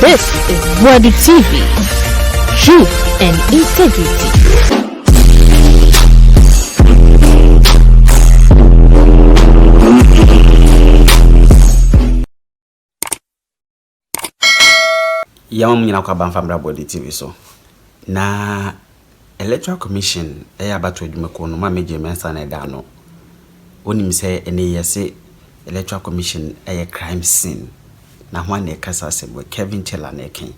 This is Boadu TV. Truth and integrity. Yam nyina kwa banfamra Boadu TV so. Na Electoral Commission about adwumako no ma Jean Mensa na da no. Onim say ene yese Electoral Commission crime scene. Na ho na kasa sebo Kevin Chela na ken.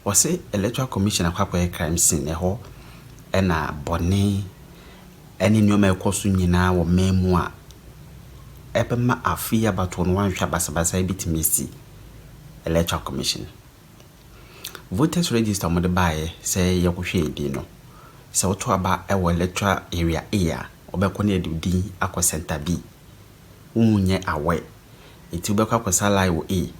O say Electoral Commission akwa crime scene ho na bone ene nyoma ekoso nyina wo memu a ebema afia bato no wanhwa basabasa bitimisi Electoral Commission. Voters register mo de bae say yakohwe edi no. Se woto aba electoral area A obekọ na edudi akọ center B. Unye awe. Eti obekọ akosa line A.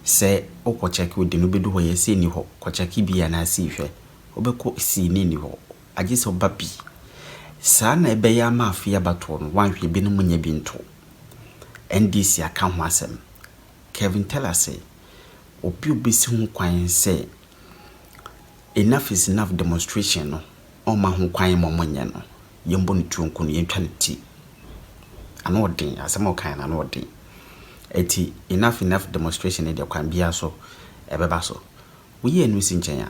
Se okọ check odi no bedu ho yesi ni ho. Ko check bi ya na si hwe. Obekọ si ni ho. Agi se oba bi. Sa na ebe ya ma afia bato no wanhwe bi no munye bi nto. NDC aka ho asem. Kevin Teller say obi obesi ho kwan say enough is enough demonstration no oma ho kwan momonye no yembo ne tuonku no yentwa ne ti ana odin asema kan na odin eti enough demonstration e de kwan bia so ebeba so we enu si nkyenya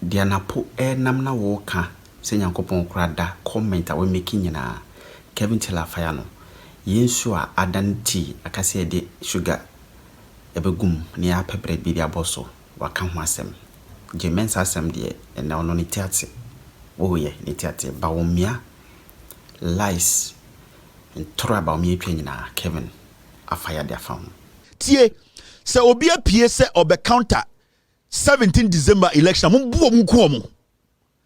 dia napo nam na wo ka se nyankopon krada comment a we making nyina Kevin Teller fire no yensu a adanti akase de sugar ebegum ne apebre bi dia boso waka ho asem Jean Mensa asem de na ono ne tiate wo ye ne tiate ba womia lies ntora ba womia twa nyina Kevin afaya de afam tie se obi apie se obe counter 17 December election mo buo mu ko mo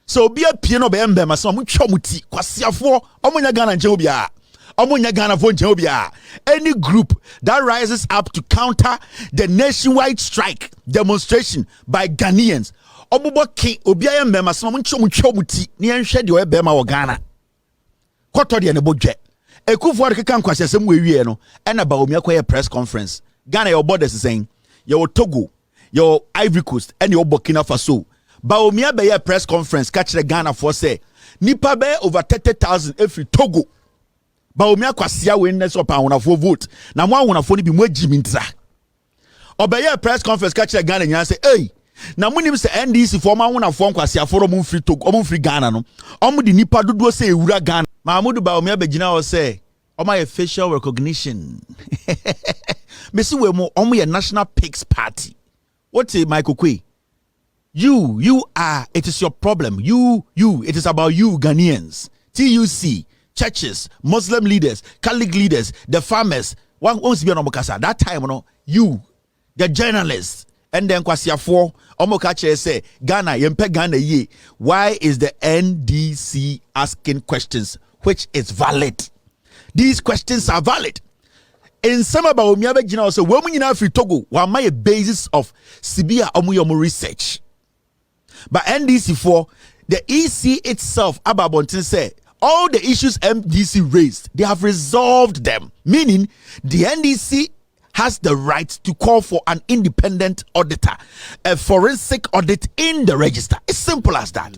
se obi apie no be embe ma se mo twa mo ti kwasiafo omonya Ghana nche obi a omonya Ghana fo nche obi a any group that rises up to counter the nationwide strike demonstration by Ghanaians obubo ki obi ayembe ma se mo twa mo ti ne enhwe de obe ma wo Ghana koto de ne bodwe ekufu de kan kwasesem wewie no ena ba omi akoye press conference Ghana your borders saying your Togo your Ivory Coast and your Burkina Faso ba omi abeye press conference catch the Ghana for say nipa be over 30,000 every Togo ba omi akwasia witness up and for vote na mo awonafo ni bi mo agimintra obeye press conference catch the Ghana nya say hey na munim se NDC for ma awonafo nkwasia for mo free Togo mo free Ghana no omo di nipa dodo say ewura Ghana Mahmoud ba omi abegina o say omo facial recognition Mesi we mo omo ye National Pigs Party. What's it, Michael Kwe? You are, it is your problem. You, it is about you, Ghanaians. TUC, churches, Muslim leaders, Catholic leaders, the farmers. One wants to be on Omokasa. That time, you, the journalists, and then Kwasiafo, Omokache say, Ghana, Yempe Ghana ye. Why is the NDC asking questions which is valid? These questions are valid. In some about Omiabe Gina so women in Africa Togo were my basis of Sibia Omuyomu research. But NDC for the EC itself, Ababontin said all the issues NDC raised, they have resolved them. Meaning the NDC has the right to call for an independent auditor, a forensic audit in the register. It's simple as that.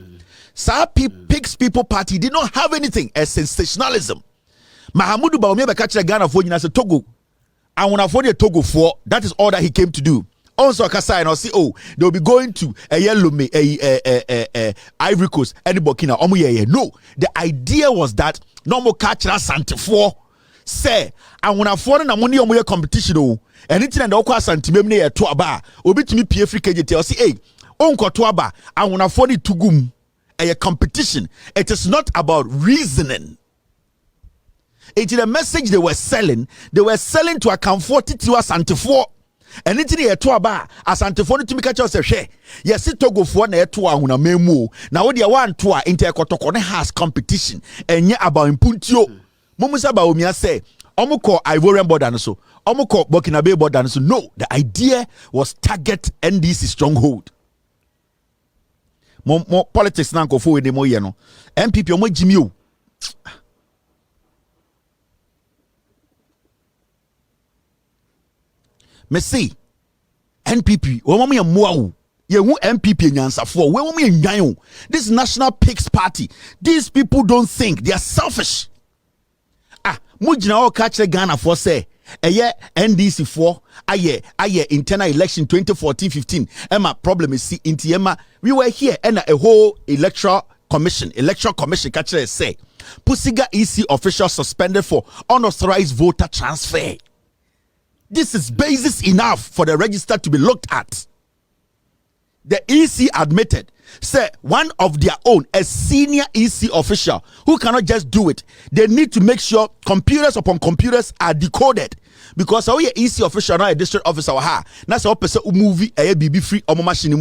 Pigs People Party did not have anything as sensationalism. Mahamudu Baumia Bakacha Ghana for you as a Togo. And when I for the Togo for that is all that he came to do. Also, Kasai and I'll say, oh, they'll be going to a yellow Ivory Coast and Burkina. No, the idea was that no more catch Sante for say, and when I for na money on competition, oh, anything and okwa santimem near to aba, obi to me PF KJT, I'll say, hey, onko to aba, and when I for it to gum a competition, it is not about reasoning. It is a message they were selling to account for to us and for and it is to aba as antiphone to me catch us a share. Yes, it togo for na to a memo. Now what you want to intercotocone has competition and yet about impuntio. Momusa Baumia say, Omuko Ivorian border so, Omuko Burkina border so. No, the idea was target NDC stronghold. More politics now go forward the more yeno. MPP omo Jimmy. Me see NPP wo mo ye moa ye hu MPP nyansafo we mo ye nwan this National Pigs Party, these people don't think, they are selfish. Mo gina o ka kire Ghana for say NDC for aye internal election 2014-15 Emma problem is see inti Emma we were here and a whole electoral commission catch say Pusiga EC official suspended for unauthorized voter transfer. This is basis enough for the register to be looked at. The EC admitted, say one of their own, a senior EC official who cannot just do it. They need to make sure computers upon computers are decoded. Because our EC official now a district officer that's how person movie a BB free or machine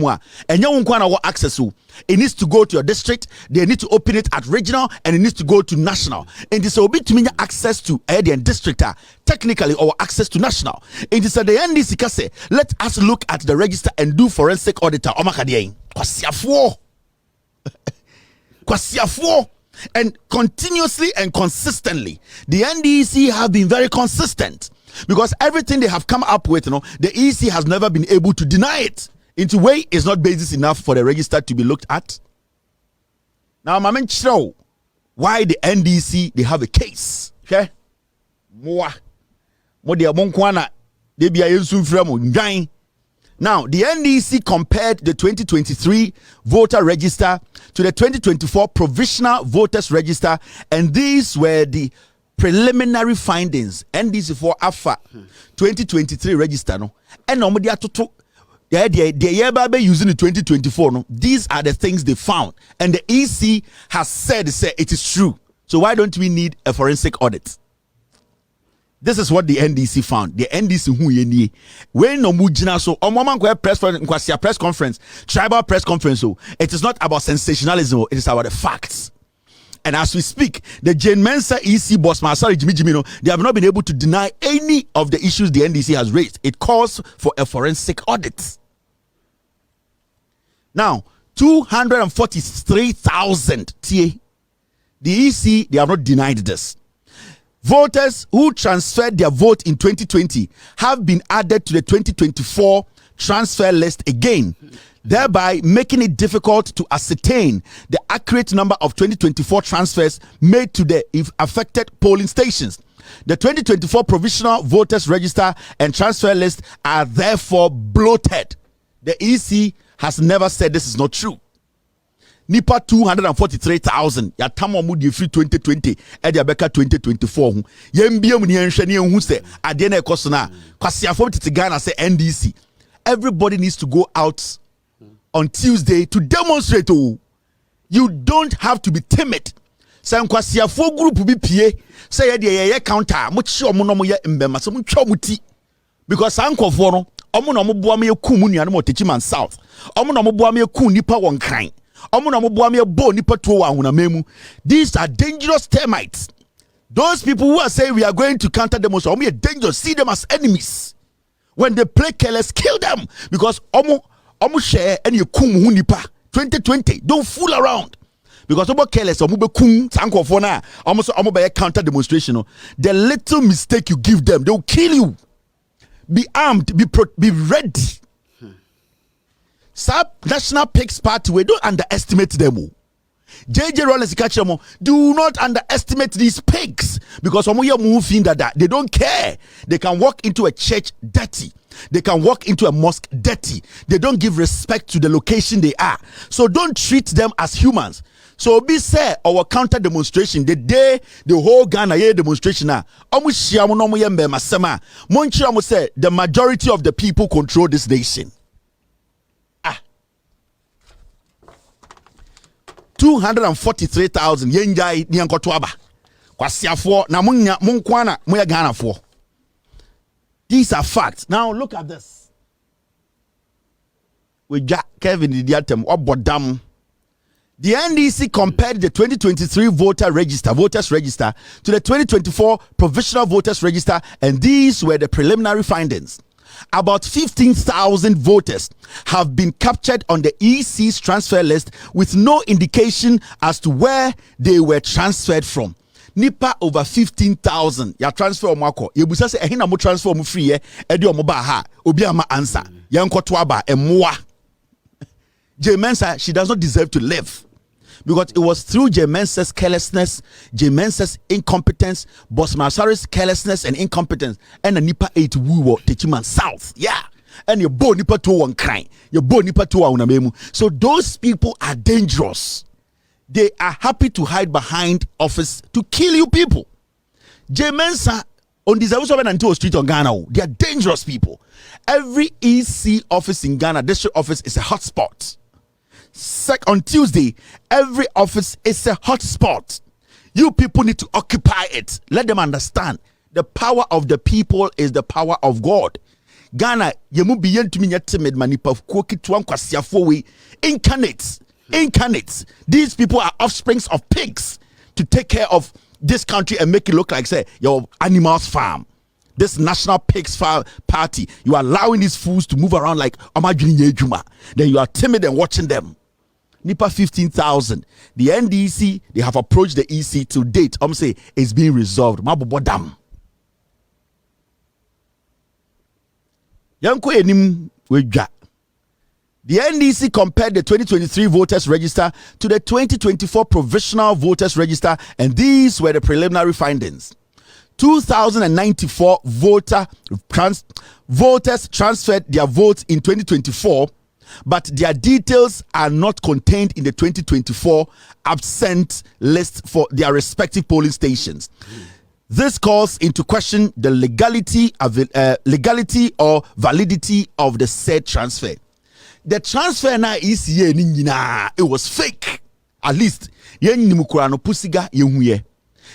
and you won't access to. It needs to go to your district, they need to open it at regional, and it needs to go to national. And this will be to mean access to a district technically or access to national. It is the NDC say, let us look at the register and do forensic auditor. And continuously and consistently, the NDC have been very consistent because everything they have come up with, the EC has never been able to deny it. Into way is not basis enough for the register to be looked at. Now, Mamen Chiro, why the NDC they have a case? Okay, now the NDC compared the 2023 voter register to the 2024 provisional voters register, and these were the preliminary findings. NDC for AFA 2023 register and normally the year by using the 2024 these are the things they found, and the EC has said it is true. So why don't we need a forensic audit? This is what the NDC found. The NDC who ye when no mujina so press conference, tribal press conference. So it is not about sensationalism, it is about the facts. And as we speak, the Jean Mensa EC boss, Jimmy, they have not been able to deny any of the issues the NDC has raised. It calls for a forensic audit. Now, 243,000 TA. The EC, they have not denied this. Voters who transferred their vote in 2020 have been added to the 2024 transfer list again, thereby making it difficult to ascertain the accurate number of 2024 transfers made to the affected polling stations. The 2024 provisional voters register and transfer list are therefore bloated. The EC has never said this is not true. Nipa 243,000 ya tamo mu di free 2020 e dia beka 2024 yembiem ni enhwe ne hu se ade na ekoso na kwasiafo tete Ghana say NDC. Everybody needs to go out on Tuesday to demonstrate. You don't have to be timid. Say kwasiafo group bi pie say ye counter mo chi omo no mo ye mbema so mo twa mo ti because ankofo no omo no mo boa me kum nuane mo techiman south omo no mo boa me kum nipa won kran. These are dangerous termites. Those people who are saying we are going to counter them also, dangerous. See them as enemies. When they play careless, kill them. Because share and you kum hunipa 2020. Don't fool around. Because careless almost counter demonstration. The little mistake you give them, they will kill you. Be armed, be ready. National Pigs Party, we don't underestimate them. JJ Rollins do not underestimate these pigs, because they don't care. They can walk into a church dirty. They can walk into a mosque dirty. They don't give respect to the location they are. So don't treat them as humans. So be say our counter demonstration, the day the whole Ghana demonstration the majority of the people control this nation. 243,000 yenjai ni ankotwaba kwasiafo na munkwana moya Ghana for. These are facts. Now look at this. We Jack Kevin Idiatem Obodam. The NDC compared the 2023 voters register to the 2024 provisional voters register, and these were the preliminary findings. About 15,000 voters have been captured on the EC's transfer list with no indication as to where they were transferred from. nipa over 15,000 ya transfer omako ye busa se ehina mo transfer mo free e de omo ba ha obi ama answer ye nkoto aba emmoa. Jean Mensa, she does not deserve to live because it was through Jean Mensa's carelessness, Jean Mensa's incompetence, Boss Masari's carelessness and incompetence, and a nipa 8 woo techiman south. Yeah. And your bo nipa to one crying, your bo nipa to one memu. So those people are dangerous. They are happy to hide behind office to kill you people. Jean Mensa on this until street on Ghana, they are dangerous people. Every EC office in Ghana, district office is a hotspot. On Tuesday, every office is a hotspot. You people need to occupy it. Let them understand the power of the people is the power of God. Ghana, yemu biyen to me timid manipa koki tuam kwasiafo incarnates. These people are offsprings of pigs to take care of this country and make it look like say your animals farm. This national pigs farm party, you are allowing these fools to move around like Amajuni Yejuma. Then you are timid and watching them. Nipa 15,000. The NDC, they have approached the EC to date. Say it's being resolved. Mabobodam. Yanko enim weja. The NDC compared the 2023 voters register to the 2024 provisional voters register, and these were the preliminary findings. 2,094 voters transferred their votes in 2024, but their details are not contained in the 2024 absent list for their respective polling stations. This calls into question the legality or validity of the said transfer. The transfer na is it was fake. At least yen nimukurano pusiga yehuye.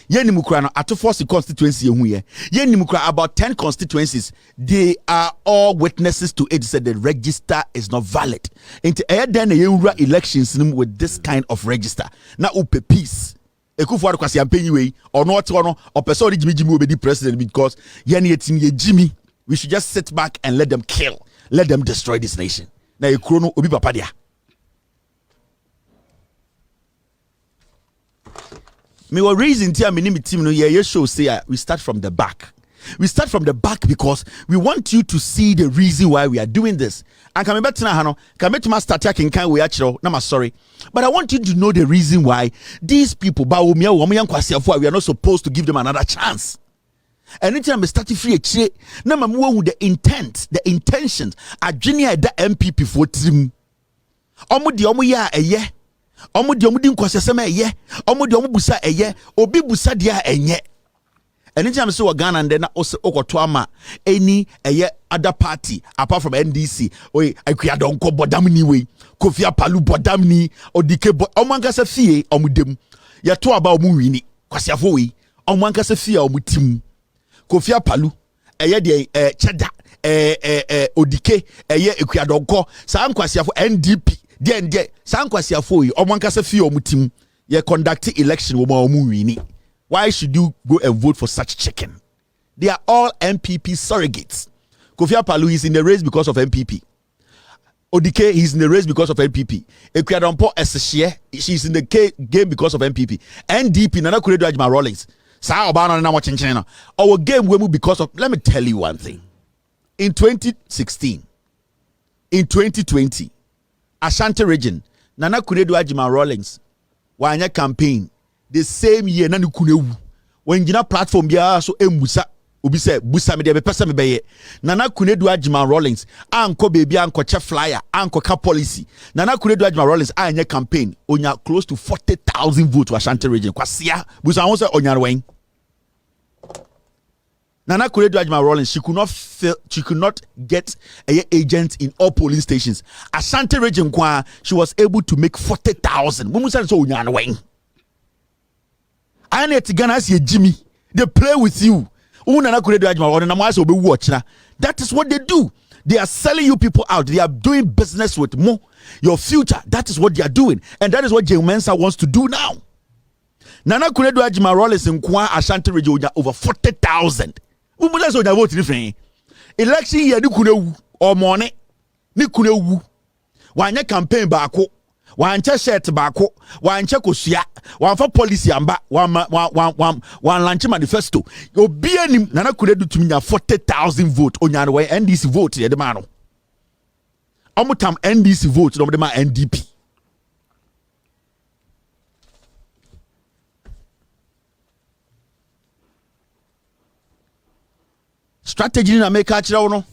Yen nimukurano atoforce constituency yehuye. Yen nimukura about 10 constituencies. They are all witnesses to it. Said the register is not valid. Into then yenura elections with this kind of register. Na upe peace. Ekufuado kwasi ampenyiwe or not or person Jimmy obedi president because yen yetim ye Jimmy. We should just sit back and let them kill. Let them destroy this nation. Na ekrono obi papa dia. Me were reason tia me name team no ye show say we start from the back. We start from the back because we want you to see the reason why we are doing this. And can me better na no, can me to start taking kind we actually na sorry. But I want you to know the reason why these people ba wo me wo yan kwasiafo we are not supposed to give them another chance. Anytime we start free a na mamu the intent, the intentions, adwene da MPP for trim. Omo de omo ya eye. Omo de omo di nkwasesem eye. Omo de omo busa eye. Obi busa dia enye. Anytime so Ghana and then also okoto ama any eye other party apart from NDC. Oy akua donko bodam ni we. Kofi Palu bodam ni odike omo ankasa fie omo dem. Ya to aba omo wini. Kwasiafo we. Omo ankasa fie omo tim. Kofi Palu eye de cheda odike eye ekuadonko sa nkwasiafo NDP de sa nkwasiafo yi omonkasa fi omutim ye conduct election wo ma omuwini. Why should you go and vote for such chicken? They are all MPP surrogates. Kofi Palu is in the race because of MPP. Odike is in the race because of MPP. Ekuadonko Eseshie, she's in the game because of MPP. NDP Nana Kuredo Ajma Rawlings. Our game will move because of, let me tell you one thing. In 2016, in 2020, Ashanti region, Nana Kuredo Ajima Rawlings, Wanya campaign, the same year, Nanu Kunewu, when Gina platform, ya so Musa, Ubi said, Busa me de pesa me beye, Nana Kuredo Ajima Rawlings, Anko baby, Anko Chef Flyer, Anko Car Policy, Nana Kuredo Ajima Rawlings, Anya campaign, Onya close to 40,000 votes to Ashanti region. Kwasia, Busa Onsa Onya Wayne. Nana Kuredo Ajima Rawlings, she could not get a agent in all polling stations. Ashanti region kwa, she was able to make 40,000. Mumusa so unyan weng. I need to Ghana see Jimmy. They play with you. Nana Kuredo Ajima Rawlings na mwase obe watch na. That is what they do. They are selling you people out. They are doing business with more. Your future. That is what they are doing, and that is what Jean Mensa wants to do now. Nana Kuredo Ajima Rawlings in kwa Ashanti region over 40,000. Umuda so vote different. Election year ni kunewu or money ni kunewu. Wanya campaign baako. wan che shirt baako wan che kosua wan fa policy amba wan launch manifesto obi anim Nana Kuredu tumi nya 40,000 vote onya no NDC vote ye de ma no omutam NDC vote no de ma NDP strategy na make achira no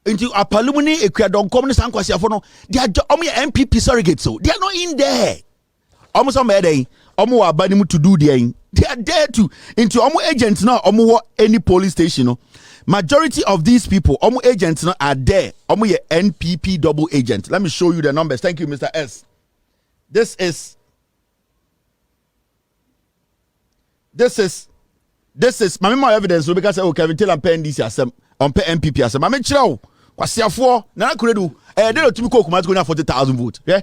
into apalumni ekwadonkom ne sankwasiafo no they are MPP surrogates, so they are not in there. Almost some day wa abani to do there. They are there to into agents now any police station no. Majority of these people agents now are there. Ye NPP double agent. Let me show you the numbers. Thank you, Mr. S. This is my more evidence because Kevin Taylor pen this asem on pay MPP asem. Mame chirawo kwasiafo Nana Kuredu they don't timi ko kuma go 40,000 votes. Yeah.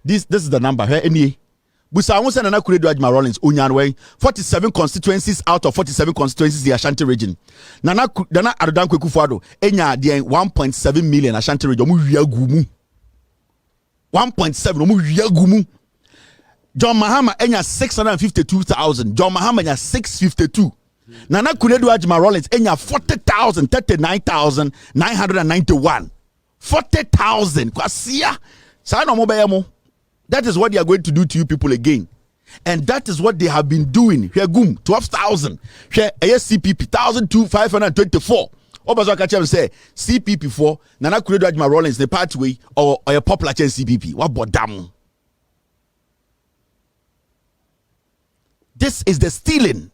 This is the number. Hey, any Busa won say Nana Kuredu Ajma Rollins onyan way 47 constituencies out of 47 constituencies the Ashanti region. Nana Adodan Kwekufuado enya dey 1.7 million Ashanti region mu wiagumu 1.7 mu wiagumu. John Mahama enya 652,000. John Mahama enya 652. Nana Kuredu Ajma Rollins enya 40,000, 39,991. 40,000. Kwasia. Sa no mo bayamo. That is what they are going to do to you people again. And that is what they have been doing. Here gum 12,000. Here CPP 1,524. Obazo Kachem say CPP 4 Nana Kuredu Ajma Rollins the pathway or a popular CPP. What bodam. This is the stealing.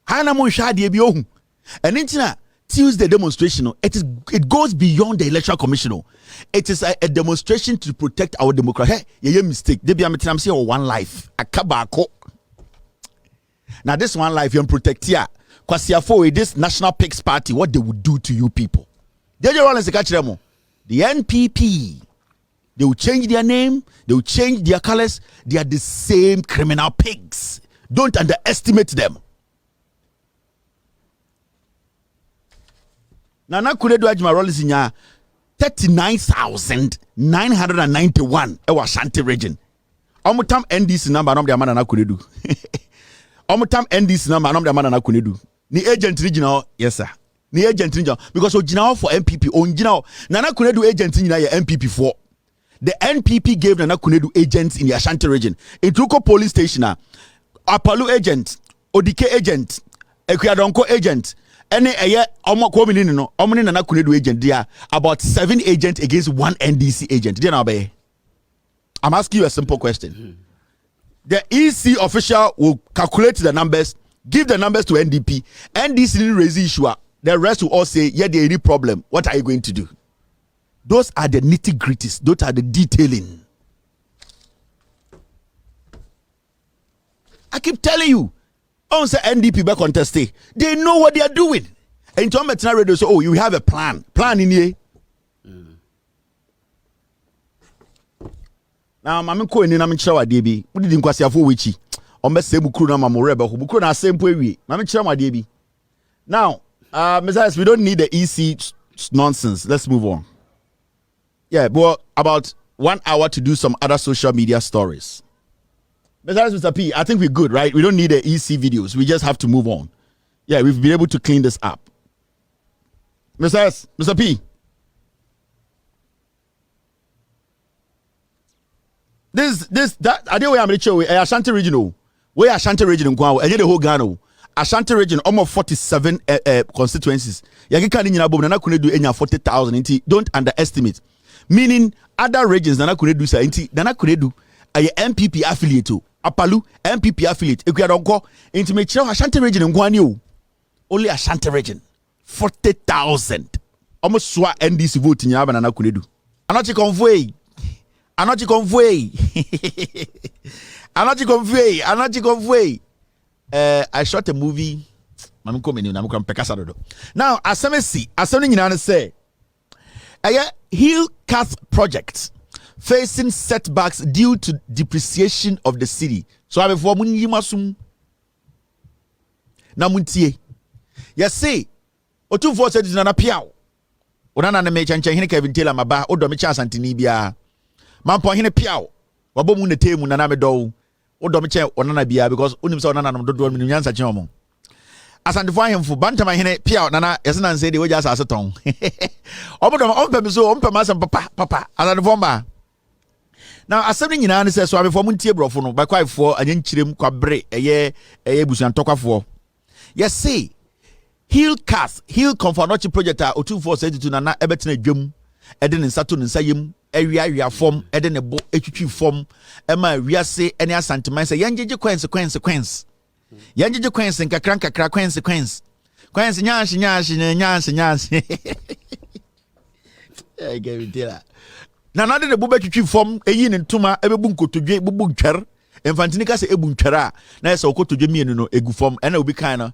And intina Tuesday demonstration, it goes beyond the Electoral Commission. It is a demonstration to protect our democracy. Hey, you mistake. They be am say one life. Akabako. Now this one life you protect here. Kwasiafo this National Pigs Party, what they would do to you people. The NPP. They will change their name. They will change their colors. They are the same criminal pigs. Don't underestimate them. Nana Kuredu Ajma Rollins inya 39,991 ewa Ashanti region. Omutam NDC number anom de amana Nana Kuredu. Omutam NDC number anom de amana Nana Kuredu. Ni agent regional, yes sir. Ni agent regional because original for MPP original Nana Kuredu agent in ya MPP 4. The NPP gave Nana Kuredu agents in the Ashanti region. Itruko police station Apalu agent, Odike agent, Ekwadonko agent, any omo komini no, omni Nana Kuredu agent there about 7 agents against 1 NDC agent. I'm asking you a simple question. The EC official will calculate the numbers, give the numbers to NDP. NDC didn't raise the issue. The rest will all say, yeah, there is a problem. What are you going to do? Those are the nitty-gritties. Those are the detailing. I keep telling you, on say NDP back contest, they know what they are doing. And to Metina Radio say, oh, you have a plan. Plan in here. Now, I'm going to show DB. We didn't quite see a full witchy. On the same Bukuna Mamoreba, who Bukuna same way. I'm sure my DB. Now, Messiah, we don't need the EC nonsense. Let's move on. Yeah, but about 1 hour to do some other social media stories. Mr. P, I think we're good, right? We don't need the EC videos. We just have to move on. Yeah, we've been able to clean this up. Mr. P. That I did I'm show Ashanti regional. We Ashanti region in Kwao, and the whole Ghana. Ashanti region almost 47 constituencies. Yakika ni nyina Nana Kuredu enya 40,000. Don't underestimate. Meaning other regions Nana Kuredu sa Nana Kuredu a MPP affiliate. Apalu MPP affiliate. Ekwadonko into me Ashanti region in Kwani. Only Ashanti region 40,000. Almost swa NDC vote in Yaba Nana Kuredu. Anochi convoy. I shot a movie. Now, as I say, Hill Cast project facing setbacks due to depreciation of the city. So I have for Munyimasum Namuntie. Yes, say, or 2 4 said Nana Piao. Or Nana Mechan Kevin Taylor Maba, or Domicha Santinibia. Mampo Hine Piao. wabo mu ne temu na na me do wo do me che onana bia because unim se onana no do me nyansa che omo asantefo ahemfo bantama hene pia nana yesena nse de woja asase ton obodo ompem so ompem asem papa asantefo mba now asem ni nyina ne se so abefo muntie brofo no ba kwaifo anyenkyirem kwabre eye busuan tokwafo yes say heal comfort project a 2472 nana ebetena dwam ede ne nsato ne nsayem awia form ede ne bo etwitwi form ema wiase ene asanteman se yenjeje consequence yenjeje kwense nkakra consequence nyanshi I get it there na na de bobe twitwi fom eyi ne ntoma ebebu nkotodwe bubu ntwer emfantini ka se ebu ntwer a na ese okotodwe mienu no egu fom ena obi kan no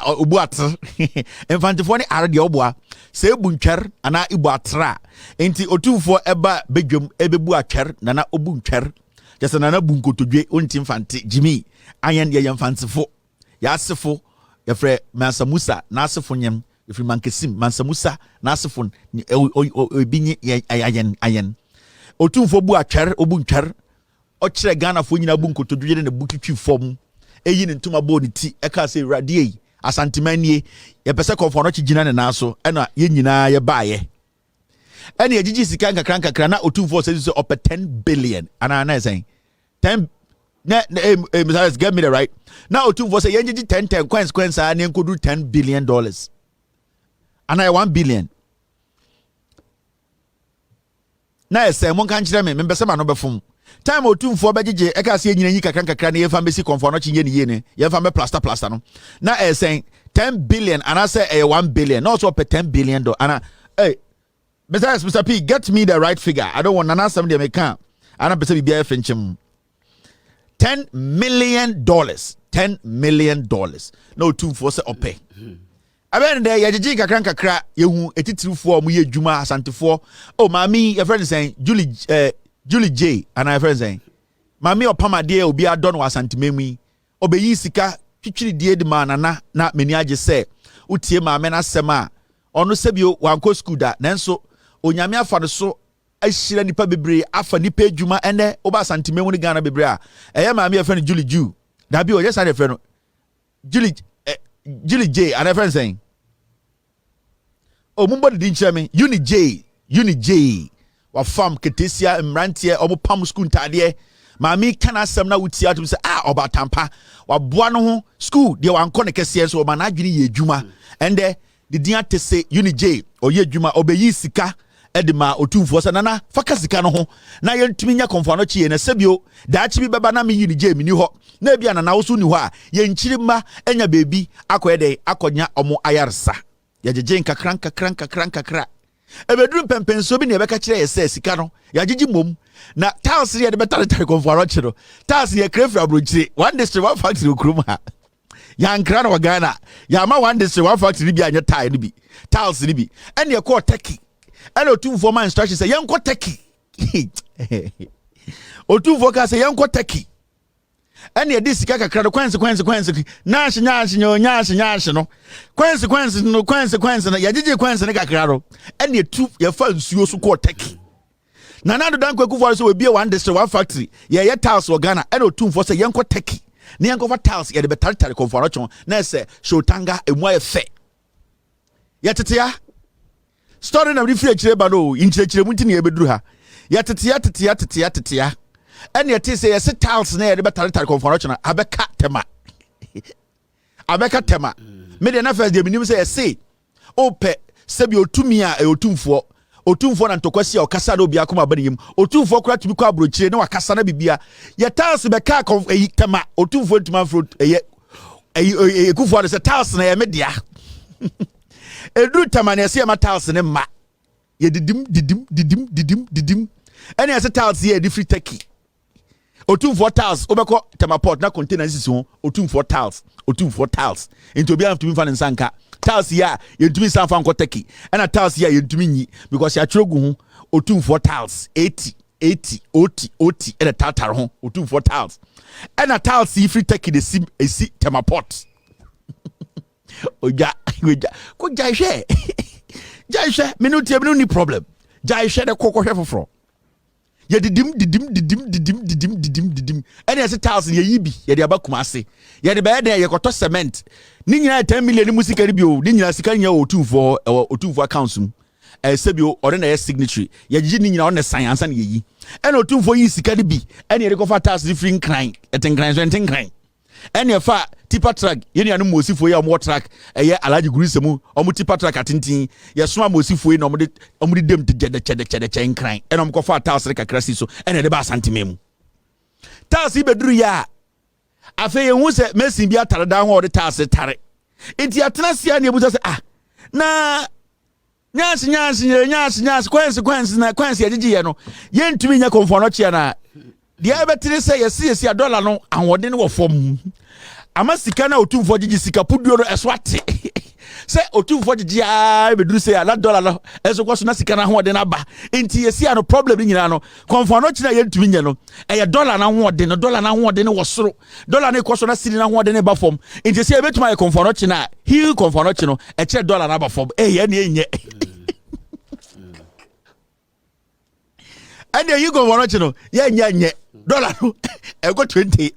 obu atre emfantifo ne are de obua se ebu ntwer ana ibu atra enti otumfo eba bedwom ebebu atwer na obu ntwer jese na bu nkotodwe onti mfanti jimi ayen ye yemfantifo ya asefo ye fre Mansa Musa na asefo nyem ye fre Mankesim Mansa Musa na asefo ebinye ayen otumfo bu atwer obu ntwer o kire Ghana fo nyina bu nkotodwe ne bu twitwi fom eyi ne ntoma bo ne ti eka se radie asantimanie ye pese konfo no chigina ne naso ena ye nyina ye baaye ene ye gigi sika nkakra na otumfo se so op 10 billion ana na say 10 let's get me the right now otumfo say ye gigi 10 consequence na enkodu $10 billion ana 1 billion na ese mon kan kire me mbese ma no befum time otumfo begege eka se nyina yi kakra na ye fa mesi konfo no chinye ne ye ne ye fa me plaster no na ese 10 billion and I say 1 billion also up $10 billion and hey besides Mr. P get me the right figure I don't want nana somebody make can and I say be finchim $10 million $10 million no two for say ope aben there ye gigi kakra yehu etitirufo mu ye djuma asantefo oh mami your friend saying Julie J and I friend saying mami opamade obi adon wa asantememi obeyi sika twitwiri die de manana na meni age se utie maame na sema ono sebio wanko school da nanso onyame afa de so ahira nipa bebre afa nipa adwuma ene oba santimemu ni Ghana bebre a eye maame e friend Julie Ju da bi o yes I friend Julie J and I friend saying o mumbo de nchire me Uni J wa fam ketesia mrantie obo pam school ntade maami kana asem na wuti atum se oba tampa wa boa no ho school de wanko ne kese so ma na adwene ye adwuma ende de dia tese Uni J oye adwuma obeyi sika edema otumfo se nana faka sika no ho na yentumi nya konfo no chie na sebio da achi bi beba na me Uni J mini ho na bia na wo so ni ho a ye nchirima enya bebi akoyede akonya omo ayarsa ye jeje nkakran ebedrum pempenso bi ne beka kire yese sika no ya gigi mom na tiles ye de betare konforo chiro tiles ye krefra brochire one district one factory okrum ha ya nkra na Ghana ya ma one district one factory bi anya tile ni bi tiles ni bi ene ye ko Turkey ene otumfo man instruction say yenko Turkey otumfo ka say yenko Turkey ene ye disika kakra no consequence nyashi no consequence no ya gigi consequence ne kakra ro ene ye tu ye fa nsuo so ko Turkey na nado dan kwaku for so we be one district one factory ye tiles o Ghana ene otumfo say yenko Turkey ne yenko for tiles ye de betare konforo chon na se shotanga emu aye ye tetea story na refri akire ba no inchire mu ntini ye beduru ha ye tetea ene yete say yes tiles na ye de betare konforo chon abeka tema me de na first de minim say yes ope sebi otumi a otumfo na ntokwasi a okasa na obi akoma abaniyim otumfo kora tumi kwa abrochire na wakasa na bibia ye tiles be ka tema otumfo ntuma fro kufo de say tiles na ye media edu tema na ye ma tiles ne ma ye didim ene ye tiles ye di free Turkey otumfo tiles obeko tema port na container sisi ho otumfo tiles into obi have to be fan nsanka tiles ya yentumi sanfa nko Turkey na tiles ya yentumi nyi because ya chrogu ho otumfo tiles 80 ot and tatar ho otumfo tiles na tiles yi free Turkey de esi tema port oja ko jai hwe minuti ni problem jai hwe de kokko hwe foforo ye didim ene se tiles ye yibi ye de abakuma ase ye de be de ye koto cement ni nyina 10 million ni musika ni bi o ni nyina sika nya o2 accounts mu sebio ore na ye signature ye gigi ni nyina on sign ansa na ye yi ene o2 yi sika ni bi ene ye de kofa tiles ni free crime etenkran so etenkran ene fa tipa track ye ni anu mosifo ye omo track ye alaji gurisemu omo tipa track atintin ye soma mosifo ye na omo de dem chede chenkran ene omo kofa tiles re kakra si so ene de ba santimemu tiles be duru ya afa ye hu se mesin bi atare da ho de tiles tare enti atena sia na ebuza se na nyas consequence na kwanse agigi ye no ye ntumi nya konfo no chia na de ebetire se yesi $1 no ahode ne wo fom ama sika na otumfo gigi sika puduo no eso ate se otumfo gigi a beduru se ya $1 no eso kwaso na sika na ahode na ba enti yesi ano problem ni nyina no konfo no chia ye ntumi nya no eye $1 na ahode no $1 na ahode ne wo soro $1 ne kwaso na siri na ahode ne ba fom enti se ebetuma ye konfo no chia na he konfo no chia no e che $1 na ba fom ye na enye and you go watch no yeah $1 no I go 20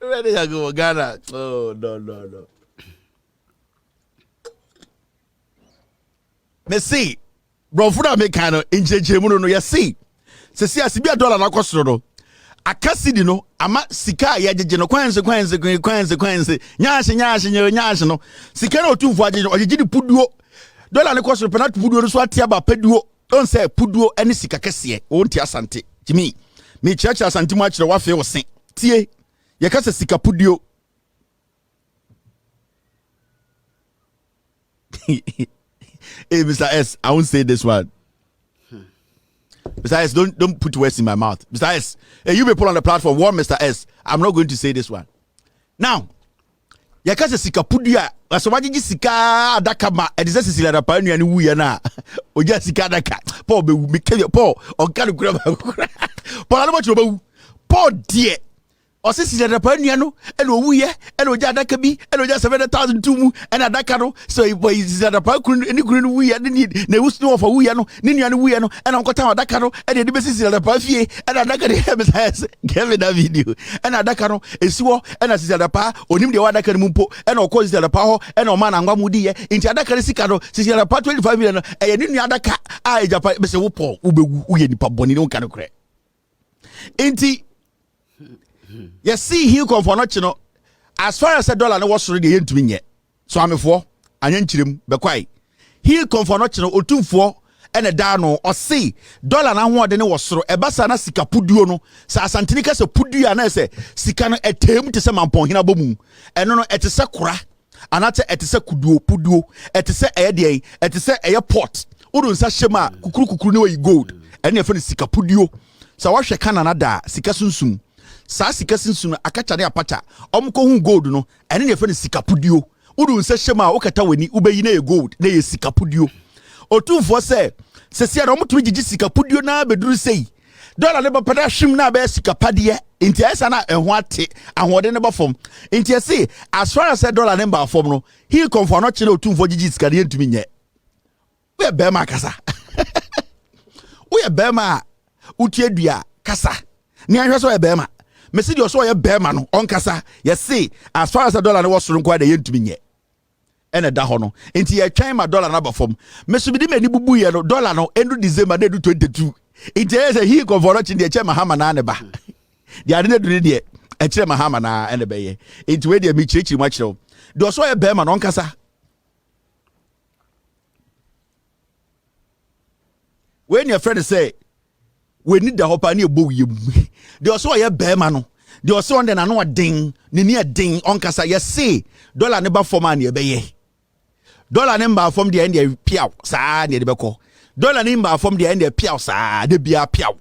ready to go Ghana. Oh no me see bro for that make kind of injeje mu no you see se asibia $1 na kosoro no akasi di no ama sika ya jeje no kwanse nyaase no sika na otumfu ajeje di puduo $1 ne kosoro penalty puduo no so atia ba peduo don say puduo ene sika kese o nti asante timi me church asante mu akire wa fe wo sen tie ye kase sika puduo hey Mr. S, I won't say this one. Mr. S, don't put words in my mouth. Mr. S, hey, you people on the platform warn Mr. S, I'm not going to say this one. Now ya kase sika puduo aso wagigi sika adaka ma edise sisila da pa nuane wuye na oja sika adaka Paul be wu mekele Paul onkanu kura ba kura Paul ado mo wu Paul die o sisila da pa nuane ene owuye ene oja adaka bi ene oja 700,000 tumu ene adaka no so boy sisila da pa kuru ene kuru wuye ne na wusu of wuye no ne nuane wuye no ene onkota adaka no ene de be sisila da pa fie ene adaka de give me that video ene adaka no esiwo ene sisila da pa onim de wadaka ne mumpo ene okọ sisila da pa ho ene o ma na ngwa mudi ye inti adaka ne sika no sisila da pa 25 million no eye ne nu adaka a ejapa be se wo Paul ubewu uye nipa boni ne nka no kre inti you see he come for not you know as far as $1 no was ready ye ntumi nye so amefo anya nchirem be kwai he come for not you know otumfo ene da no o see $1 na ho de ne wosoro e basa na sika puduo no sa asantini ka se puduo na se sika no etem te se mampon hina bomu eno no ete se kora anate ete se kuduo puduo ete se eye ete se eye pot odu nsa hyema kukuru ne we gold ene efe ne sika puduo sa wa hwe kanana da sika sunsum sa sika sunsum akacha ne apacha omko hu gold no ene ne efe ne sika puduo odu nsa hyema okata wani ubeyi na ye gold na ye sika puduo otumfo se sia no mutumi gigi sika puduo na beduru sei $1 ne bapada hwim na ba sika pade inti esa na eho ate ahode ne bafom inti ese as far as $1 ne ba fom no he confirm no chile otumfo gigi sika de ntumi nye we be ma kasa we be ma utie dua kasa ni ahwe so we be ma message so we be ma no on kasa yes as far as $1 ne wosoro nko de ntumi nye ene da ho no enti ye twen ma $1 na ba fom mesubidi mani bubu ye no $1 no endu December na 22 enti ye say he confirm chi de che mahama na ne ba de ade na dure de e kire mahama na ene be ye enti we de mi chichi ma kire do so ye be ma no nkasa when your friend say we need the hopa na ebo yem de so ye be ma no de so on de na no den ne ni den onkasa ye say $1 ne ba fom an ye be ye $1 ne mba fom de ende piaw saa ne de beko $1 ne mba fom de ende piaw saa de bia piaw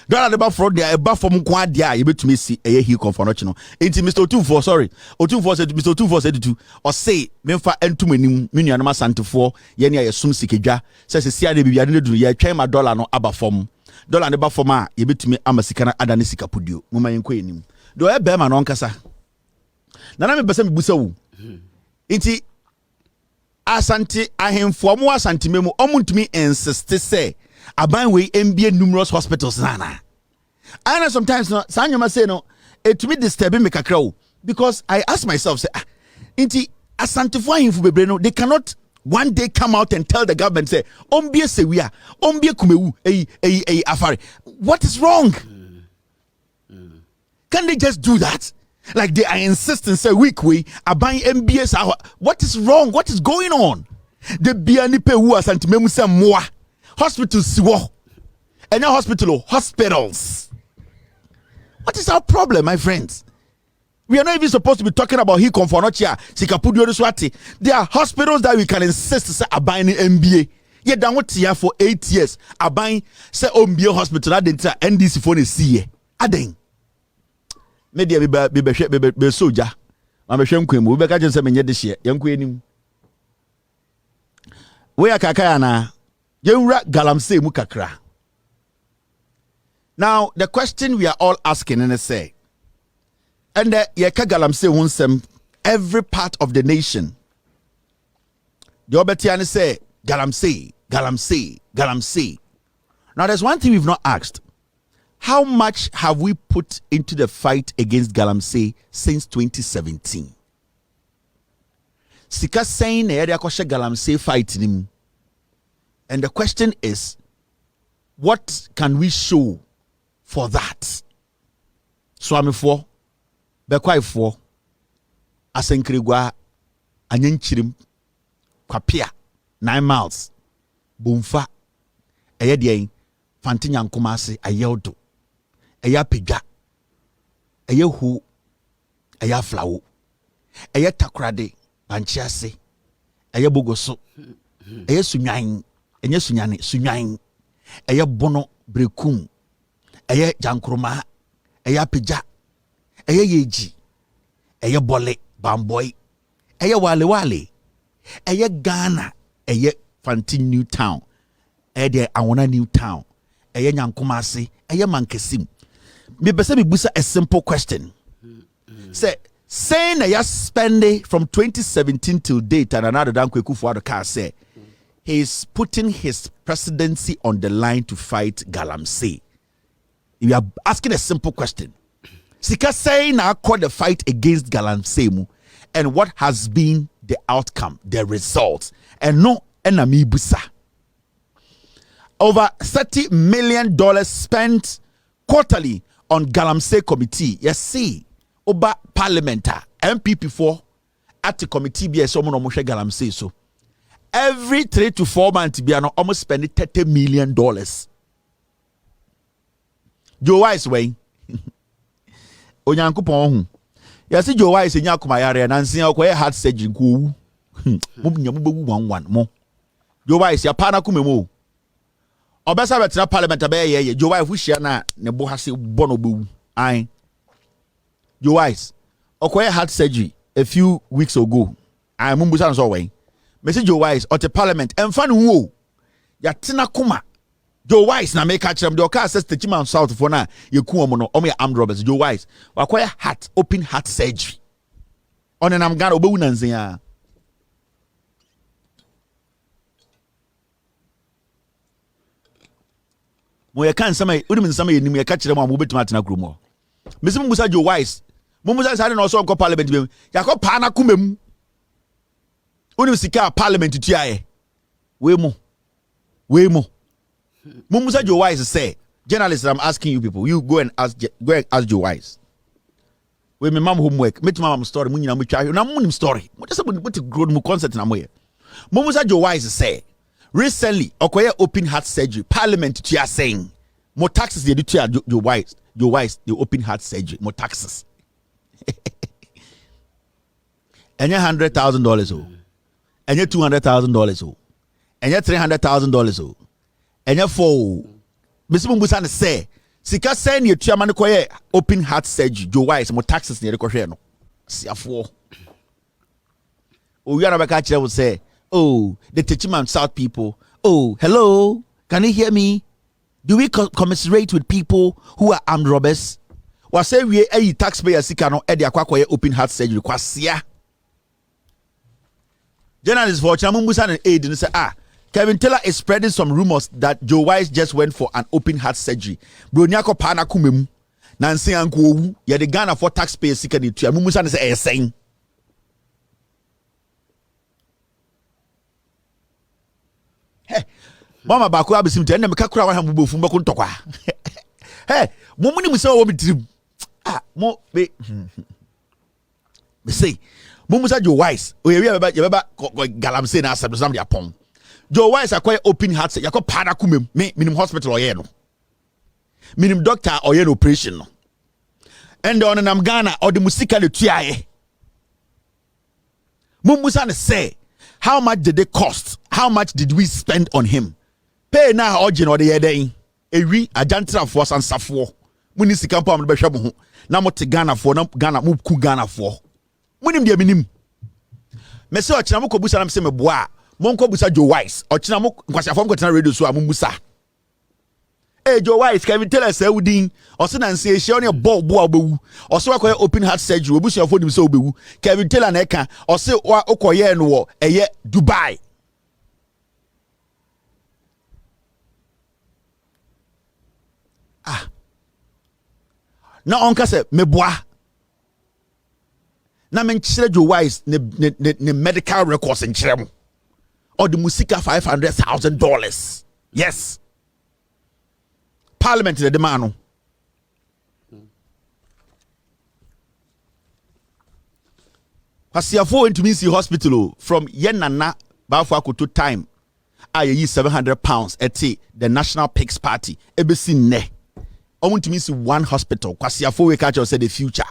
$1 ne ba fro de ba fom ko ade a ye betumi si eye hi confo no chino enti Mr. Otumfo sorry Otumfo said Mr. Otumfo said to or say memfa entum anim menuanom asantefo ye ne ye sum sikedwa se se sia de bibia de duru ye twen ma $1 no aba fom $1 ne ba fom a ye betumi amasika na ada ne sika pudio moma yenko enim do e be ma no nkasa nana me pese me busa wo enti asante ahemfo mo asante memu omuntumi insist say aban we MBA numerous hospitals nana. I know sometimes no sanyama say no it to me disturbing me kakra because I ask myself say inti asantifo ahimfo bebre no they cannot one day come out and tell the government say ombie sewia ombie kumewu afare. What is wrong? Can they just do that? Like they are insisting say week we are buying MBS. What is wrong? What is going on? The biani pe wu asantimemu say moa hospitals siwo and hospitals. What is our problem, my friends? We are not even supposed to be talking about he confornochia sikapudio swati. There are hospitals that we can insist say are buying MBA. Yet down what here for 8 years are buying say MBA hospital that didn't NDC for the CA. Aden. Media be soldier. I'm a shame queen. We better just say me this year. Young queen. We are kakayana. Yenra galamsey mukakra. Now the question we are all asking and say, and yeka galamsey wunsem every part of the nation. The obetiani say galamsey. Now there's one thing we've not asked. How much have we put into the fight against galamsey since 2017? Sika saying na yede akoshe galamsey fight nim. And the question is, what can we show for that? Swamifo, Bekwaifo, Asenkrigwa, Anyenchirim, Kwapia, 9 miles, Bumfa, Eyedien, Fantinyan Kumasi, Ayodo, Eyapija, Eyehu, Eyaflau, Eyetakrade, Panchiase, Eyebugoso, Eyesunyain, Sunyani, Eye Bono Brekum, Eye Jankroma, Eye Pija, Eye Yeji, Eye Bole, Bamboy, Eye Wale, Eye Ghana, Eye Fantin New Town, Eye Awana New Town, Eye Nyankumasi, Eye Mankesim. Me bese me busa a simple question. Say, saying that you spending from 2017 till date and another Dan Kwekufuado car say, he's putting his presidency on the line to fight galamsey. We are asking a simple question. Sika saying now call the fight against galamsey and what has been the outcome, the results, and no enemy busa. Over $30 million spent quarterly on galamsey committee. Yes, see, Oba parliamentar MPP4 at the committee be a someone almost galamsey so. Every 3 to 4 months, we are almost spending $30 million. Joe Wise way. Onyankopon. You see Joe Wise in Yakumayare and Nancy heart surgery go. One more. Joe Wise, your partner kumemo. Obesa betina parliament abeye Joe Wise wushia na ne bo hase bonobu. Aye. Joe Wise. Okoye heart surgery a few weeks ago. I mumbusa so way. Message Joe Wise or the parliament and fan who ya tina kuma Joe Wise na make catch them the car says the Chiman South for now you kuomono omo armed robbers Joe Wise acquire open heart surgery on an amgano bunanzia mo ya kan sama udim sama yenim ya catch them am obetima tina krumo mesim musa Joe Wise musa say na so go parliament be ya ko pa na kumem When sika parliament to tiaye. We mo. Mumusa Joe Wise say, journalists, I'm asking you people, you go and ask Joe Wise. We me mom homework, me to mom story, munyina mu twa. Na munim story. Mo just put grow mu concert na moye. Mumusa Joe Wise say, recently, okoye open heart surgery, parliament to tia saying, more taxes they do to Joe Wise, the open heart surgery, more taxes. And $100,000 oh. And you $200,000 oh, and you $300,000 oh, and you four. Mr. Mumbusan say, Sika send you chairman koye open heart surgery. Joe Wise more taxes near the kosheno. See a four. Oh, you are about to say, oh, the Techiman South people. Oh, hello, can you hear me? Do we commiserate with people who are armed robbers? Or say we a taxpayer Sika no edi akwa open heart surgery kwasia. Journalists for Chamumbusan and aid and say, Kevin Taylor is spreading some rumors that Joe Wise just went for an open heart surgery. Bronyako pana kumemu. Nansi anko ye the Ghana for taxpayers sikani tu. Mumusa say saying. Hey, mama baku abisim te na meka kura wa hamu bofu mbako ntokwa. Hey, mumuni musa wo mitrim. Ah, mo be say mumusa Joe Wise. O ye beba galamsey na asem sam dia pon. Joe Wise acquire open heart surgery. Yako pada kumem. Minim hospital oye no. Minim doctor oye no operation no. And on nam Ghana or the musika le tuaye. Mumusa ne say, how much did they cost? How much did we spend on him? Pay na origin or the yede. Ewi ajantra for san safo. Muni sika mpo am be hwebo ho. Na mo te Ghana for na Ghana mo ku Ghana for. Munim dia minim. Me say o kina mo kobusa na me say me boa. Monko busa Joe Wise ochina mo kwasi afom kwatena radio so amubusa Joe Wise Kevin Taylor say udin ose na nse ehia on ball bo obewu ose wakoye open heart surgery obusu afo dim say obewu Kevin Taylor na eka ose wa okoye no wo eye Dubai na onka say meboa na men kire Joe Wise ne medical records in kirem or the musika $500,000. Yes. Parliament the demand. Pasiafo into me see hospital from Yenana Bafako to time. I use £700 at the National Pigs Party. Ebesi ne. I want to miss one hospital. Pasiafo we catch say the future.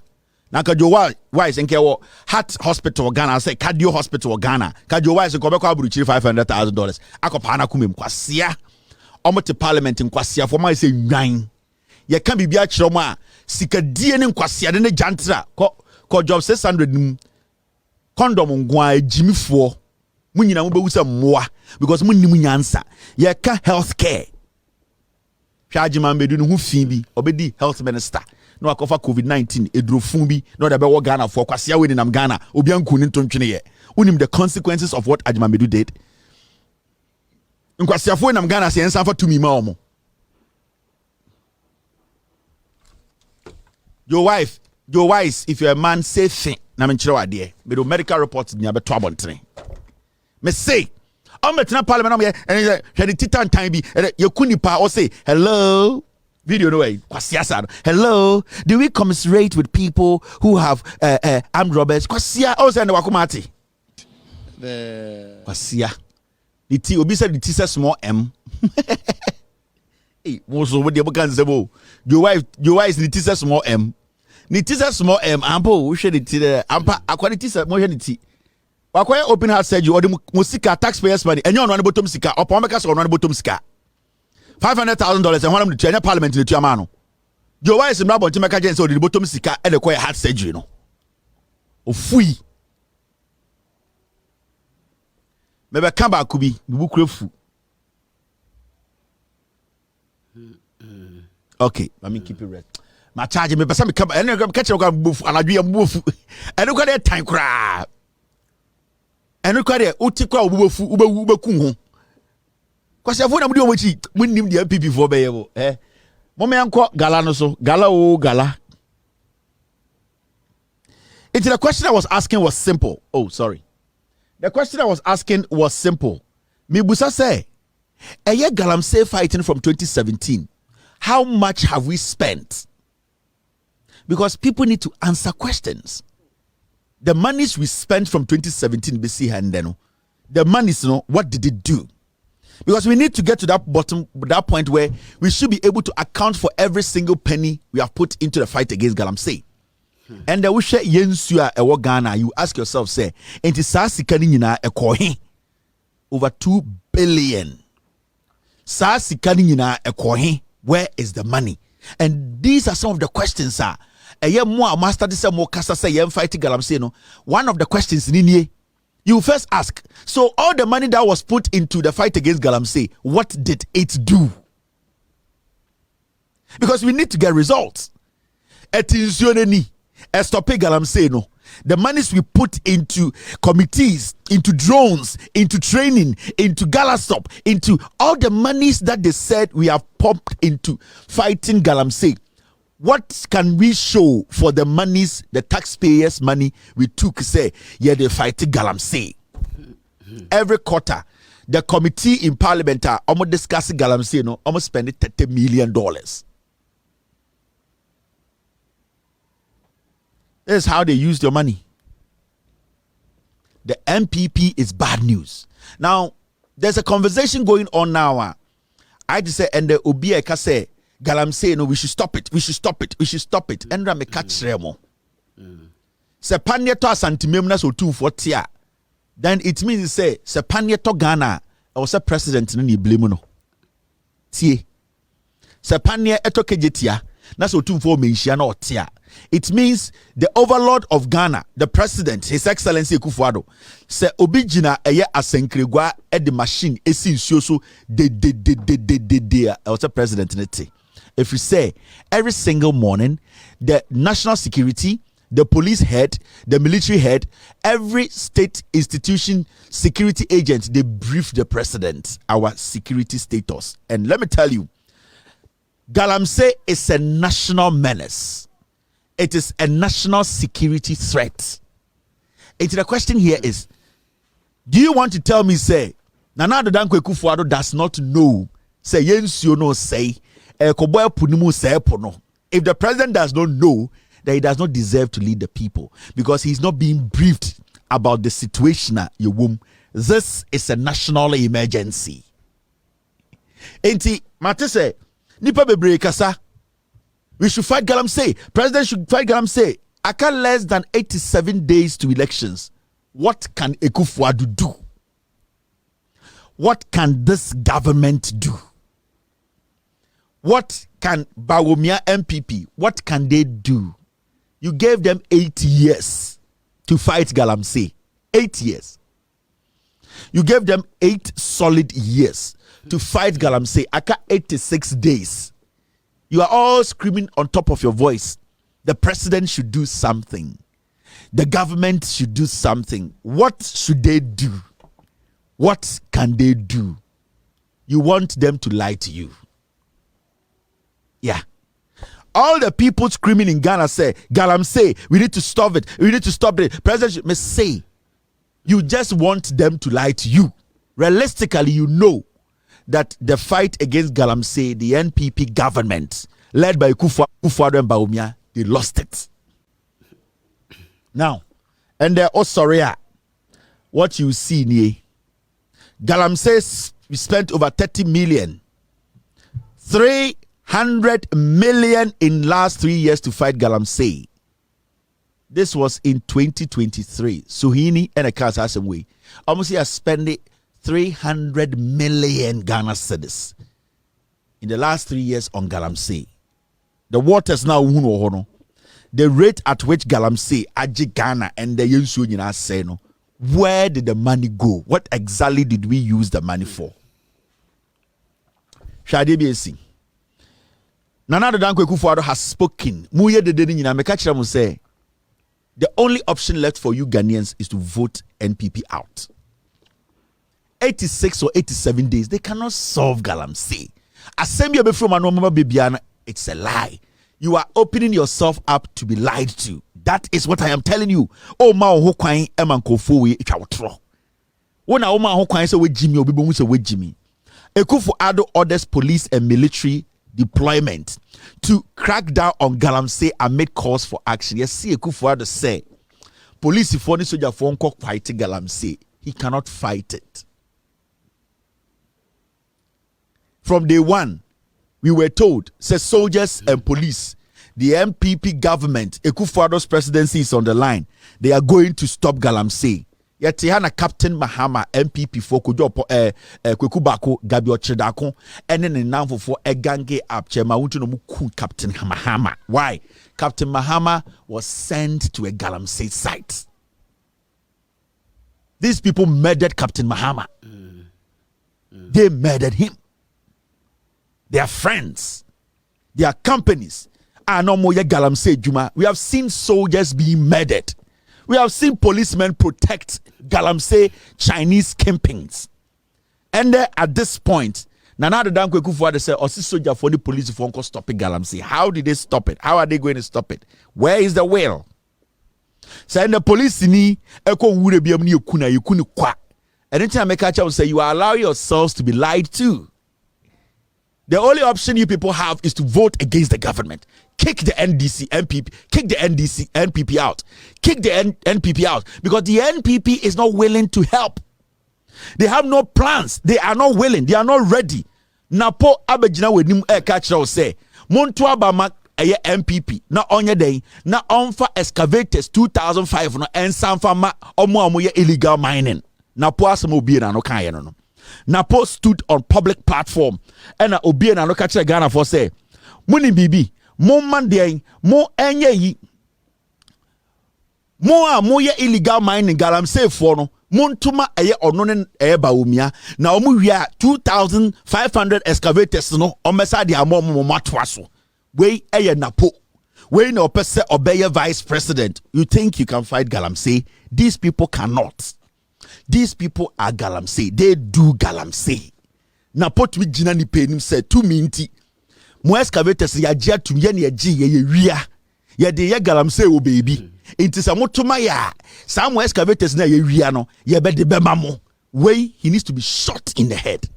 Now Joe Wise and Kewo Heart Hospital Ghana, I say Cardio Hospital Ghana. Joe Wise and Kobeko Aburuchi $500,000. Akopana kumim kwasia. Omote Parliament in kwasia for my say 9. Ye can be bia chiroma sika die ne kwasia de ne jantra ko job 600 condom ngwa ejimi fo. Munyina mo bewusa moa because munnim nyansa. Ye ka healthcare. Charge man bedu no hu fi bi obedi health minister. No akofa COVID-19 edrofun bi no da be wo Ghana for kwasia we nam Ghana obi anku ni ntontwene ye unim the consequences of what Ajimamedu did nkwasia fo nam Ghana se ensa fa tumi ma omo Joe Wise if you're a man say thing na me kire wade me do medical reports nya be to abontre me say I'm betina parliament am and the titan time bi ye kunipa or say hello video no way. Hello, do we commiserate with people who have armed robbers? Kwasia also and wakumati. Kwasia. The T obi said the T says small M. Hey, most of the Abokan Zebo. Your wife the T says small M. The T says small M. Ampo, we should it there. Ampa, aqua T says more than T. Aqua open heart surgery or the Musika taxpayers money and you're on bottom sika or Pomakas or on bottom sika. $500,000 and one of the China Parliament in the Tiamano. Joe Wise and Rabon Timaka Jens or the bottom sika and the quiet heart surgery. No. Oh, fui. Maybe come back could be the book refu. Okay, let me keep it red. My charge me, but some come and catch a boof and I be a boof. And look at that time crab. And look at it, Utika Uba Kungo. Because if we name the MPP for Bayabo, Mommy uncle Galano so Gala. It's the question I was asking was simple. Oh, sorry. The question I was asking was simple. Mibusa say, Eye galamsey fighting from 2017. How much have we spent? Because people need to answer questions. The monies we spent from 2017, BC Handeno, the monies, what did it do? Because we need to get to that point where we should be able to account for every single penny we have put into the fight against galamsey. And we share yensua ewo Ghana. You ask yourself, say, enti saa sika ni nyina ekohe over 2 billion. Saa sika ni nyina ekohe. Where is the money? And these are some of the questions, sir. Master this more kasa say yem fight galamsey no. One of the questions ni you first ask. So all the money that was put into the fight against galamsey, what did it do? Because we need to get results. Etinsione ni. Estope galamsey no. the monies we put into committees, into drones, into training, into Galastop, into all the monies that they said we have pumped into fighting galamsey. What can we show for the monies, the taxpayers' money we took, say, yeah, they fighting galamsey? Every quarter, the committee in parliament are almost discussing galamsey, almost spending $30 million. This is how they use your money. The MPP is bad news. Now, there's a conversation going on now. I just say, and the Obieka say, galamsey, we should stop it. We should stop it. We should stop it. And me catch remo. Se panye to asantimem na so 240. Then it means say se panye to Ghana or se president ni blame no. Tie. Se panye eto kejetia na so 240 menhia na otia. It means the overlord of Ghana, the president, His Excellency Akufo-Addo, se obi gina eye asenkregwa e the machine esi nsuo so de or se president nete. If you say every single morning, the national security, the police head, the military head, every state institution, security agent, they brief the president, our security status. And let me tell you, galamsey is a national menace. It is a national security threat. And the question here is, do you want to tell me, say, Nana Addo Dankwa Akufo-Addo does not know, say, Yensio no say, if the president does not know, then he does not deserve to lead the people because he's not being briefed about the situation at your womb. This is a national emergency. Enti Mate say, nipa bebre kasa, we should fight galamsey. President should fight galamsey. Aka less than 87 days to elections. What can Akufo-Addo do? What can this government do? What can Bawumia MPP, what can they do? You gave them 8 years to fight galamsey. 8 years. You gave them 8 solid years to fight galamsey. Aka 86 days. You are all screaming on top of your voice. The president should do something. The government should do something. What should they do? What can they do? You want them to lie to you. Yeah. All the people screaming in Ghana say, galamsey, we need to stop it. We need to stop it. President may say, you just want them to lie to you. Realistically, you know that the fight against galamsey, the NPP government, led by Akufo-Addo and Bawumia, they lost it. Now, and they're oh sorry, what you see near galamsey, we spent over 30 million. 300 million in last 3 years to fight galamsey. This was in 2023. Suhini and a cast has some way. Almost here spending 300 million Ghana cedis in the last 3 years on galamsey. The waters now the rate at which galamsey aji Ghana and the Yunsu say no. Where did the money go? What exactly did we use the money for? Shadi BC. Nana Addo Dankwa Akufo-Addo has spoken. Muye de deni nyina meka kire mu say the only option left for you Ghanaians is to vote NPP out. 86 or 87 days, they cannot solve galamsey. Assembly be from anoma bibiana, it's a lie. You are opening yourself up to be lied to. That is what I am telling you. Oh ma ho kwan emankofo we etwa wotro. Wona oh ma ho kwan say we Jimmy obi bomu say we Jimmy. Akufo-Addo orders police and military deployment to crack down on galamsey and make calls for action. Yes, see Akufo-Addo say police for ni soldier for unko fight galamsey. He cannot fight it. From day one, we were told, say soldiers and police, the MPP government, Akufo-Addo's presidency is on the line. They are going to stop galamsey. Yet Hana Captain Mahama MPP for Kujopo Kwekubako Gabi Ochedako and then now for a gange up Chema Untunomu Captain Mahama. Why? Captain Mahama was sent to a galamsey site. These people murdered Captain Mahama. They murdered him. Their friends, their companies are no more galamsey juma. We have seen soldiers being murdered. We have seen policemen protect galamsey Chinese campaigns. And at this point, Nana the Danko Kufuor said, "Osi soldier for the police for stopping galamsey." How did they stop it? How are they going to stop it? Where is the will? Saying the police ni eko wure biam ni yekunu kwa. Anytime I make a child say you allow yourselves to be lied to. The only option you people have is to vote against the government. Kick the NDC, NPP, kick the NDC, NPP out. Kick the NPP out because the NPP is not willing to help. They have no plans. They are not willing. They are not ready. Napo abejina we nim catch say monto abama eye MPP na onye den na onfa excavators 2005 no ensanfa ma omo ye illegal mining. Napo asem obi na no kan ye no. Napo stood on public platform and obi na no catch Ghana for say muni bibi mo man den mo enye yi mo ye illegal mining galamsey for no Montuma eye ononen eye baumia na omu wia 2,500 excavators no omesa di amom matwaso we eye napo we na opese obeye vice president. You think you can fight galamsey? These people cannot. These people are galamsey. They do galamsey. Napo tumi jina ni penim se 2 minti mo excavators ya jia tumi ye na ye wia ye de ye galamsey o baby. It is a motomaya. Some excavators na ye wiano. Ye be de bemamo. Way he needs to be shot in the head.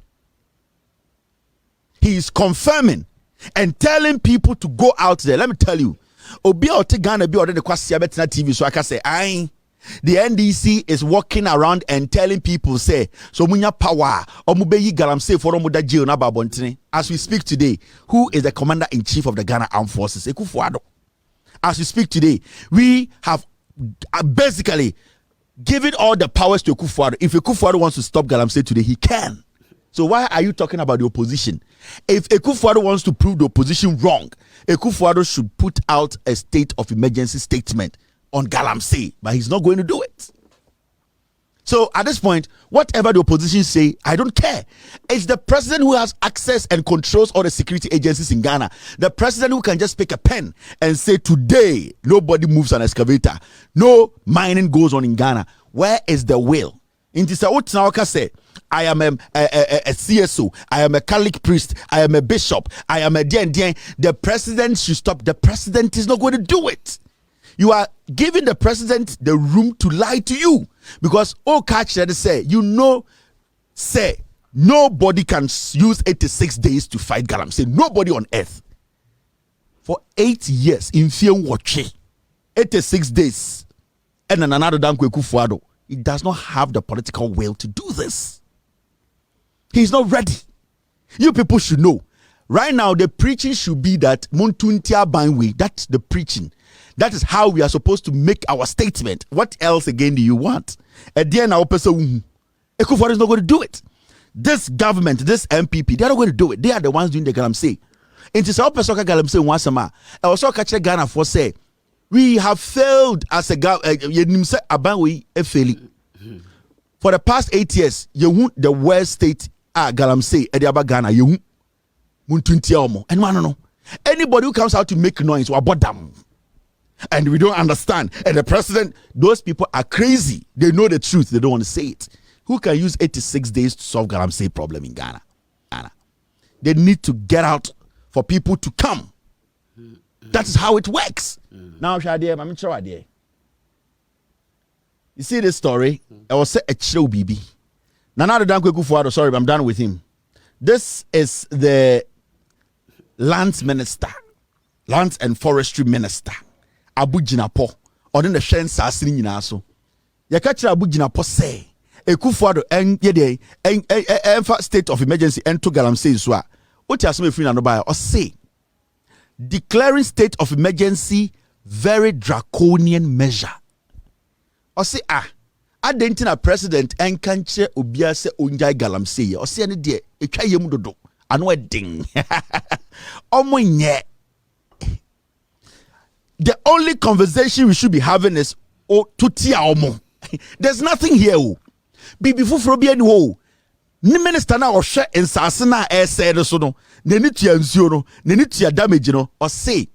He is confirming and telling people to go out there. Let me tell you, Obi ote Ghana be already kwasi abetina TV. So I can say, the NDC is walking around and telling people say, so munya power. Omubeyi galamsey for omuda jail na babontine. As we speak today, who is the commander in chief of the Ghana Armed Forces? Ekufuado. As we speak today, we have basically given all the powers to Ekufuado. If Ekufuado wants to stop galamsey today, he can. So why are you talking about the opposition? If Ekufuado wants to prove the opposition wrong, Ekufuado should put out a state of emergency statement on galamsey, but he's not going to do it. So at this point, whatever the opposition say, I don't care. It's the president who has access and controls all the security agencies in Ghana. The president who can just pick a pen and say, today, nobody moves an excavator. No mining goes on in Ghana. Where is the will? In this, say, I am a CSO. I am a Catholic priest. I am a bishop. I am a DN. The president should stop. The president is not going to do it. You are giving the president the room to lie to you. Because catch that say, say nobody can use 86 days to fight galamsey. Nobody on earth. For 8 years in Fion Wachi, 86 days. And another Danko Ekufuado. He does not have the political will to do this. He's not ready. You people should know. Right now, the preaching should be that Muntuntia Banwe. That's the preaching. That is how we are supposed to make our statement. What else again do you want? At the end, our person, Ekufuado is not going to do it. This government, this MPP, they are not going to do it. They are the ones doing the galamsey. It is our person galamsey once a month. I also catch Ghana for say we have failed as a government. For the past 8 years, you want the worst state galamsey at the Aba Ghana. You want and no. Anybody who comes out to make noise, we about them. And we don't understand. And the president, those people are crazy. They know the truth. They don't want to say it. Who can use 86 days to solve galamsey problem in Ghana? They need to get out for people to come. That is how it works. Now, you see this story? I was a chill BB. Nana Danko Ekufuado, sorry, but I'm done with him. This is the lands minister, lands and forestry minister. Abu Jinapo or then the Shen Sassini Naso. Yakatra Abu Jinapo say Ekufuado and Yede and state of emergency and to galamsey swa. What you assume free and or say declaring state of emergency very draconian measure. Or say adentina president and kanche ubia se unjai galamsey or say any day a kayem dodo and wedding. Omunye. The only conversation we should be having is tutia omo. There's nothing here. Bibi fufrobi any wo. Ni minister na ohwe ensase na ese so no. Ne ni tua nsuo no, ne ni tua damage no. Or say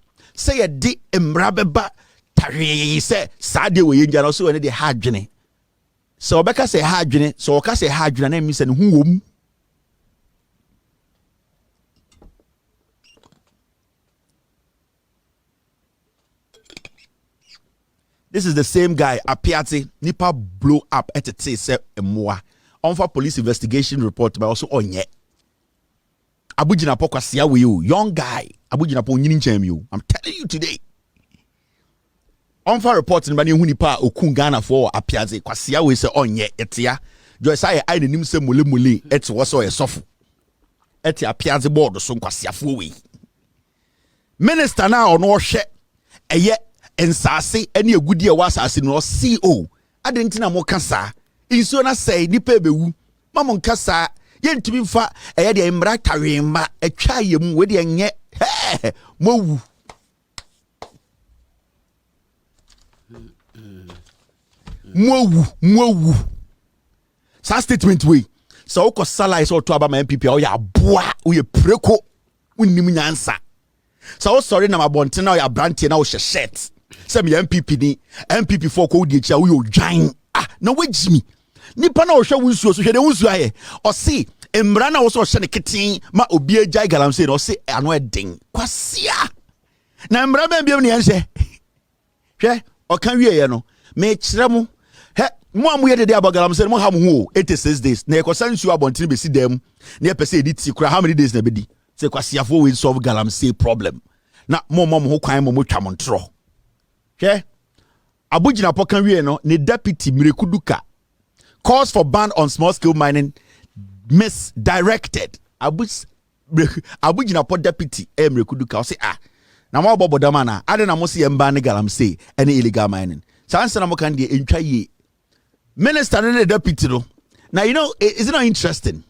ye di emra beba tare say sade we yenja no so we dey ha adwene so obeka say ha adwene so oka say ha adwene na mi say ne hu wom. This is the same guy Apiati nipa blow up at a say emwa on for police investigation report but also onye abujina pokwasia we you young guy abujina po nyini ncham you. I'm telling you today on for report nba ne hu nipa okun Ghana for Apiati kwasia we say onye etia joy say I nim say mole eti wo so yesofu eti Apiati board so kwasia fo we minister na ono hwe eye ensase ene agudi e wasase no CO adentina mo kasa insuo na say nipa ebewu mamon kasa yentumi mfa eye de mmra tawemma atwa yem we de nye mowu mowu sa statement we so ko sala is to aba ma MPP o ya boa o ye preko unnim nyansa so sorry na mabonte na o ya brante na o hye shirt say me MPP ni MPP for ko di chia wo yo dwan na wagimi nipa na o hwe wunsuo so hwe de wunsuo aye o se emra na wo so hye ne keten ma obi agya galamsey no se ano eden kwasia na emra ba biem ne yenhye hwe o kan wie ye no me kire mo he mo amu ye de aba galamsey mo ha mo ho 86 days na ekosan nsuo abonten be si dem na pese editi kura how many days na bedi se kwasia for we solve galamsey problem na mo ho kwan mo twa mo ntro hwe abujina pokan wie no ne deputy Mirekuduka calls for ban on small scale mining misdirected. Abujina po deputy Mirekuduka say na mo bobodama na ade na mo se yemba ne galamsey any illegal mining sansa na mo kan de entwa ye minister and the deputy no. Now you know is it not interesting?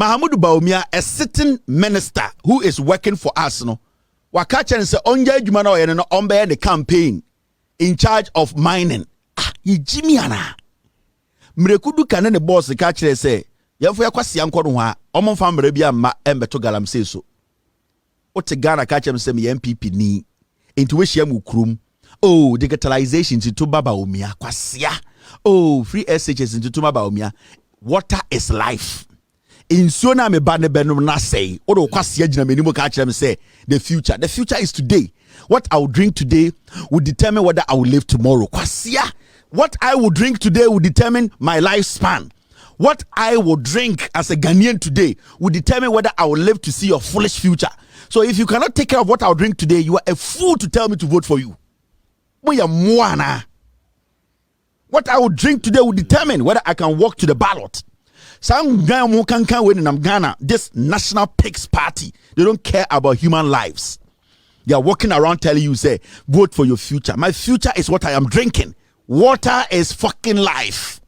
Mahamudu Bawumia, a sitting minister who is working for us no wakacha and say onja adwuma na oyɛ no on the campaign in charge of mining ye Jimmy ana Mirekuduka ne boss ka kire say yɛfo yakwase yankɔ no ho a ɔmo fa mra bi amma embeto galamsey so wote Ghana ka kire say me MPP ni into we hia mu krum oh digitalization to baba omia kwasia oh free SHS into baba omia water is life in sona me ba ne benum na say odo kwasia gina me ni mo ka kire me say the future is today. What I will drink today will determine whether I will live tomorrow. Kwasia, what I will drink today will determine my lifespan. What I will drink as a Ghanaian today will determine whether I will live to see your foolish future. So if you cannot take care of what I will drink today, you are a fool to tell me to vote for you. What I will drink today will determine whether I can walk to the ballot. Some Ghana can win in Ghana. This National Pigs Party, they don't care about human lives. They are walking around telling you, say, vote for your future. My future is what I am drinking. Water is fucking life.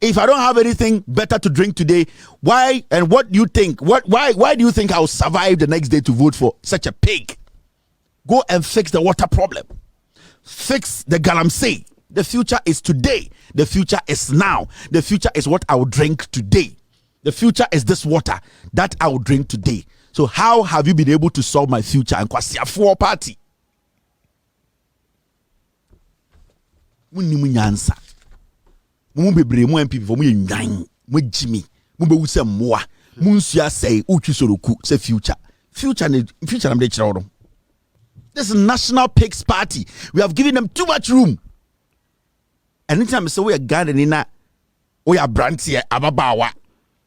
If I don't have anything better to drink today, why and what do you think? Why do you think I will survive the next day to vote for such a pig? Go and fix the water problem. Fix the galamsey. The future is today. The future is now. The future is what I will drink today. The future is this water that I will drink today. So how have you been able to solve my future? And kwasia for party. Munni nyansa. Mu bebre mu MPP for mu nyan. Mu Jimmy. Mu be wuse moa. Mu nsua say utwisoroku say future. Future am de kire. This is National Pigs Party. We have given them too much room. Anytime say we are gardening na we are brantie ababawa.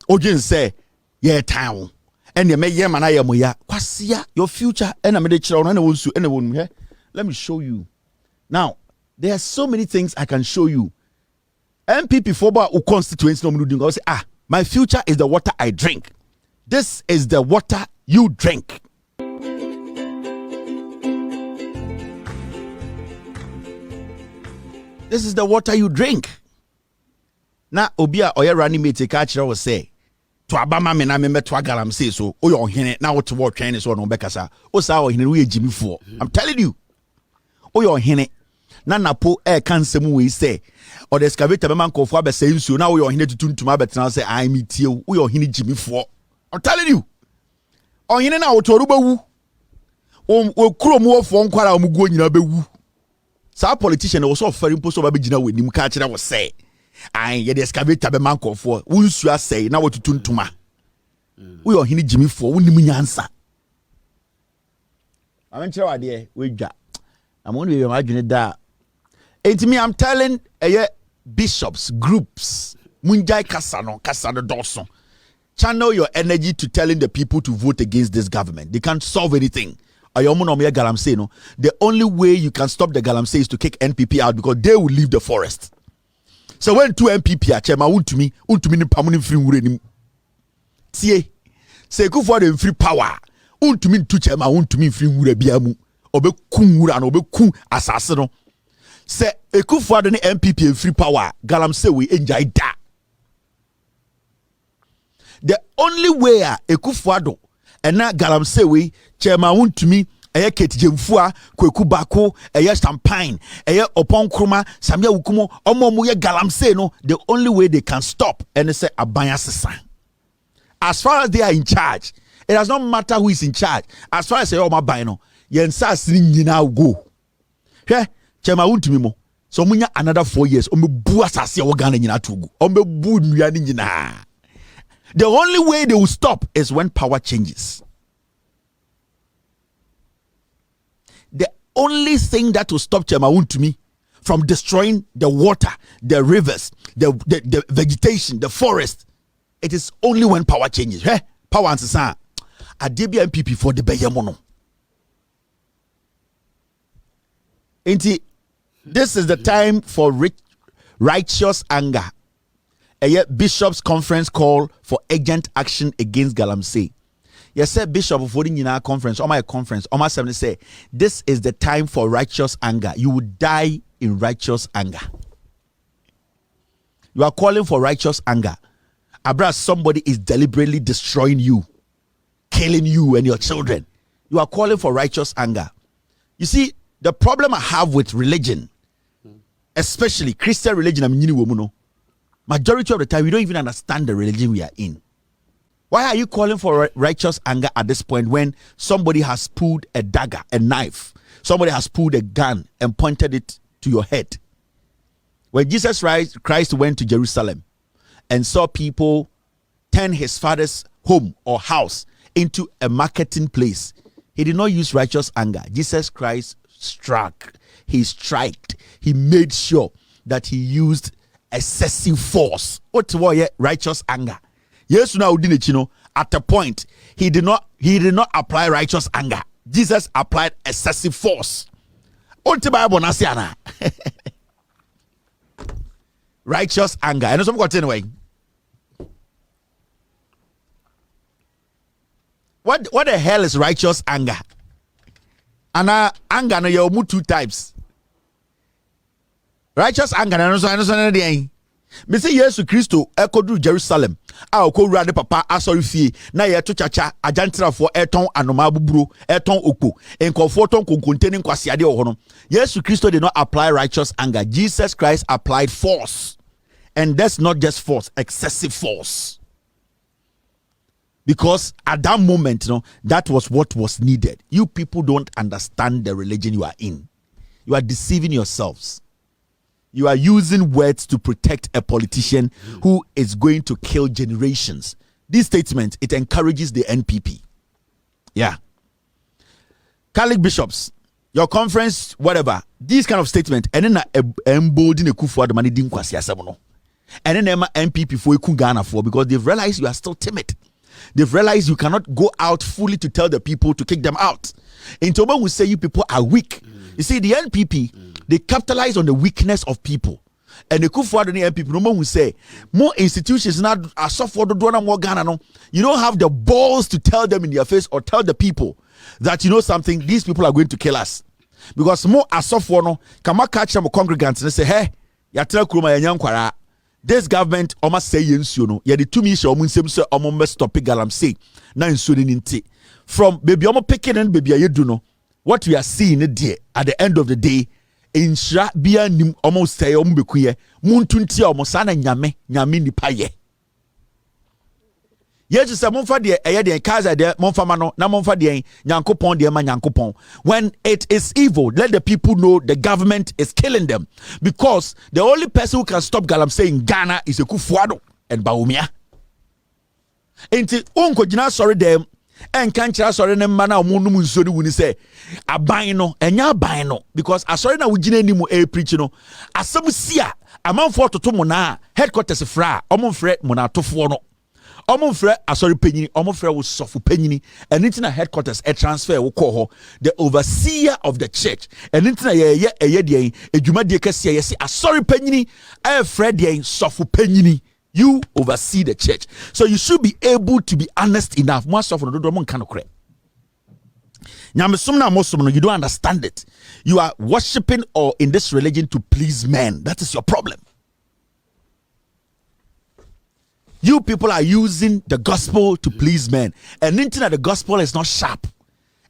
Ojin say yeah town. And you may yemana moya kwasia your future and I'm here. Let me show you. Now, there are so many things I can show you. MPP for who constituents no doing. I say, my future is the water I drink. This is the water you drink. This is the water you drink. Now, Obia or your running mate catcher will say, to abama me na me meto galamsey so o yo hene na wo to wo twen so no bekasa o sa wo hene we Jimmy for. I'm telling you o yo hene na napo kansem we say or the excavator be man kofo abese nsuo na wo yo hene tutuntuma betena say I meet you o yo hene Jimmy for. I'm telling you o hene na wo to rubawu kuro mu ofo nkwara omugo nyina bewu sa politician was offering post oba begina we nim ka kire wo say an ye the excavator be man kofo wonsu asay na wotutu ntuma we ohini jimi fo wonim nyansa amenkire wade we dwa amon we ma dwene da me I'm telling bishops groups munjai kasano doso channel your energy to telling the people to vote against this government. They can't solve anything. Galamsey, no. The only way you can stop the galamsey is to kick NPP out because they will leave the forest. So when two NPP are chairman, untumi ni pamunim free wure ni tie. Say go for the free power. Untumi tu chairman, untumi free wure biamu. Obe kum wura no obe kum asase no. Say ekufo the NPP free power. Galamsey we enjoy that. The only way Ekufuado and na galamsey we chairman wuntumi eye ketijemfua kweku bako eye champagne eye opon kroma samia wukumo omo ye galamsey no the only way they can stop and say abanya sesa. As far as they are in charge, it does not matter who is in charge. As far as say oma ban no yensa asiri nyina go hwe chairman wuntumi mo so munya another 4 years omebu asase wo Ghana nyina togu omebu nuane nyina. The only way they will stop is when power changes. The only thing that will stop Chemawuntumi from destroying the water, the rivers, the vegetation, the forest, it is only when power changes. Hey, power and sasa. Adebia MPP for the Beyamono. This is the time for righteous anger. A Bishop's conference call for urgent action against galamsey. Yes, sir, Bishop of voting in our conference, or my conference, or my assembly say, this is the time for righteous anger. You will die in righteous anger. You are calling for righteous anger. Abra, somebody is deliberately destroying you, killing you and your children. You are calling for righteous anger. You see, the problem I have with religion, especially Christian religion, majority of the time, we don't even understand the religion we are in. Why are you calling for righteous anger at this point when somebody has pulled a dagger, a knife, somebody has pulled a gun and pointed it to your head? When Jesus Christ went to Jerusalem and saw people turn his father's home or house into a marketing place, he did not use righteous anger. Jesus Christ struck, he striked, he made sure that he used excessive force. What's what righteous anger? Yes, now at a point he did not apply righteous anger. Jesus applied excessive force. What Bible nasiana? Righteous anger. And some got anyway. What the hell is righteous anger? And anger no you two types. Righteous anger and also me say Yesu Kristo ekodu Jerusalem a okowura de papa asori fie na ye to chacha ajantrafo eton anoma buburo eton okpo enkofo ton konkonteni nkwasiade wo no. Yesu Kristo did not apply righteous anger. Jesus Christ applied force, and that's not just force, excessive force, because at that moment that was what was needed. You people don't understand the religion you are in. You are deceiving yourselves. You are using words to protect a politician who is going to kill generations. This statement, it encourages the NPP. Yeah. Catholic bishops, your conference, whatever, these kind of statement, and then embolden a coup for the money didn't and then NPP for Ghana for because they've realized you are still timid. They've realized you cannot go out fully to tell the people to kick them out. In Toba, we say you people are weak. You see, the NPP, they capitalize on the weakness of people. And the Kufuor and the NPP, no one will say, more institutions now are suffered more Ghana. No, you don't have the balls to tell them in their face or tell the people that you know something, these people are going to kill us. Because more are suffered, no, come catch them congregants and say, hey, yatra kuruma yanyankwara. This government almost say you know, yeah, the 2 million almost stop galamsey. Now in Sudan from baby almost picking and baby you do know what we are seeing at the end of the day. In Shra Bia nim almost say Muntun tia almost sana nyame ni paye. Yes, you say monfa de de kaza de monfa mano na monfa de nyankopon de ma nyankopon. When it is evil, let the people know the government is killing them, because the only person who can stop galamsey in Ghana is Ekufuado and Bawumia. Enti unko jina sorry dem en kanchira sorry ne mana omunum nsori wuni say aban no enya aban no, because asori na wugina ni mu preach no asem sia amanfo toto mo na headquarters fra omomfre mo na atofo no omomfre asori penyini omomfre wo sofu penyini anything na headquarters transfer wo call ho the overseer of the church anything na ye de edwuma de kase ye say asori penyini fred de sofu penyini. You oversee the church, so you should be able to be honest enough. Most of you don't understand it. You are worshiping or in this religion to please men. That is your problem. You people are using the gospel to please men, and anything that the gospel is not sharp,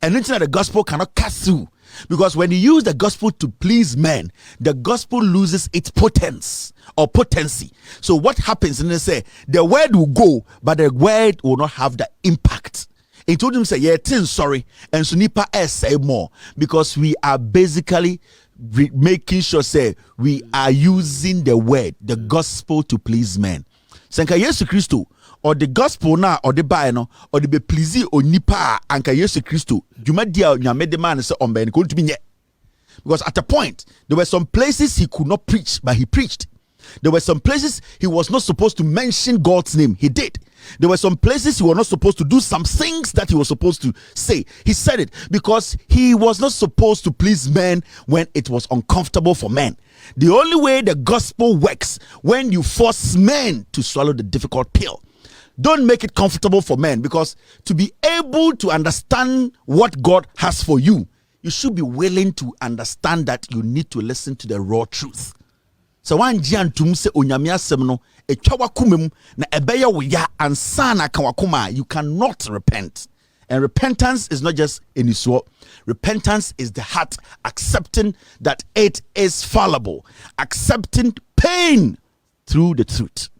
and anything that the gospel cannot cut through. Because when you use the gospel to please men, the gospel loses its potence or potency. So what happens? And they say the word will go, but the word will not have the impact. He told him, say, yeah, sorry, and so nipa say more, because we are basically making sure, say, we are using the word, the gospel to please men. Senka Yesu Christo, or the gospel na or the buy no or the be please or nipa anka Yesu Christo dwuma dia nyame de man say on ben ko ntumi nye, because at a point there were some places he could not preach, but he preached. There were some places he was not supposed to mention God's name, he did. There were some places he was not supposed to do some things that he was supposed to say, he said it, because he was not supposed to please men when it was uncomfortable for men. The only way the gospel works when you force men to swallow the difficult pill. Don't make it comfortable for men, because to be able to understand what God has for you, you should be willing to understand that you need to listen to the raw truth. So one jantum se onyame asem no etwa wakumem na ebeya wo ya ansa na kan wakuma, you cannot repent. And repentance is not just in isuo. Repentance is the heart accepting that it is fallible, accepting pain through the truth.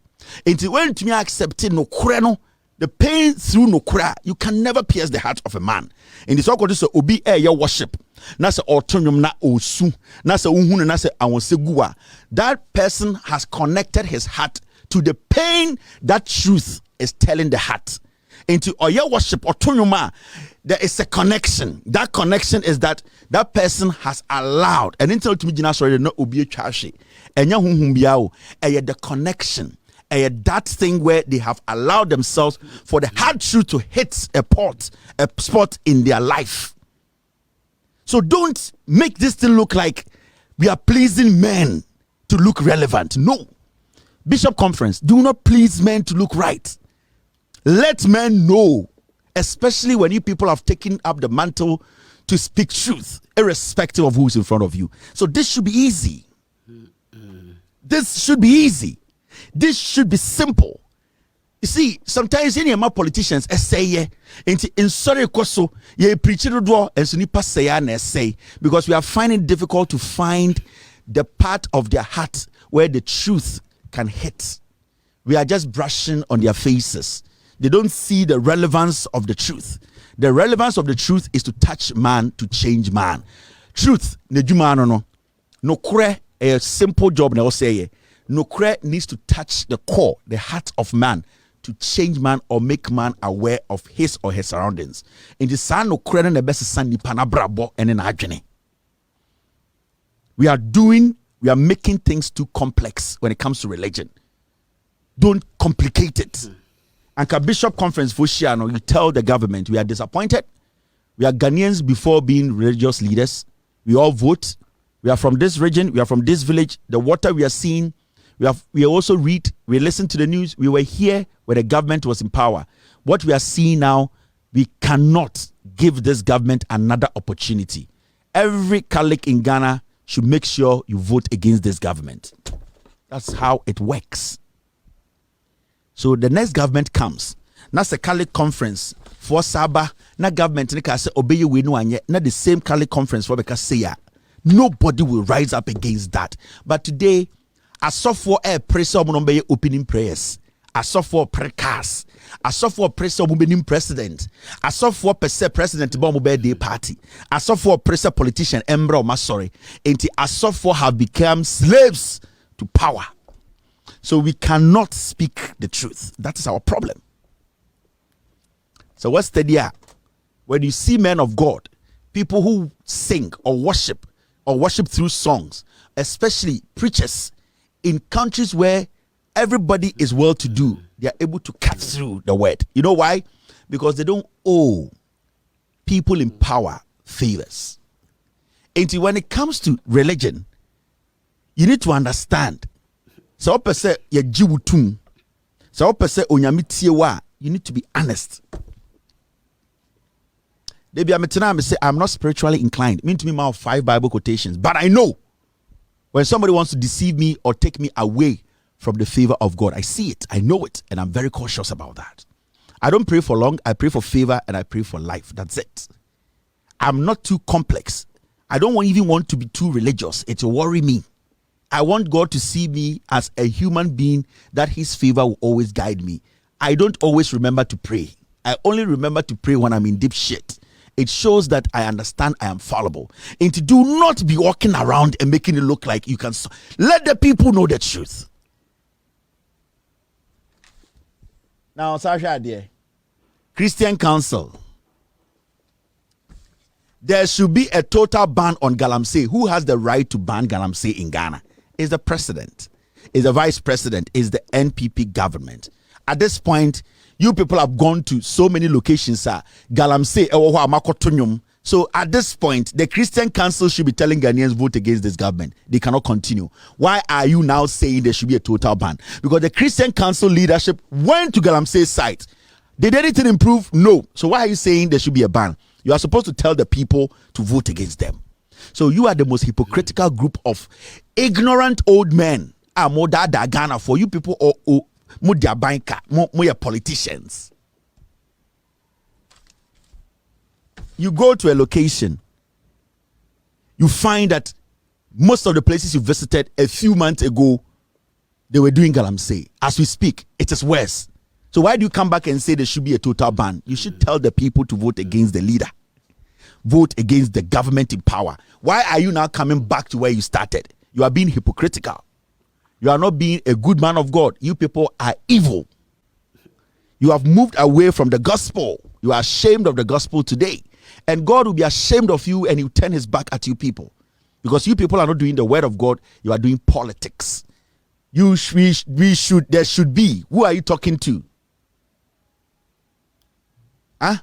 Until when to me accepting no no, the pain through no kura, you can never pierce the heart of a man. In this all so obi your worship. Na se autonomum na osu. Na se unhunu na se awonsegua. That person has connected his heart to the pain that truth is telling the heart. Into your worship autonomuma, there is a connection. That connection is that person has allowed. And until to me jina sorry no obi atwashi. Enya hunhum biao. The connection. That thing where they have allowed themselves for the hard truth to hit a spot in their life. So don't make this thing look like we are pleasing men to look relevant. No. Bishop Conference, do not please men to look right. Let men know, especially when you people have taken up the mantle to speak truth, irrespective of who's in front of you. So this should be easy. This should be easy. This should be simple. You see, sometimes any of my politicians say in sorry koso ye preach do and so nipa say and say, because we are finding it difficult to find the part of their heart where the truth can hit. We are just brushing on their faces. They don't see the relevance of the truth. The relevance of the truth is to touch man, to change man. Truth, no kure a simple job na say. Nokre needs to touch the core, the heart of man, to change man or make man aware of his or her surroundings. In the san nokre na best san ni panabrabo and in adwene. We are making things too complex when it comes to religion. Don't complicate it. And Bishop Conference for Shiano, you tell the government we are disappointed. We are Ghanaians before being religious leaders. We all vote. We are from this region. We are from this village. The water we are seeing. We also read, we listen to the news. We were here where the government was in power. What we are seeing now, we cannot give this government another opportunity. Every Catholic in Ghana should make sure you vote against this government. That's how it works. So the next government comes. That's a Catholic conference for Saba. Na government say obey we no anye. Na the same Catholic conference for because say nobody will rise up against that. But today, I saw for a prayer opening prayers. I saw for precast. asɔfoɔ pere sɛ ɔmo bɛnim president, asɔfoɔ pɛ sɛ president bɔ ɔmo birthday party, asɔfoɔ pere sɛ politician ɛmbrɛ ɔmo asɔre, enti asɔfoɔ have become slaves to power. So we cannot speak the truth. That is our problem. So what's the deal? When you see men of God, people who sing or worship through songs, especially preachers in countries where everybody is well-to-do, they are able to cut through the word. You know why? Because they don't owe people in power favors. And when it comes to religion, you need to understand. So you need to be honest. I'm not spiritually inclined. Mean to me my 5 Bible quotations, but I know when somebody wants to deceive me or take me away from the favor of God, I see it, I know it, and I'm very cautious about that. I don't pray for long, I pray for favor and I pray for life. That's it. I'm not too complex. I don't even want to be too religious. It will worry me. I want God to see me as a human being, that his favor will always guide me. I don't always remember to pray. I only remember to pray when I'm in deep shit. It shows that I understand I am fallible. And to do not be walking around and making it look like you can. Let the people know the truth. Now, Sasha, dear, Christian Council. There should be a total ban on galamsey. Who has the right to ban galamsey in Ghana? Is the president, is the vice president, is the NPP government. At this point, you people have gone to so many locations, galamsey. So at this point, the Christian Council should be telling Ghanaians vote against this government. They cannot continue. Why are you now saying there should be a total ban? Because the Christian Council leadership went to galamsey's site. Did anything improve? No. So why are you saying there should be a ban? You are supposed to tell the people to vote against them. So you are the most hypocritical group of ignorant old men. More that Ghana for you people or more banker, more politicians. You go to a location, you find that most of the places you visited a few months ago, they were doing galamsey. As we speak, it is worse. So why do you come back and say there should be a total ban? You should tell the people to vote against the leader. Vote against the government in power. Why are you now coming back to where you started? You are being hypocritical. You are not being a good man of God. You people are evil. You have moved away from the gospel. You are ashamed of the gospel today. And God will be ashamed of you and he will turn his back at you people. Because you people are not doing the word of God. You are doing politics. There should be. Who are you talking to? Huh?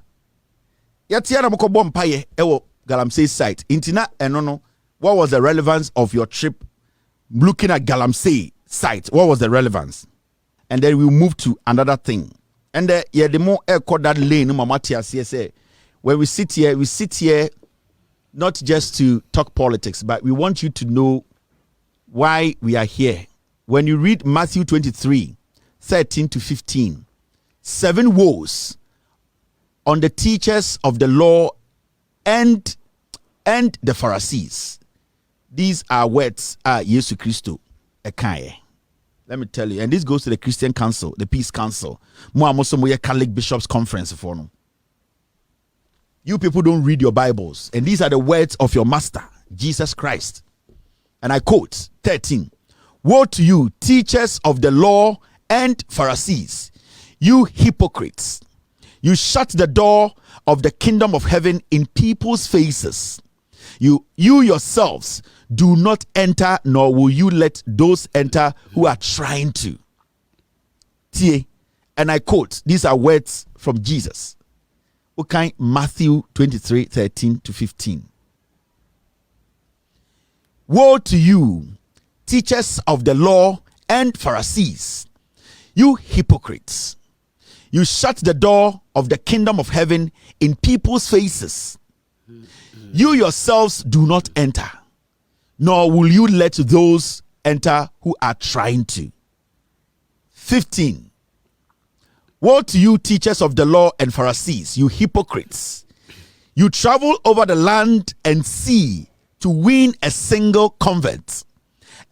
Yatiana moko mpaye ewo galamsey site. Intina enono. What was the relevance of your trip looking at galamsey site? What was the relevance? And then we move to another thing. And the more that lane mamatia say when we sit here not just to talk politics, but we want you to know why we are here. When you read Matthew 23, 13 to 15, 7 woes on the teachers of the law and the Pharisees. These are words Yesu Christo ekaye. Let me tell you, and this goes to the Christian Council, the Peace Council. Catholic Bishops Conference for no. You people don't read your Bibles, and these are the words of your master, Jesus Christ. And I quote 13. Woe to you, teachers of the law and Pharisees, you hypocrites. You shut the door of the kingdom of heaven in people's faces. You yourselves do not enter, nor will you let those enter who are trying to. And I quote, these are words from Jesus. Okay, Matthew 23, 13 to 15. Woe to you, teachers of the law and Pharisees, you hypocrites. You shut the door of the kingdom of heaven in people's faces. You yourselves do not enter, nor will you let those enter who are trying to. 15. Woe to you, teachers of the law and Pharisees, you hypocrites. You travel over the land and sea to win a single convert.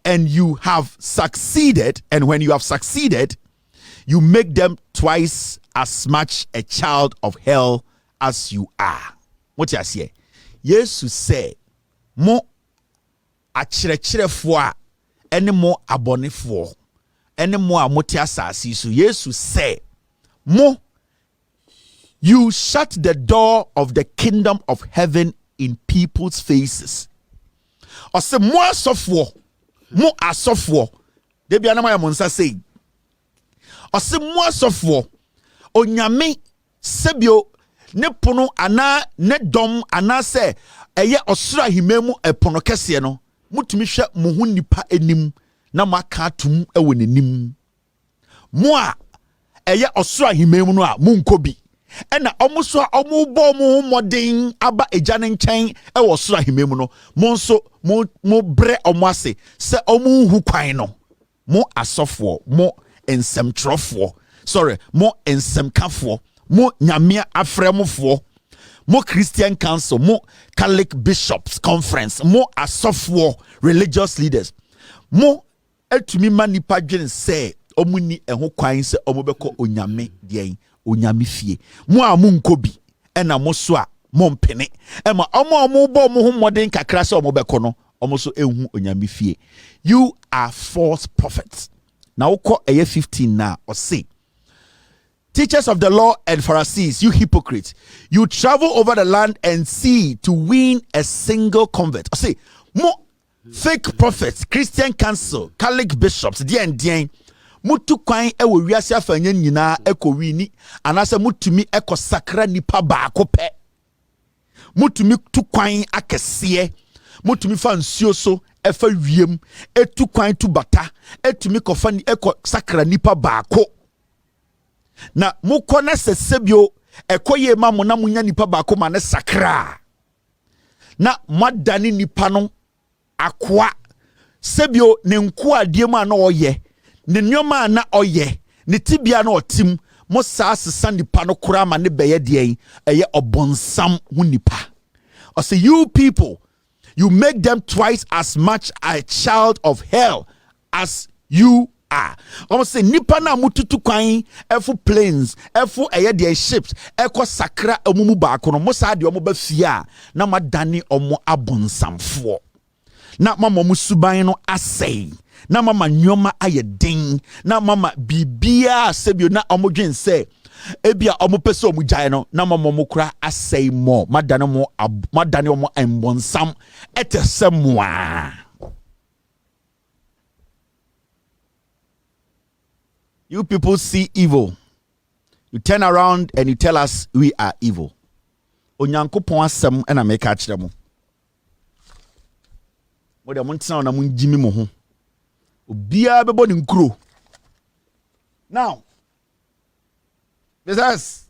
And you have succeeded, and when you have succeeded, you make them twice as much a child of hell as you are. What you say? Yesu say, mo akyerɛkyerɛfoɔ a ɛne mo abɔnefoɔ ɛne mo a mote asase so. Yesu say, mo, you shut the door of the kingdom of heaven in people's faces. Ɔsɛ mo asɔfoɔ, mo asɔfoɔ, debi anam ayɛ mo nsa sei. Ɔsɛ mo asɔfoɔ, onyame sebio ne pono ana ne dom ana se ɛyɛ ɔsoro ahemma mu ɛpono kɛseɛ no, mutumi hwɛ mo ho nipa anim na maka atum ɛwɔ n'anim. Mo a ɛyɛ ɔsoro ahemma mu no a monkɔ bi. Ɛna ɔmo so a ɔmo bɔ mo modern aba agya ne nkyɛn ɛwɔ ɔsoro ahemma mu no, mo nso mo brɛ ɔmo ase sɛ ɔmo hu kwan no. Mo asɔfoɔ, mo nsɛmtwerɛfoɔ, mo nsɛmkafoɔ, mo nyamea afrɛmofoɔ, mo Christian Council, mo Catholic Bishops Conference, mo asɔfoɔ, religious leaders, mo etumi ma nipa dwen sɛ ɔmo ni ɛho kwan sɛ ɔmo bɛkɔ onyame deɛn onyame fie. Mo a mo nkɔ bi ɛna mo so a mo mpene ɛma ɔmo bɔ mo ho mmɔden kakra sɛ ɔmo bɛkɔ no, ɔmo so ehu onyame fie. You are false prophets. Now wokɔ ɛyɛ 15 na ɔse, teachers of the law and Pharisees, you hypocrites, you travel over the land and sea to win a single convert. Ɔse mo fake prophets, Christian Council, Catholic bishops, dien mutu kwan ɛwɔ wiase afanya nyinaa ɛkɔ wini anase mutumi ɛkɔ sakra nipa baako pɛ. Mutumi tu kwan akɛseɛ, mutumi fa nsuo so ɛfa wiem, etu kwan tu bata, etumi kɔfa ni ɛkɔ sakra nipa baako. Na mukɔ na sesebio ɛkɔ ye ma mo na munya nipa baako ma ne sakra. Na madani nipa no akwa sebio ne nko adie ma na ɔyɛ, ne nyoma na ɔyɛ, ne tibia na ɔtim, mo saa sesa nipa no kora ma ne bɛyɛ deɛ ɛyɛ ɔbɔnsam ho nipa. Ɔsɛ you people, you make them twice as much a child of hell as you are. Almost say nipa na mututu kwan efu planes efu ɛyɛ deɛ ships ɛkɔ sakra omumu baako no mo saa deɛ ɔmo ba fia na madane ɔmo abonsamfoɔ na mama mo suban no asɛe na mama nyoma ayɛ den na mama bibia sebio na ɔmo dwen sɛ ebia ɔmo pese ɔmo gyae no na mama mo kura asɛe mo madane ɔmo embonsam ɛte sɛ moa. You people see evil, you turn around and you tell us we are evil. Onyankopɔn asɛm ɛna meka kyerɛ mo. Mo de mo ntena na mo ngimi mo ho. Obia bɛbɔ ne nkuro. Now, besides,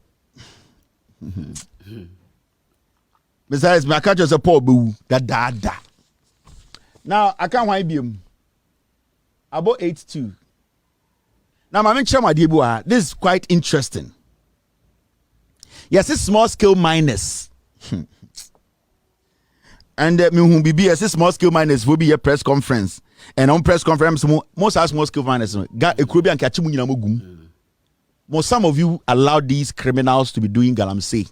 my catch is a poor boo. Da. Now, I can't want to be about 8-2. Now, my mention this is quite interesting. Yes, it's small scale miners. And me who be yes, small scale miners will be a press conference. And on press conference, most are small scale miners. Got a Caribbean catching. Most some of you allow these criminals to be doing galamsey.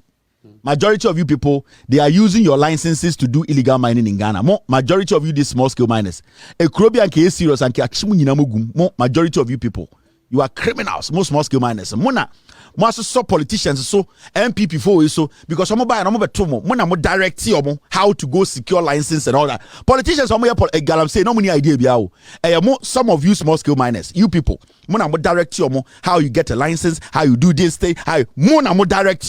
Majority of you people, they are using your licenses to do illegal mining in Ghana. Majority of you, these small scale miners. A Caribbean case serious and majority of you people, you are criminals. Most small scale miners. Most so politicians so MPP for so because some buy no tomo mona mo direct how to go secure license and all that. Politicians some galamsey no money idea bia o. Some of you small scale miners, you people, mona mo direct how you get a license, how you do this thing, how mona mo direct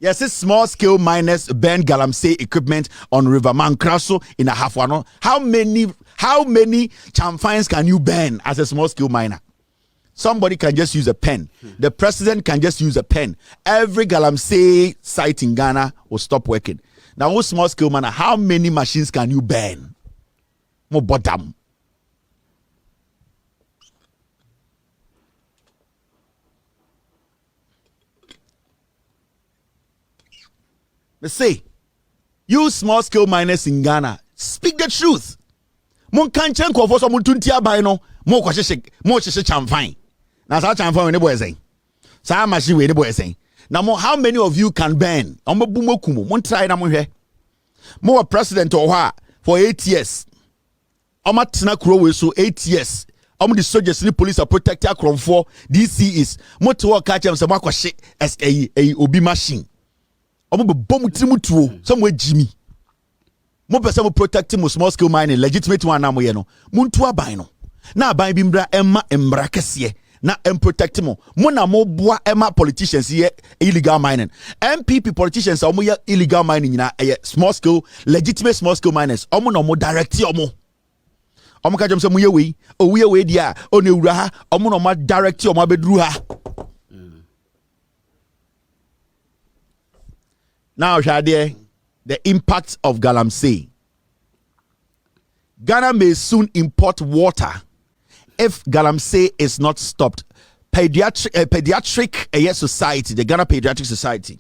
Yes, it's small scale miners burn galamsey equipment on River Mankraso in a Hafwano. How many chamfines can you burn as a small scale miner? Somebody can just use a pen. The president can just use a pen. Every galamsey site in Ghana will stop working. Now, who's small scale miner? How many machines can you burn? More bottom. Let's say, you small scale miners in Ghana, speak the truth. Mon kan chen ko fo so mon tunti aban no mo ko hye chamfan na sa chamfan we ne boy sen sa machine we ne boy sen na mo how many of you can burn on bu mokumo mon try na mo hwe mo president or ha for 8 years oma tena kuro we so 8 years the soldiers and the police are protecting for DCs mo to work catch am se mo akwhye SAE obi machine omo be bom trimutuo somewhere Jimmy mo pese mo protecting mo small scale mining legitimate one na mo ye no muntu aban no na aban bi mbra emma embra kese na protect mo na mo boa emma politicians ye illegal mining MPP politicians omo ye illegal mining na small scale legitimate small scale miners omo no mo direct omo ka jam se mo ye we dia o na ewura ha omo no mo direct omo abeduru ha. Now Shade, the impact of galamsey. Ghana may soon import water if galamsey is not stopped. Pediatric Society, the Ghana Pediatric Society.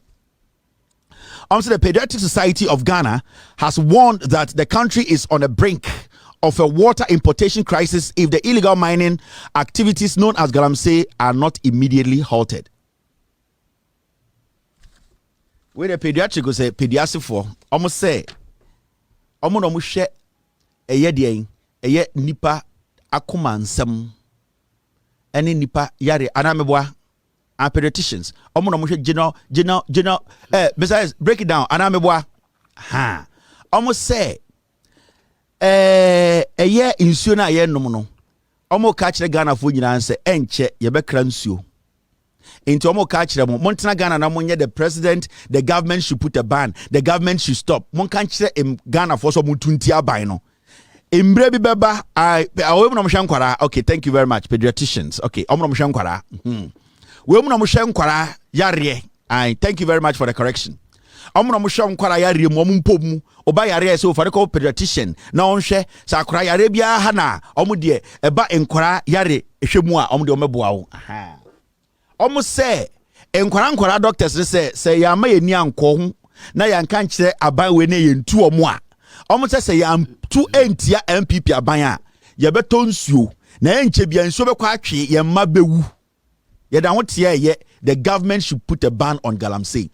Also, the Pediatric Society of Ghana has warned that the country is on the brink of a water importation crisis if the illegal mining activities known as galamsey are not immediately halted. Where the pediatric go say pediatric for almost say almost no share a ye nipa akuma nsem any nipa yare anameboa and pediatricians almost no general besides break it down anameboa almost say a ye insuo na ye nom no almost catch the Ghana for nyina say enche ye be kra nsuo into omo ka kire mo montena Ghana na monye the president the government should put a ban the government should stop mon kan kire Ghana for so mutunti aban no embre bi beba we mo hwenkwara. Okay, thank you very much pediatricians. Okay, omo mo hwenkwara we mo hwenkwara yare. Thank you very much for the correction. Omo mo hwenkwara yare mo mpom mu oba yare so for the pediatrician na onhwe sa akora yare bia ha na omo de eba enkwara yare ehwemu a omo de omeboa wo almost say enkwara doctors say ya ma yeni anko ho na ya nka nkire aban we na yentu omo a almost say ya tu entia MPP aban a ye beto nsuo na enche bia nsuo be kwa atwe ye ma bewu ye da wote ye the government should put a ban on galamsey.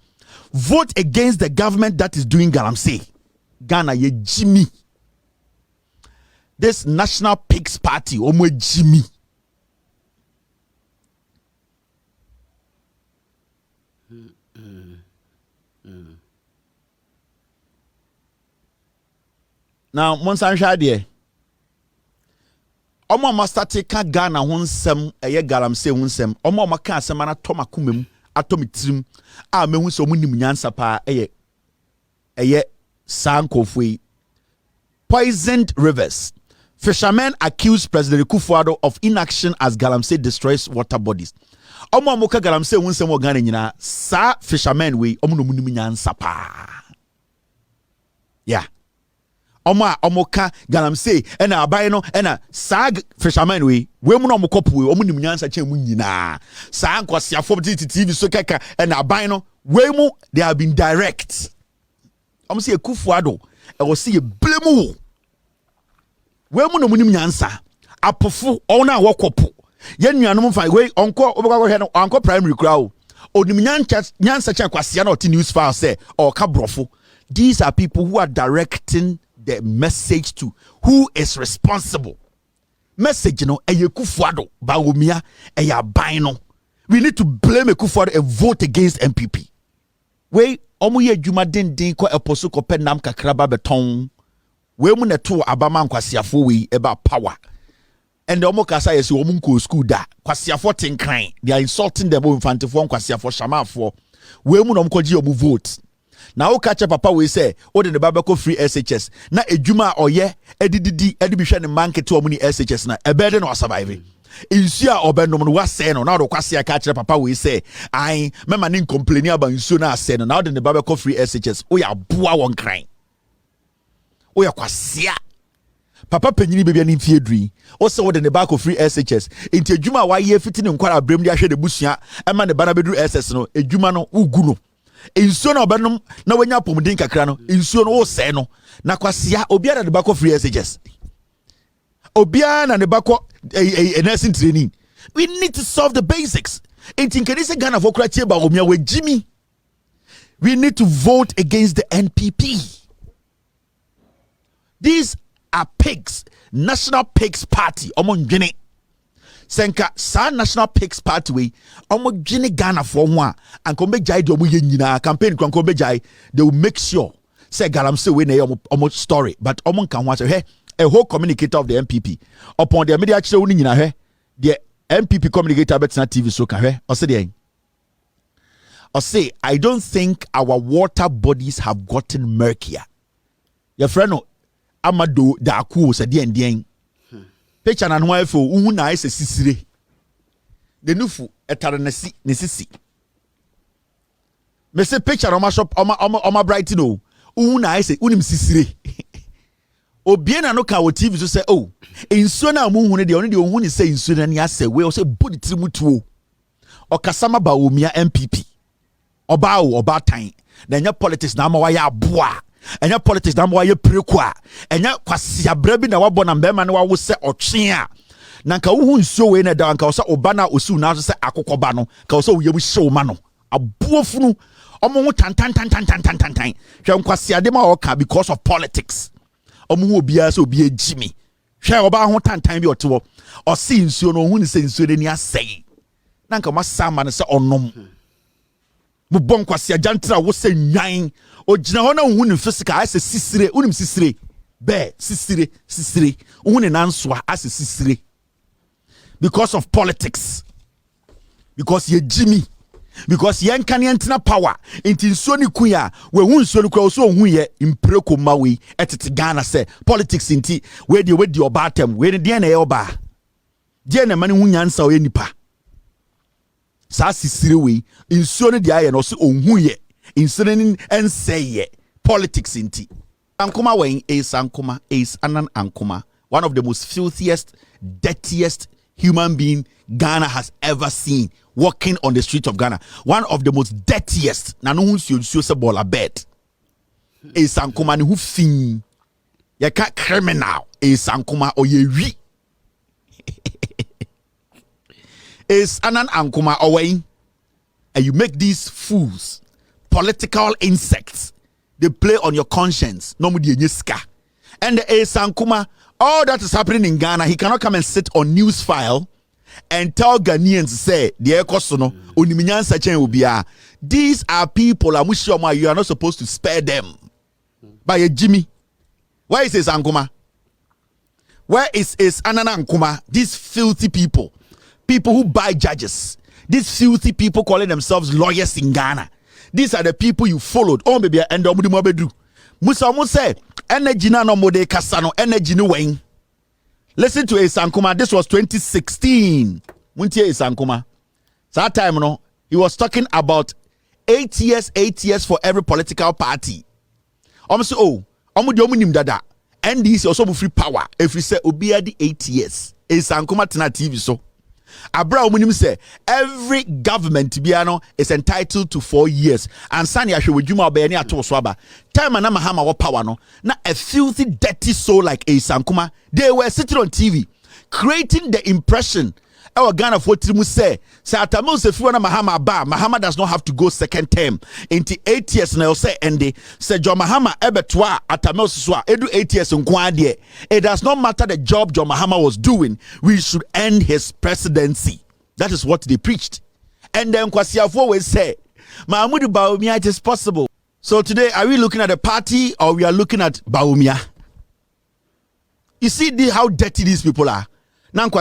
Vote against the government that is doing galamsey. Ghana ye Jimmy, this National Pigs Party omo Jimmy. Now, Monsan Shade, Omo must take Ghana hunsem, a ye galamsey hunsem, Omo maka semana toma kumem, atomitrim, me hunso munim nyansa pa, ye sanko fui. Poisoned rivers. Fishermen accuse President Kufuor of inaction as galamsey destroys water bodies. Omo moka galamsey hunsem o Ghana nyina, sa fishermen we, omo no munim nyansa pa. Yeah. Omo ka galamsey ena aban no ena sag fisherman we mu no omokopu we omo nim nyansa chen mu nyina sa nkosiafo TV so keka ena aban no we mu they have been direct omo se Kufuor e wo se ye blemu we mu no mu nim nyansa apofo ona wokopu ye nuanom fa we onko obekwa hwe no onko primary crowd onim nyansa chen kwasia na oti news file say or ka brofo. These are people who are directing the message to who is responsible. Message, you know, Kufuor, Bawumia, Bino. We need to blame Kufuor and vote against MPP. We omuye juma din ko eposo ko penam kakraba beton. We mu neto abama nkwasiafo we about power. And the omo kasa yesi omu nko school da. Kwasiafo tinkran. They are insulting them infantefo nkwasiafo shamafo. We mu no mkoji omu vote. Na o catch papa we say o de babako free SHS na ejuma oye edididi edibihwe ne market o mu ni SHS na ebede no survive insu a obenom no wase no na o kwase catch papa we say ai mema ni complain about insu na ase no na o de babako free SHS o ya boa won kran o ya kwase papa panyini bebia ni mfie dri o se o de babako free SHS enti ejuma wa ye fiti ne nkwara abrem de ahwe de busua ema ne bana bedru SS no ejuma no ugu no insuo na obenum na wanya pomudin kakra no insuo no wo se no na kwasia obiara de bako free SHS Obiana and the bako a nursing training. We need to solve the basics. It's in Canadian Ghana for Kratia Baumia with Jimmy. We need to vote against the NPP. These are pigs. National Pigs Party. Omon Gene. Senka sa National Pigs Party we. Omon Gene Ghana for one. And come jai do mu yenina campaign come jai. They will make sure. Say galamsey we na omon story. But omon can watch a whole communicator of the NPP. Upon the media actually uni na the NPP communicator bet na TV so can or say the or say I don't think our water bodies have gotten murkier. Your friend no Amado da ku se den picture na no afo uhu na ise sisire de nufu etare ne sisi me se picture on my shop on my bright no uhu na ise unim sisire obie na no ka wo TV so say oh insuo na mu hu ne de oni de ohu ni say insuo na ni ase we o say body trimutuo o kasama ba omia MPP oba tan na nya politics na ma wa ya aboa enya politics na mo aye preku a enya kwasia bra bi na wabɔ na mbema na wawo se otwe a na nka wo hu nsuo we na da nka wo se oba na osu na so se akokoba no ka wo se wo yem hyew ma no aboafunu omo ho tan hwe nkwasia de ma wo ka because of politics omo hu obia se obia gimi hwe oba ho tan bi otewo o se nsuo no hu ni se nsuo de ni asɛe na nka masama no se onom mu bon kwasia jantra wo se nwan ogina ho na hu ni physical ase sisire unim sisire be sisire hu ni nansoa ase sisire because of politics because ye jimmy because ye nkanentina power inti nsuo ni kuya we hu nsuo ni kwa so hu ye impreko mawe etete Ghana se politics inti we de obatem we de na ye oba de na mane hu nyansa o ye nipa sa sisire we nsuo ni de aye no so hu ye insulin and say politics inti ankuma when is anan ankuma, one of the most filthiest, dirtiest human being Ghana has ever seen walking on the street of Ghana. One of the most dirtiest na no hunsu se bola bed is ankuma ni hu fin ya ka criminal is ankuma or ye wi is anan ankuma away, and you make these fools political insects. They play on your conscience. No mudi ska. And the Sankuma, all that is happening in Ghana, he cannot come and sit on news file and tell Ghanaians say the ekosono uniminyansa chen ubia. These are people you are not supposed to spare them. By a Jimmy. Where is Sankuma? Where is Anana Nkuma? These filthy people. People who buy judges. These filthy people calling themselves lawyers in Ghana. These are the people you followed. Oh, maybe and Musa say energy na no mode kasano energy no wen. Listen to Sankuma. This was 2016. Muntie Sankuma. That time no, he was talking about 8 years for every political party. Say oh, nim dada. NDC also free power. If we say obia the 8 years, Sankuma tina TV so. Abra omunim say every government biano is entitled to 4 years and sani ahwe wadwuma obani ato so aba time na mahama wo power no na a filthy dirty soul like Sankuma, they were sitting on TV creating the impression our Ghana for trimu say atamil se fiwa na mahama does not have to go second term into 8 years na say ende say John Mahama ebetwa atamil so edu 8 years nkwa de. It does not matter the job John Mahama was doing, we should end his presidency. That is what they preached. And then Kwasiafo will say Mahmoud Bawumia, it is possible. So today, are we looking at the party or we are looking at Bawumia? You see how dirty these people are. Today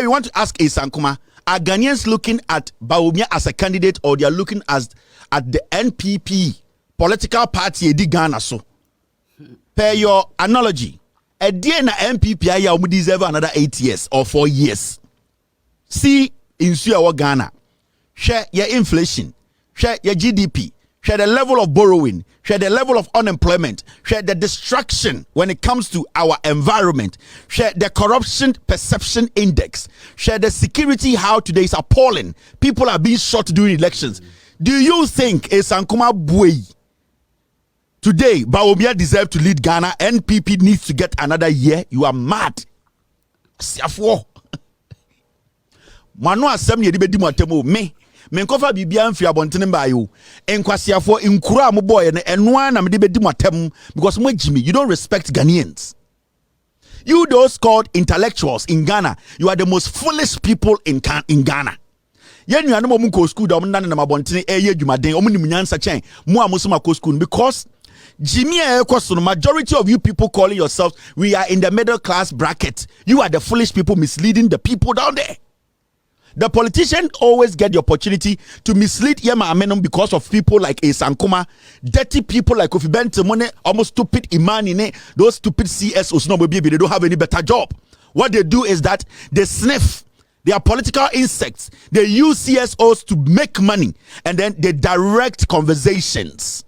we want to ask Sankuma, are Ghanaians looking at Bawumia as a candidate or they are looking at the NPP political party di Ghana so? Per your analogy, a day na NPP deserve another 8 years or 4 years. See in Ghana, share your inflation, share your GDP, share the level of borrowing, share the level of unemployment, share the destruction when it comes to our environment, share the corruption perception index, share the security, how today is appalling. People are being shot during elections. Do you think Sankuma Bui Today, Bawumia deserves to lead Ghana. NPP needs to get another year. You are mad. Siafo. Manu asem ye di bedi mwatemo me. Menkofa bibia mfi abontene ba yo. Enkwasiafo nkura mo boy ne enoa na me di bedi mwatem because mo Jimmy, you don't respect Ghanaians. You those called intellectuals in Ghana, you are the most foolish people in Ghana. Yen you animo munko school da omnane na mabontene eye dwumaden omnim nyansa chen mo amosoma ko school because Jimmy the majority of you people calling yourselves we are in the middle class bracket. You are the foolish people misleading the people down there. The politicians always get the opportunity to mislead Yema Amenum because of people like Sankuma, dirty people like Kofi Bentemone, almost stupid Imani, those stupid CSOs, no baby, they don't have any better job. What they do is that they sniff. They are political insects. They use CSOs to make money and then they direct conversations.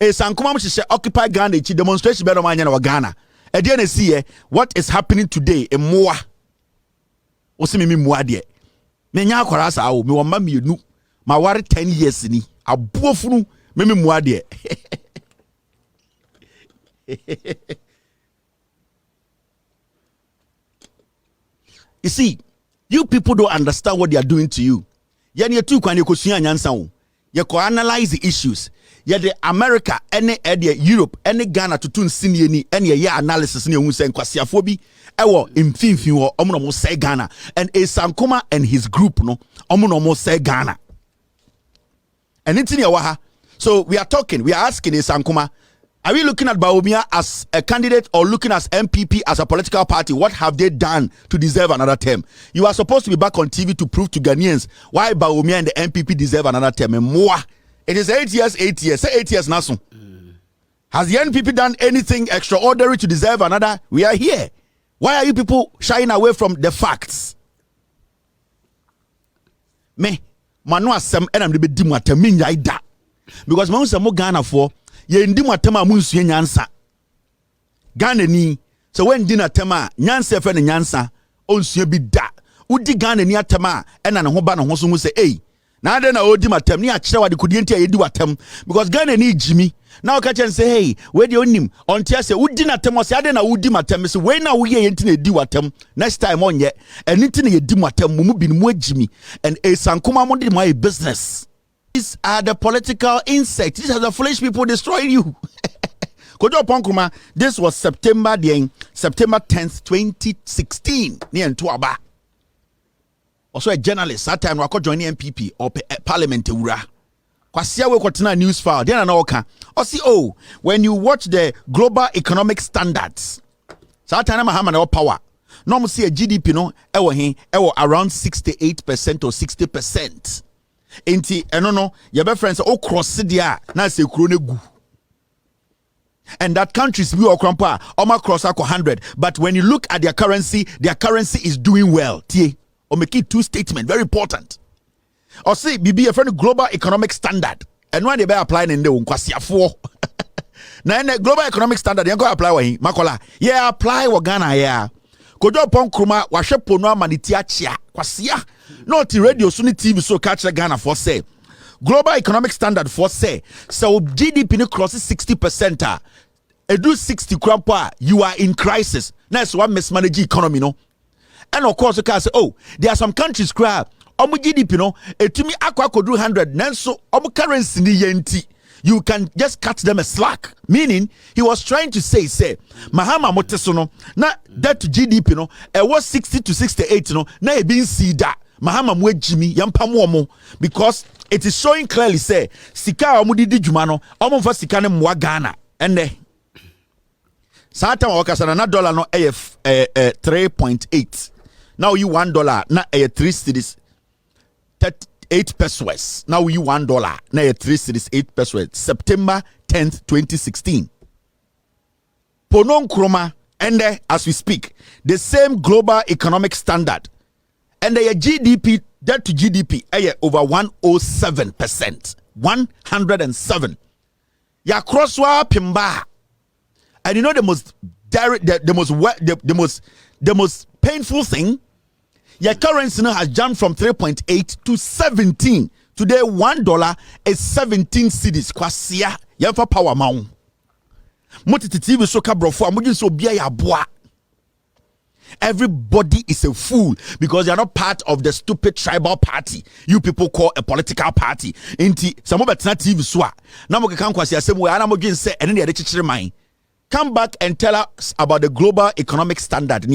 Sankuma she occupy Ghana, she demonstration better man in Ghana. And then see what is happening today in Moa. Osimi Moa de. Menya akwara sa wo me woma mienu ma ware 10 years ni abuofunu me mua de. You see, you people don't understand what they are doing to you. Yani tu kwan ekosua nyansa wo. Ye ko analyze the issues. Ye the America any Europe any Ghana to tun sinie ni any ye analysis ni ehun se nkwasiafo bi ewo mfimfin wo omo no say Ghana and Sankuma and his group no omo no say Ghana. And it's in your so we are asking Sankuma, are we looking at Bawumia as a candidate or looking at MPP as a political party? What have they done to deserve another term? You are supposed to be back on TV to prove to Ghanaians why Bawumia and the MPP deserve another term. And more. It is 8 years. Say 8 years now. Has the NPP done anything extraordinary to deserve another? We are here. Why are you people shying away from the facts? Me, manu asem enam de be di mwatem nyai da. Because me unse mo Ghana for ye ndi mwatem amunsu nyansa. Ghana ni so when di na tema nyansa fe ne nyansa onsu bi da. Udi Ghana ni atema ena ne ho ba ne ho so mu se na ade na odi matem ni akire wade kodi enti ayedi watem because Ghana ni Jimmy now catch and say hey where the onim ontia say udi na tem say ade na udi matem say we na wo ye enti na edi watem next time onye enti na yedi matem mu bi mu Jimmy and Sankuma mo dey my business. These are the political insects. These are the foolish people destroying you. Kojo Ponkruma, this was September 10th 2016 near Ntuaba. Also a journalist that time wako join MPP or parliament ura. Kwasia we kwatena news file. Then na oka. When you watch the global economic standards, that time mahama na power. No mo see a GDP no ewo around 68% or 60%. Enti no your best friends cross dia na se kuro ne gu. And that countries we or krompa almost cross 100. But when you look at their currency is doing well. Tie. Or make it two statements, very important. Or say, BB a friend global economic standard. And when they be applying in the Unkwasiafo. Now, in the global economic standard, you go apply wa Makola. Yeah, apply wa Ghana, yeah. Kojo pon kruma, washe ponwa manitia chia. Kwasia. No, ti radio, suni TV, so catch Ghana for say. Global economic standard for say. So GDP no crosses 60%. Edu 60 krapa, you are in crisis. Next one mismanage economy, no. And of course, you can say, there are some countries where GDP, etumi akwa kodu 100, nanso currency ni yenti. You can just cut them a slack. Meaning, he was trying to say, Mahama motesono, na that to GDP, it was 60 to 68, na e bin see that. Mahama mwe Jimmy, yampa mo, because it is showing clearly, sika omudidi jumano, fa sika ne mwa Ghana. And Sata wakasana na dollar no AF 3.8. Now you $1 na 3 cedis 38 pesos. Now you $1 na 3 cedis 8 pesos. September 10th 2016. Ponon kroma and as we speak the same global economic standard and the GDP debt to GDP over 107%. 107. Ya crosswa pimba. And you know the most painful thing, your currency now has jumped from 3.8 to 17. Today $1 is 17 cedis. Kwasia, you have a power mount. Motiti TV so kabrofo amujin so bia ya boa. Everybody is a fool because they are not part of the stupid tribal party you people call a political party. Inti some of TV swa. Now we can kwasi asem we ana mojin say ene de chichire man. Come back and tell us about the global economic standard.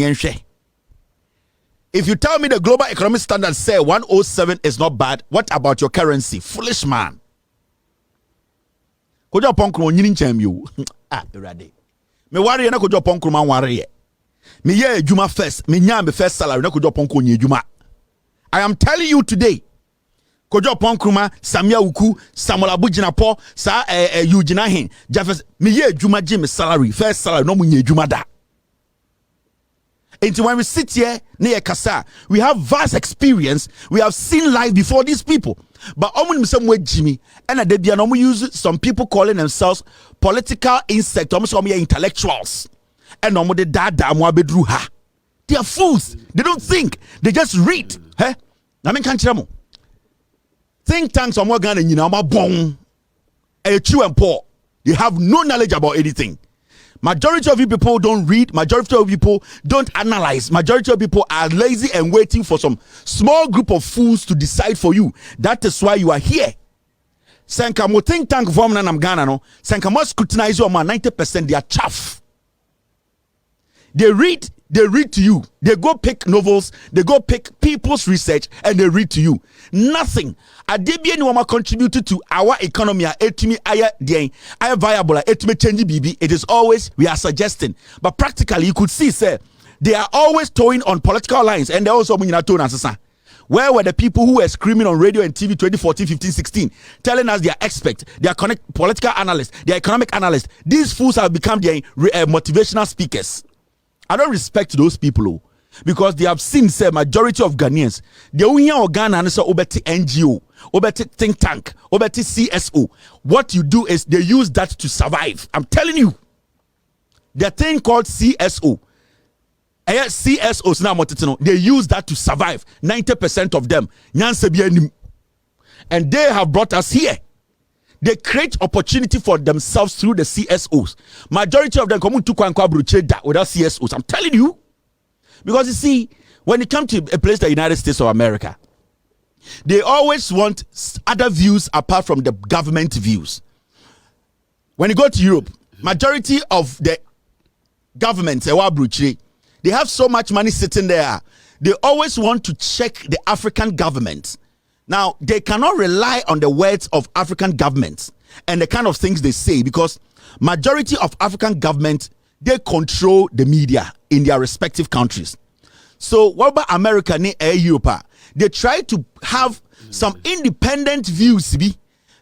If you tell me the global economic standard say 107 is not bad, what about your currency? Foolish man. Kojo ponkro nyini nchem you. Ah, berade. Me worry na kojo ponkro man worry. Me ye juma first, me nya me first salary na kojo ponkro nye juma. I am telling you today. Kojo Ponkruma, Samia Uku, Samola Bujinapo, Sa Eugene Hin, Jeffers, me ye Juma Jim salary, first salary, no munye Juma da. And when we sit here near Kasa, we have vast experience, we have seen life before these people. But some way Jimmy, and they be use some people calling themselves political insect, almost some intellectuals. And no de dada ha. They are fools. They don't think. They just read. Hey? I mean can't think tanks are more Ghana, you know, bon, a chew and poor. They have no knowledge about anything. Majority of you people don't read. Majority of people don't analyze. Majority of people are lazy and waiting for some small group of fools to decide for you. That is why you are here. Sankamo think tank form na Ghana no. Sankamo scrutinize you man 90% they are chaff. They read to you. They go pick novels, they go pick people's research, and they read to you. Nothing. Adebia ni wama contributed to our economy. Etimi aya viable. Etimi change BB. It is always we are suggesting, but practically you could see, sir, they are always towing on political lines, and they also towing as where were the people who were screaming on radio and TV 2014, 15, 16, telling us they are experts, they are political analysts, they are economic analysts? These fools have become their motivational speakers. I don't respect those people because they have seen say majority of Ghanaians they only organ and so obeti NGO, obeti think tank, obeti CSO. What you do is they use that to survive. I'm telling you, the thing called CSO, CSOs now they use that to survive. 90% of them, and they have brought us here. They create opportunity for themselves through the CSOs. Majority of them come to without CSOs. I'm telling you. Because you see, when it comes to a place like the United States of America, they always want other views apart from the government views. When you go to Europe, majority of the governments, they have so much money sitting there. They always want to check the African government. Now, they cannot rely on the words of African governments and the kind of things they say because majority of African governments, they control the media in their respective countries. So, what about America and Europe? They try to have some independent views.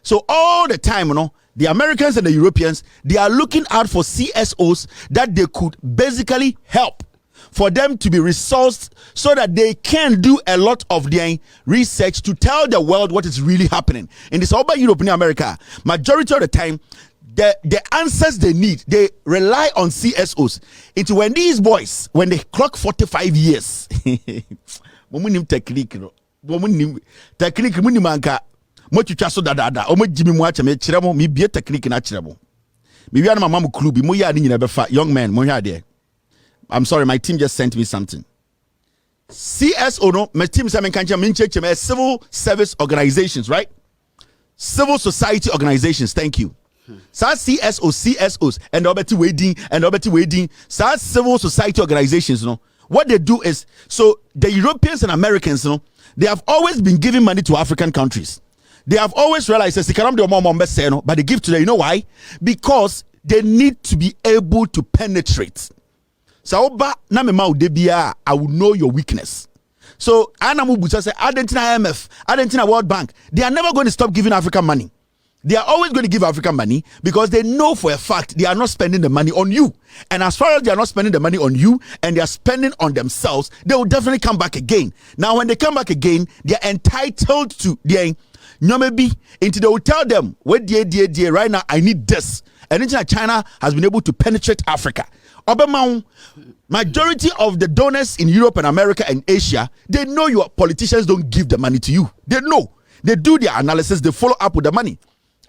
So, all the time, the Americans and the Europeans, they are looking out for CSOs that they could basically help for them to be resourced so that they can do a lot of their research to tell the world what is really happening. In this urban Europe and America, majority of the time, the answers they need, they rely on CSOs. It's when these boys, when they clock 45 years, technique, young man, I'm sorry, my team just sent me something. CSO, no, my team said civil service organizations, right? Civil society organizations, thank you. CSOs, and obeti waiting. Civil society organizations, what they do is, so the Europeans and Americans, they have always been giving money to African countries. They have always realized but they give to them. You know why? Because they need to be able to penetrate. So I will know your weakness. So Anamubusa say Argentina IMF, Argentina World Bank, they are never going to stop giving African money. They are always going to give African money because they know for a fact they are not spending the money on you. And as far as they are not spending the money on you and they are spending on themselves, they will definitely come back again. Now, when they come back again, they are entitled to their maybe until they will tell them, wait, dear, right now, I need this. And China has been able to penetrate Africa. Majority of the donors in Europe and America and Asia, they know your politicians don't give the money to you. They know. They do their analysis. They follow up with the money.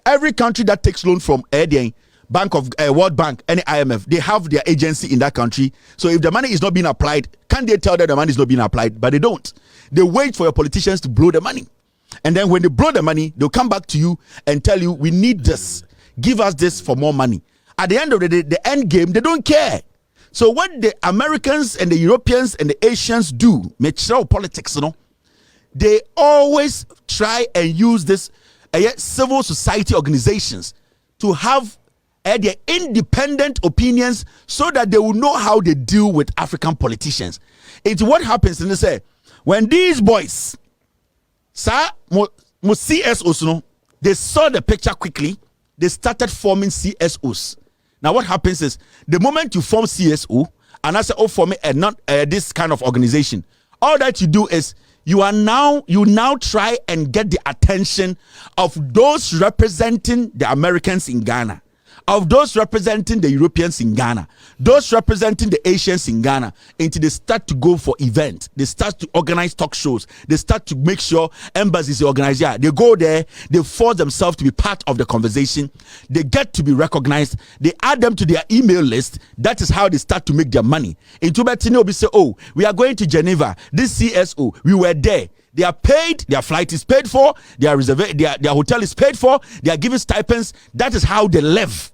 Every country that takes loan from World Bank, any IMF, they have their agency in that country. So if the money is not being applied, can they tell that the money is not being applied? But they don't. They wait for your politicians to blow the money. And then when they blow the money, they'll come back to you and tell you, we need this. Give us this for more money. At the end of the day, the end game, they don't care. So what the Americans and the Europeans and the Asians do, mature politics, they always try and use this civil society organizations to have their independent opinions so that they will know how they deal with African politicians. What happens in this, when these boys, CSOs, they saw the picture quickly, they started forming CSOs. Now what happens is, the moment you form CSO, and I say, form this kind of organization, all that you do is, you now try and get the attention of those representing the Americans in Ghana, of those representing the Europeans in Ghana, those representing the Asians in Ghana, until they start to go for events, they start to organize talk shows, they start to make sure embassies organize. Yeah, they go there, they force themselves to be part of the conversation, they get to be recognized, they add them to their email list. That is how they start to make their money. In Tubetino, we say, oh, we are going to Geneva, this CSO, we were there. They are paid, their flight is paid for, their hotel is paid for, they are given stipends. That is how they live.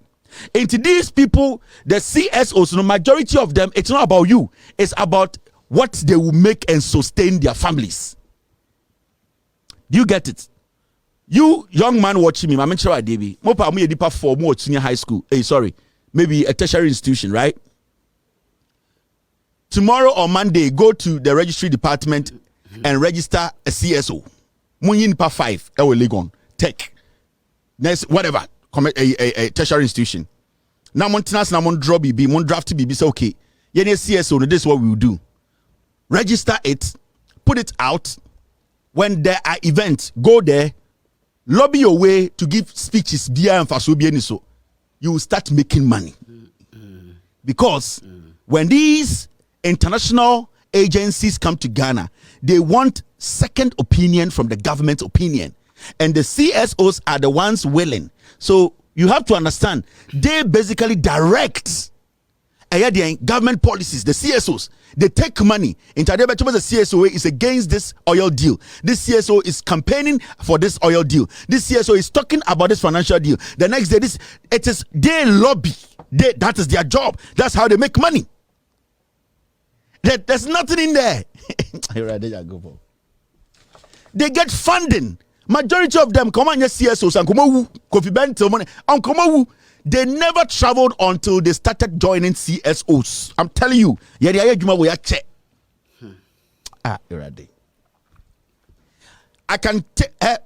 Into these people, the CSOs, the majority of them, it's not about you. It's about what they will make and sustain their families. Do you get it? You young man watching me, I'm sure I did. For more senior high school. Maybe a tertiary institution, right? Tomorrow or Monday, go to the registry department and register a CSO. Munyin pa 5, Legon, Tech, next whatever, a tertiary institution. Now Montanas na mon draw BB, mon draft BB, say okay. Yene CSO, this is what we will do. Register it, put it out. When there are events, go there, lobby your way to give speeches, so you will start making money. Because when these international agencies come to Ghana, they want second opinion from the government opinion, and the CSOs are the ones willing. So you have to understand, they basically direct government policies. The CSOs, they take money into the CSO is against this oil deal. This CSO is campaigning for this oil deal. This CSO is talking about this financial deal. The next day, they lobby. That is their job. That's how they make money. There's nothing in there. They get funding. Majority of them come on your CSOs and Kofi Bento money and come. They never traveled until they started joining CSOs. I'm telling you, I can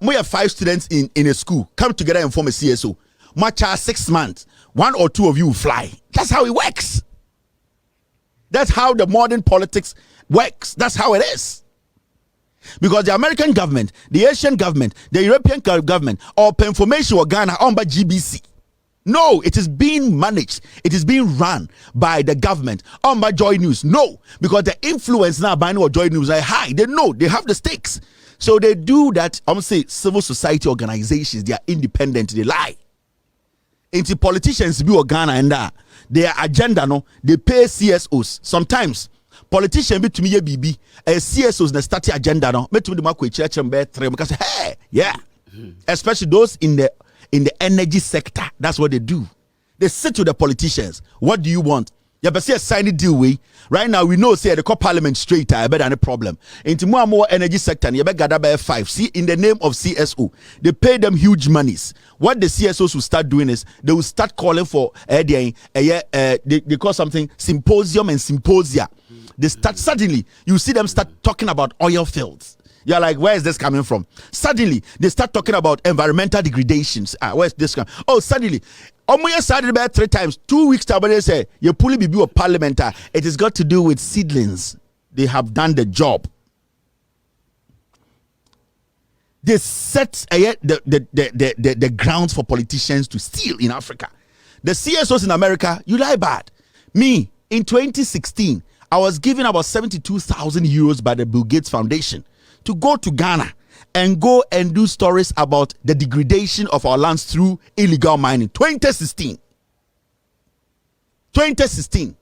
we have 5 students in a school come together and form a CSO. Match 6 months, 1 or 2 of you will fly. That's how it works. That's how the modern politics works. That's how it is. Because the American government, the Asian government, the European government, or information or Ghana owned by GBC. No, it is being managed. It is being run by the government owned by Joy News. No, because the influence now by no Joy News are high. They know they have the stakes. So they do that. I'm gonna say civil society organizations, they are independent, they lie. Into politicians be Ghana and their agenda, no, they pay CSOs. Sometimes politicians be to me BB CSOs na start agenda no. Me to the market church and be 3 because hey, yeah. Especially those in the energy sector. That's what they do. They sit to the politicians. What do you want? You better see a signing deal way. Right now we know say the call parliament straight I better than a problem. Into more energy sector, you better gather by 5. See, in the name of CSO, they pay them huge monies. What the CSOs will start doing is they will start calling for they call something symposium and symposia. They start suddenly you see them start talking about oil fields. You're like, where is this coming from? Suddenly, they start talking about environmental degradations. Where's this coming? Oh, suddenly, started about 3 times. 2 weeks after they say, you pull be a parliament. It has got to do with seedlings. They have done the job. They set the grounds for politicians to steal in Africa. The CSOs in America, you lie bad. Me, in 2016, I was given about 72,000 euros by the Bill Gates Foundation to go to Ghana and go and do stories about the degradation of our lands through illegal mining. 2016. 2016.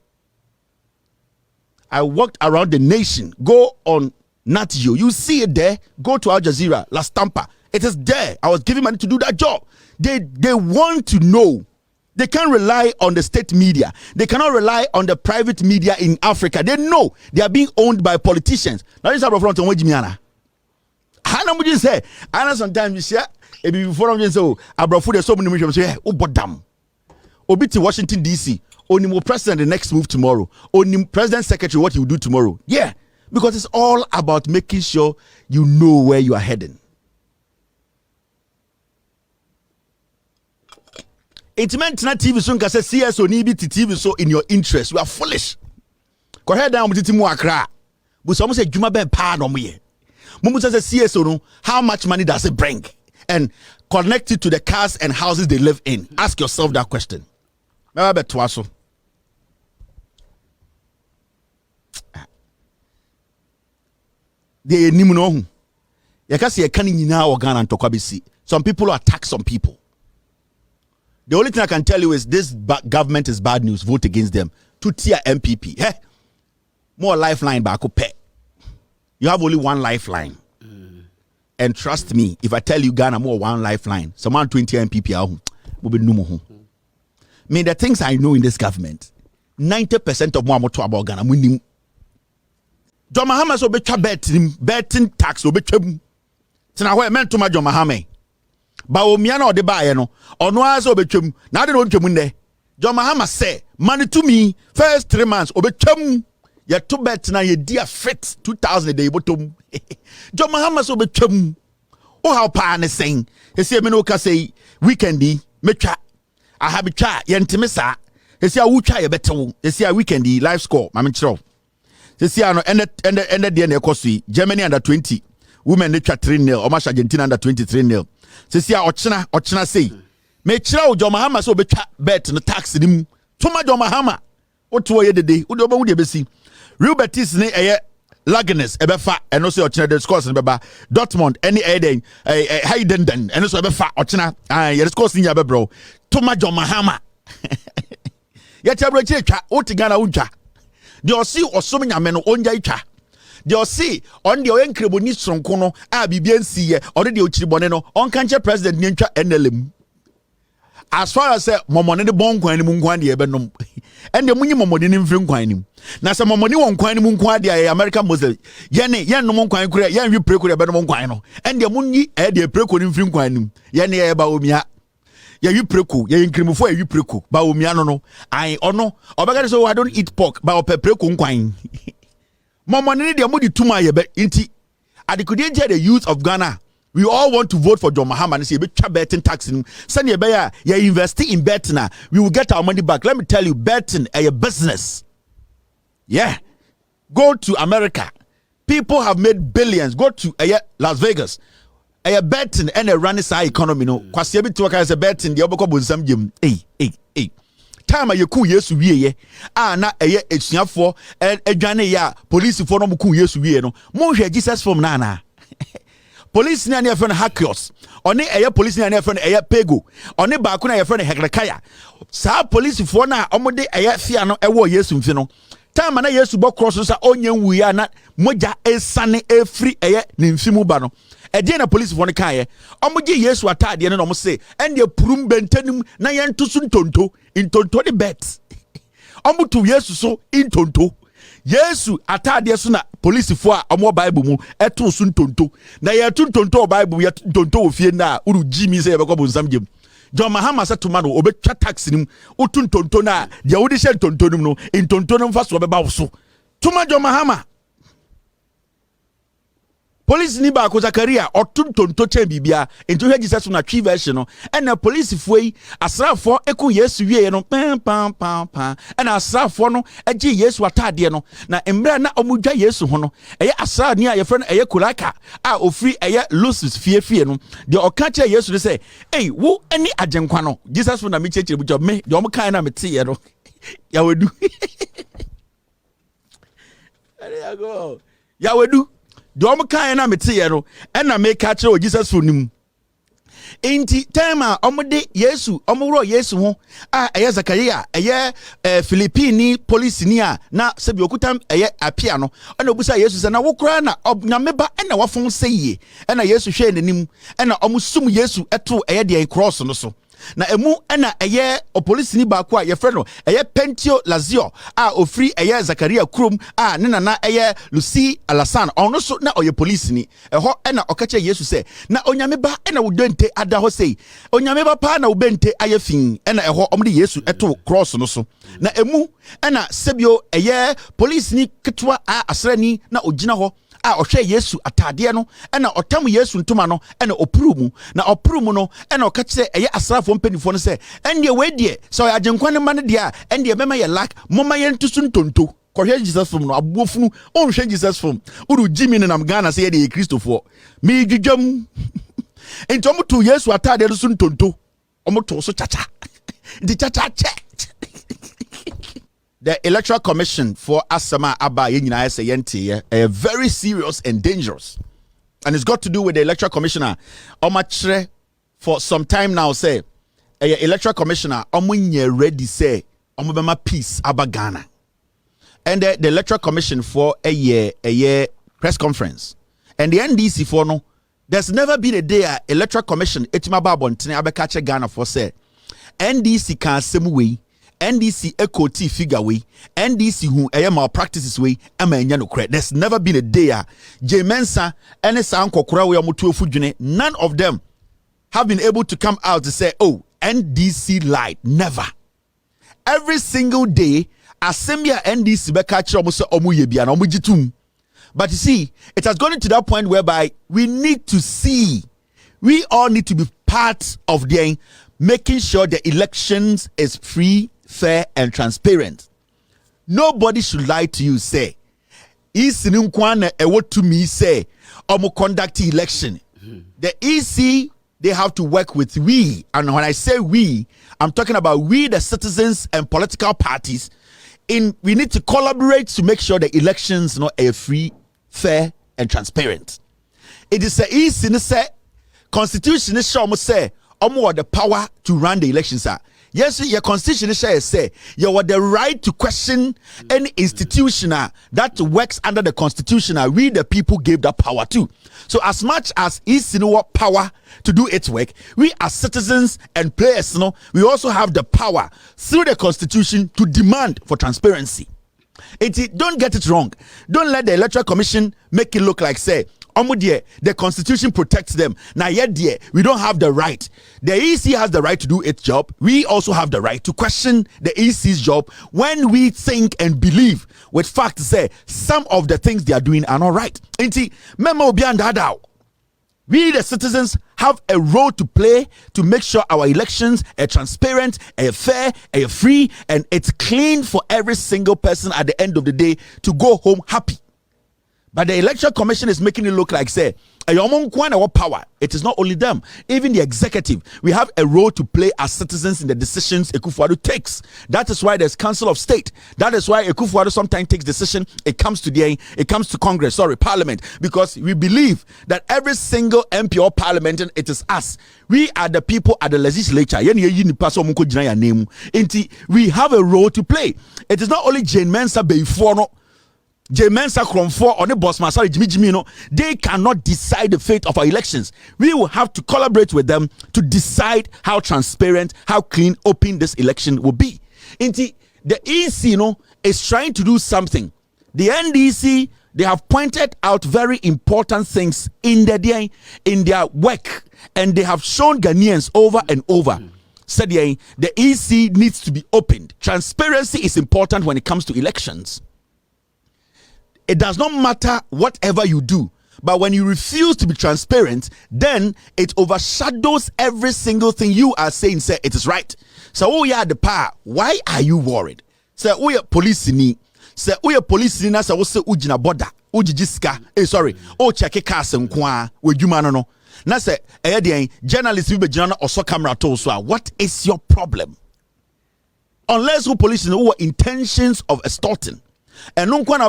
I walked around the nation. Go on Natio. You see it there. Go to Al Jazeera, La Stampa. It is there. I was giving money to do that job. They want to know. They can't rely on the state media. They cannot rely on the private media in Africa. They know they are being owned by politicians. Now this is front on Wejimiana. Hana muji say, Anna sometimes you say, if you before I'm so abrofu there's so many missions say, oh bodam. Obi to Washington DC. Only president the next move tomorrow. Only president secretary what you do tomorrow. Yeah, because it's all about making sure you know where you are heading. It meant not TV so say CSO ni bi TV so in your interest. You are foolish. Go ahead down with mu akra. But some say juma ben pa no me. Mumu say CSO no, how much money does it bring? And connect it to the cars and houses they live in. Ask yourself that question. Meba betwa so. They nimu no hu. Yakase ye kan nyina o Ghana ntokwa besi. Some people attack some people. The only thing I can tell you is this government is bad news. Vote against them. 2-tier MPP. Hey, more lifeline back up. You have only one lifeline. And trust me, if I tell you Ghana more one lifeline, someone 20 MPP will be no more. I mean, the things I know in this government, 90% of more about Ghana. John Mahama so be betting tax will be Tina where meant to my John Mahama. Ba omiana o de ba ye no ono aso obetwam na de no ntwam nde John Mahama say money to me first 3 months obetwam ye to bet na ye dia fit 2000 dey botom John Mahama so obetwam o how pa ne sen he say me no ka say weekendi metwa aha betwa ye ntime sa he say wutwa ye betewo he say weekendi live score ma me kiro he say ano ende de na ekoso Germany under 20 women netwa 3-0 o ma Argentina under 23-0 Sisi a ochina say me kira o John Mahama so betwa bet no tax nim tuma John Mahama oto ye dede wo de obahu de besi Real Betis ne eye Lagenes ebefa eno so ochina the scores ne beba Dortmund any eden Heidenden eno so ebefa ochina ye scores nya be bro tuma John Mahama ye tabro chitwa otigana unja de osi osom nyame no onja itwa de see on the enkreboni stronko no a bibia nsiye on the ochiribone no on kanche president ni ntwa NLM as far as momone de bon kwan ni mu nkwan de ebenom ende munyi momone ni mfiri nkwan ni na se momone won kwan ni mu nkwan de American Muslim ye nom nkwan kura ye nwi preko de ebenom nkwan no ende munyi de preko ni mfiri nkwan ni ye ne ye ba omia ye wi preko ye nkrimufo ye wi preko ba omia no ai ono obega so I don't eat pork ba opepreko nkwan Momoni de mudi tuma yebe inti adikudi the youth of Ghana we all want to vote for John Mahama and say be betting tax send ye beya ye invest in betting we will get our money back. Let me tell you, betting a business. Yeah, go to America, people have made billions. Go to Las Vegas, a betting and a running side economy no kwase bi to ka say betting de obekọ bonsam gem time yeku Yesu wiye na eye esuafo adwane ya police for no muku Yesu wiye no mo hwe Jesus form na police ni na friend Hakios oni eye police ni na friend eye Pego oni ba ko na ye friend Hekrekaya sa police for na omode eye fia no ewo Yesu mfi no time na Yesu bo cross so sa onye wuya na moja esane efri eye ni mfi mu ba no ede na police for no kae omoje Yesu atade no mo se ende purum bentanim na ye ntosu ntonto de bet omotu Yesu so intonto Yesu atade so na police for a omo Bible mu eto so ntonto na ye to ntonto Bible ye ntonto ofie na uru jimi se ye bekọ bonsam gem John Mahama said to man obetwa tax nim otu ntonto na de wodi she ntonto nim no ntonto nim fa so be ba so tuma John Mahama police ni ba ko Zakaria otu ntonto chen bibia into he Jesus na twi version no and na police foi asrafo eko Yesu wie no pam and asrafo no agi Yesu atade no na emra na omudwa Yesu ho no eye asra ni a ye friend eye kulaka a ofri eye Lucis fie no de okache Yesu say hey wo ani agenkwa no Jesus na me chechire bu job me de om kan na mete ye no ya wedu there you go ya wedu de om kan na mete ye no and na make catch Jesus for nim Inti tema omode Yesu omuro Yesu ho eye Zakaria eye Philippine police ni a na sebi okutam eye apia no na obusa Yesu se na wokura na nyameba na wafon seye na Yesu hwe nanim na omusum Yesu eto eye de cross no so na emu na eye police ni ba ko a ye frɛ no eye Pentio Lazio ofri eye Zakaria krom ne nana eye Lucy Alasan ono so na oye police ni ɛhɔ na ɔkache Yesu se na onyame ba na wodente ada hɔ sei onyame ba pa na wobente ayefin na ɛhɔ ɔmde Yesu ɛto cross no so na emu na sebio eye police ni ketwa asrani na ogina hɔ ɔhwɛ Yesu atade no na ɔtam Yesu ntoma no na opurumu na opurumu no na ɔkache eye asrafo mpanifo no se ɛnde we die so agyenkwa ne ma ne dia ɛnde mema ye lak moma ye ntusu ntonto kɔhwɛ Jesus film no abofunu ɔnhwɛ Jesus film uru Jimmy ne nam Ghana se ye de Kristofo mi dwudwam entom to Yesu atade no so ntonto ɔmoto so chacha di chacha che. The Electoral Commission for Asama Aba Yenyina say yente very serious and dangerous. And it's got to do with the Electoral Commissioner. Omachre for some time now say Electoral Commissioner omunye ready say omubema peace aba Ghana. And the Electoral Commission for a year press conference. And the NDC for no, there's never been a day Electoral Commission etimaba bontene abekache Ghana for say NDC can same way NDC echo T figure way, NDC who malpractices way, enya no credit. There's never been a day Jean Mensa and Kokura we amutu fujune. None of them have been able to come out to say, oh, NDC lied. Never. Every single day, Asembia NDC bekachi omuso omuyebia na omujitum. But you see, it has gone to that point whereby we need to see, we all need to be part of the making sure the elections is free, fair and transparent. Nobody should lie to you, say what to me say conduct election. The EC, they have to work with we, and when I say we, I'm talking about we the citizens and political parties. We need to collaborate to make sure the elections are free, fair and transparent. It is the EC say constitution is say the power to run the elections are. Yes, your constitution say you have the right to question any institution that works under the constitution. We the people gave that power to. So as much as is power to do its work, we as citizens and players, we also have the power through the constitution to demand for transparency. Don't get it wrong. Don't let the Electoral Commission make it look like say the constitution protects them. Now yet we don't have the right. The EC has the right to do its job. We also have the right to question the EC's job when we think and believe with fact to say some of the things they are doing are not right. We the citizens have a role to play to make sure our elections are transparent, are fair, are free, and it's clean for every single person at the end of the day to go home happy. But the Electoral Commission is making it look like, say, power. It is not only them, even the executive. We have a role to play as citizens in the decisions Akufo-Addo takes. That is why there's Council of State. That is why Akufo-Addo sometimes takes decision. It comes to Congress, Parliament, because we believe that every single MP or parliament, it is us. We are the people at the legislature. We have a role to play. It is not only Jean Mensa Jean Mensa Kromfo or the boss Masari Jimmy, they cannot decide the fate of our elections. We will have to collaborate with them to decide how transparent, how clean, open this election will be. The EC, is trying to do something. The NDC, they have pointed out very important things in their work, and they have shown Ghanaians over and over. Said the EC needs to be opened. Transparency is important when it comes to elections. It does not matter whatever you do, but when you refuse to be transparent, then it overshadows every single thing you are saying. Say it is right. So, oh yeah, the power. Why are you worried? Say, oh yeah, police ni. Say, oh yeah, police ni. Na say, oh say, ujina boda, ujijiska. Oh check cars and kwa. We no. Na say, journalists be journal also camera to so. What is your problem? Unless who police know intentions of extorting. And when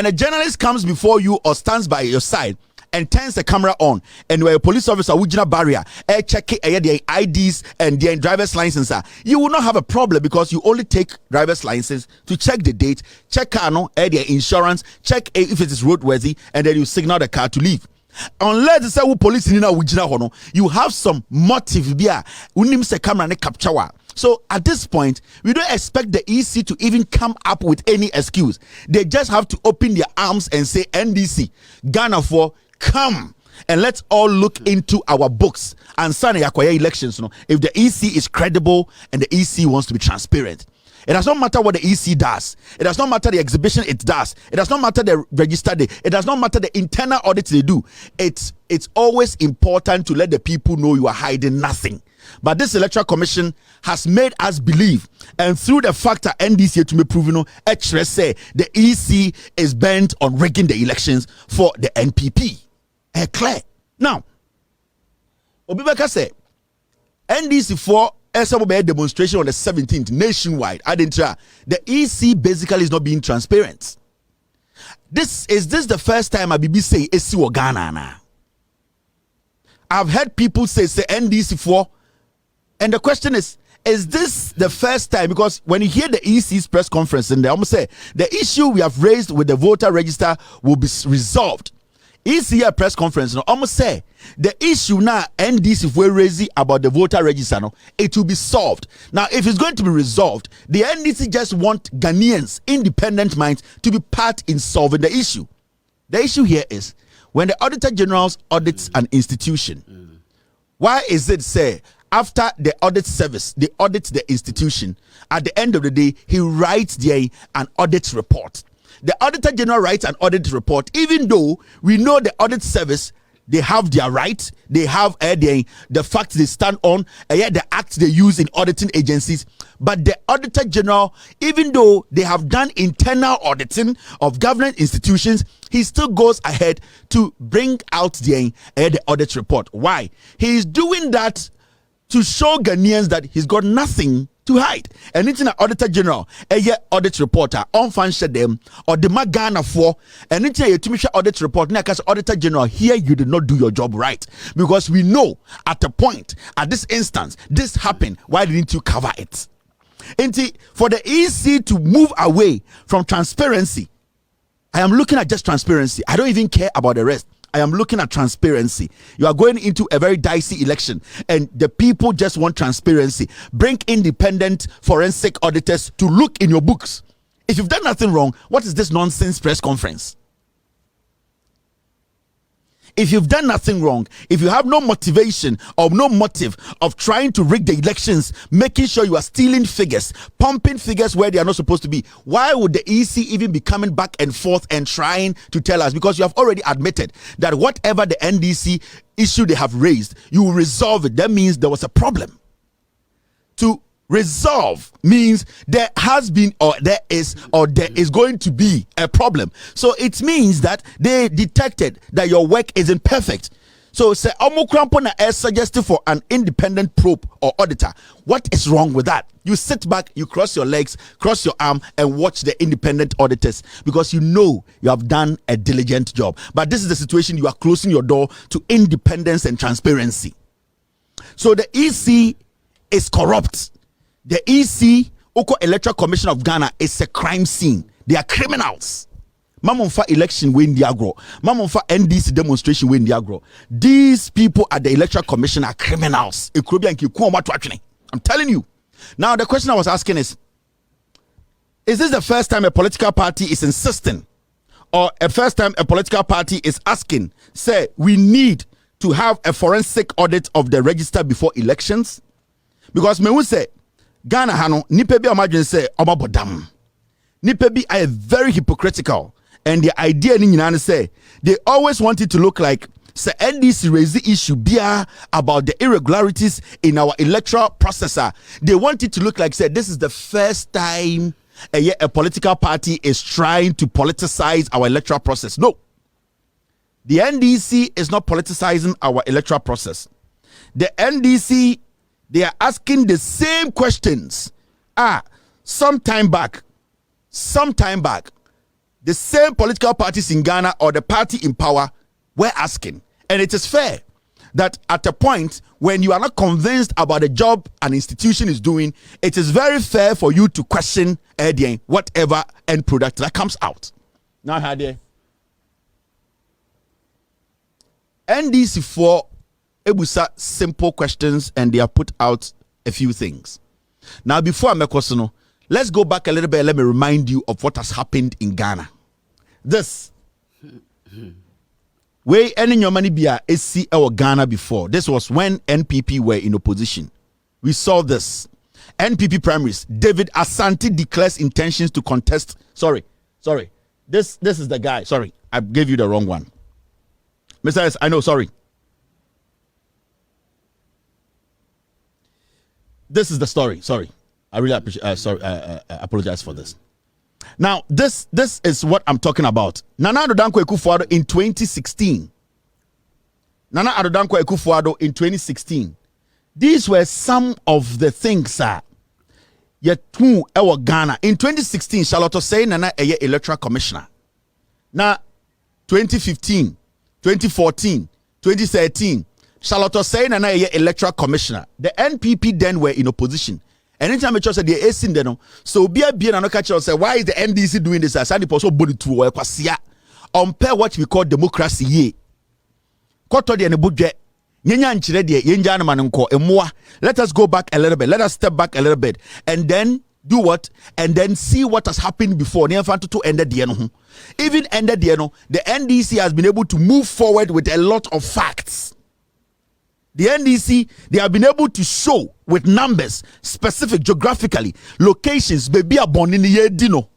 a journalist comes before you or stands by your side and turns the camera on, and where a police officer would barrier, check their IDs and their driver's license, you will not have a problem because you only take driver's license to check the date, check car their insurance, check if it is roadworthy, and then you signal the car to leave. Unless the say police in you have some motive via unim se camera ne capture. So at this point, we don't expect the EC to even come up with any excuse. They just have to open their arms and say, NDC, Ghana for come and let's all look into our books and sign acquire elections. If the EC is credible and the EC wants to be transparent. It does not matter what the EC does. It does not matter the exhibition it does. It does not matter the register day. It does not matter the internal audits they do. It's always important to let the people know you are hiding nothing. But this Electoral Commission has made us believe, and through the fact that NDC to be proven, say the EC is bent on rigging the elections for the NPP. Clear. Now, Obibeka say NDC for a demonstration on the 17th nationwide. The EC basically is not being transparent. Is this the first time Abibi say EC Ghana? I've heard people say NDC for, and the question is this the first time? Because when you hear the EC's press conference and they almost say the issue we have raised with the voter register will be resolved. ECA press conference almost say the issue now NDC if we're raising about the voter register it will be solved. Now if it's going to be resolved, the NDC just want Ghanaians, independent minds, to be part in solving the issue. The issue here is when the Auditor General audits an institution, why is it say after the audit service they audit the institution, at the end of the day he writes an audit report? The Auditor General writes an audit report, even though we know the audit service, they have their right, they have the facts they stand on, the acts they use in auditing agencies. But the Auditor General, even though they have done internal auditing of government institutions, he still goes ahead to bring out the audit report. Why? He is doing that to show Ghanaians that he's got nothing to hide. And it's an Auditor General, audit reporter, on fan them, or the Magana for, and it's a Tumisha audit report. As Auditor General, here you did not do your job right. Because we know at a point, at this instance, this happened. Why didn't you cover it? And for the EC to move away from transparency, I am looking at just transparency. I don't even care about the rest. I am looking at transparency. You are going into a very dicey election and the people just want transparency. Bring independent forensic auditors to look in your books. If you've done nothing wrong, what is this nonsense press conference? If you've done nothing wrong, if you have no motivation or no motive of trying to rig the elections, making sure you are stealing figures, pumping figures where they are not supposed to be, why would the EC even be coming back and forth and trying to tell us? Because you have already admitted that whatever the NDC issue they have raised, you will resolve it. That means there was a problem. To resolve means there has been or there is going to be a problem. So it means that they detected that your work isn't perfect. So say Omokrampona is suggested for an independent probe or auditor. What is wrong with that? You sit back, you cross your legs, cross your arm and watch the independent auditors because you know you have done a diligent job. But this is the situation, you are closing your door to independence and transparency. So the EC is corrupt. The EC, Electoral Commission of Ghana, is a crime scene. They are criminals. Mamonfa election win the agro. Mamonfa NDC demonstration win the agro. These people at the Electoral Commission are criminals. I'm telling you. Now the question I was asking is this the first time a political party is insisting, or a first time a political party is asking, say, we need to have a forensic audit of the register before elections? Because me will say, Ghana hano nipa bi amadwen say obabodam. Nipa bi are very hypocritical, and the idea ni nyina say they always wanted to look like say NDC raise the issue bia about the irregularities in our electoral processor. They wanted to look like say this is the first time a political party is trying to politicize our electoral process. No. The NDC is not politicizing our electoral process. The NDC, they are asking the same questions. Some time back, the same political parties in Ghana or the party in power we're asking. And it is fair that at a point when you are not convinced about the job an institution is doing, it is very fair for you to question whatever end product that comes out. Now, Hadi, NDC for Ebusa simple questions and they have put out a few things. Now, before I make question, let's go back a little bit. Let me remind you of what has happened in Ghana. This way, any your money be a SC or Ghana before. This was when NPP were in opposition. We saw this. NPP primaries. David Asante declares intentions to contest. Sorry. This is the guy. Sorry, I gave you the wrong one. Mr. S, I know. Sorry. This is the story. Sorry, I really appreciate. I apologize for this. Now, this is what I'm talking about. Nana Addo Dankwa Akufo-Addo in 2016. Nana Addo Dankwa Akufo-Addo in 2016. These were some of the things yet who ever Ghana in 2016. Charlotte Osei Nana eye electoral commissioner. Now 2015, 2014, 2013. Charlotte Osei Nana eye electoral commissioner. The NPP then were in opposition. Anytime I said the AC then so be a no catch say why is the NDC doing this? I said the person body to or kwasia unpair what we call democracy ye. Koto de ne budget. Let us go back a little bit. Let us step back a little bit and then do what? And then see what has happened before. Even ended the NDC has been able to move forward with a lot of facts. The NDC, they have been able to show with numbers, specific geographically, locations, baby born in the year Dino.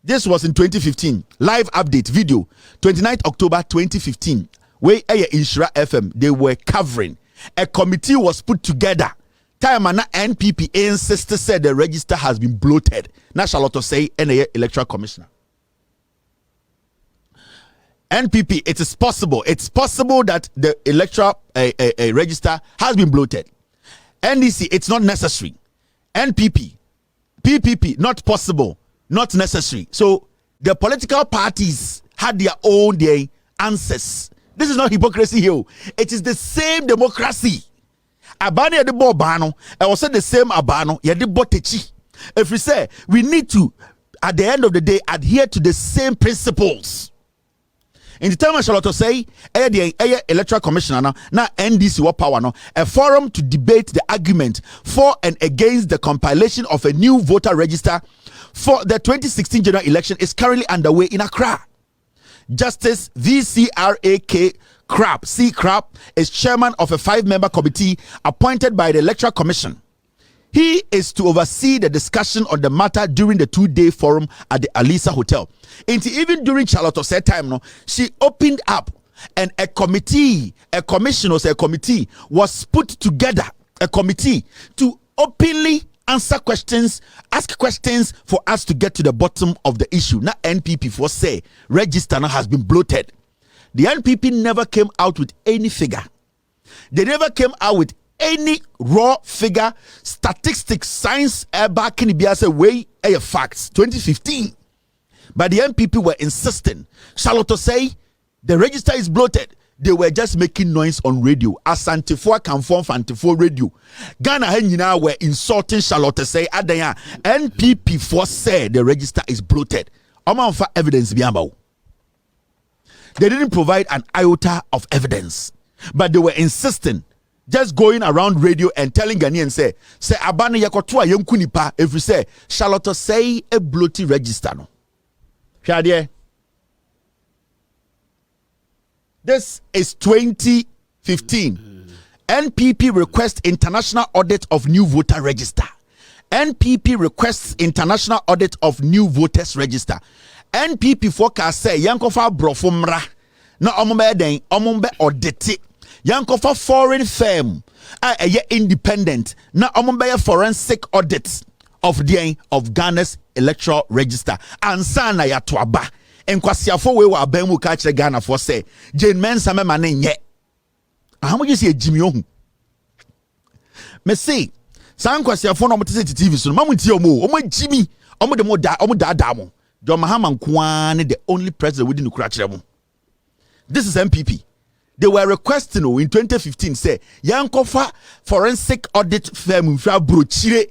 This was in 2015. Live update video, 29th October 2015. Where Inshira FM, they were covering. A committee was put together. Time and NPP insisted said the register has been bloated. Now Charlotte Osei NA electoral commissioner. NPP, it is possible. It's possible that the electoral register has been bloated. NDC, it's not necessary. NPP, PPP, not possible, not necessary. So the political parties had their own answers. This is not hypocrisy here. It is the same democracy. Abano yedi bo bano. I was the same abano yedi bo techi. If we say we need to, at the end of the day, adhere to the same principles. In the time of Charlotte say, electoral commissioner now NDC what power no a forum to debate the argument for and against the compilation of a new voter register for the 2016 general election is currently underway in Accra. Justice VCRAK Crab, C. Crab, is chairman of a 5-member committee appointed by the Electoral Commission. He is to oversee the discussion on the matter during the 2-day forum at the Alisa Hotel. And even during Charlotte Osei time, she opened up and a committee was put together, a committee to openly answer questions, ask questions for us to get to the bottom of the issue. Now NPP for say register now has been bloated. The NPP never came out with any figure. They never came out with any raw figure, statistics, science, back in the way facts. 2015. But the NPP were insisting. Charlotte say the register is bloated. They were just making noise on radio. Asantefo can form Fantefo radio. Ghana Henyina were insulting Charlotte say Adaya. NPP for said the register is bloated. Oman for evidence biamba. They didn't provide an iota of evidence, but they were insisting, just going around radio and telling Ghanaians say abana yakotua yenkunipa if we say Charlotte say a bloated register no. Shadie. This is 2015. NPP requests international audit of new voter register. NPP requests international audit of new voters register. NPP forecast say yankofa brofumra na omombe den omombe audit. Yankofa foreign firm independent na omombe forensic audit of Ghana's electoral register. Ansana ya tuaba. Enkwasiafo we wa aban mu ka kire Ghana for say Jean Mensa me mane nye ahamu ji se ejimi ohun me say san kwasiafo no motese TV so mamu tie omo jimi omo de mo da John Mahama Nkwane the only president within the kura kire mu. This is MPP. They were requesting in 2015 say yankofa forensic audit firm fra brochire.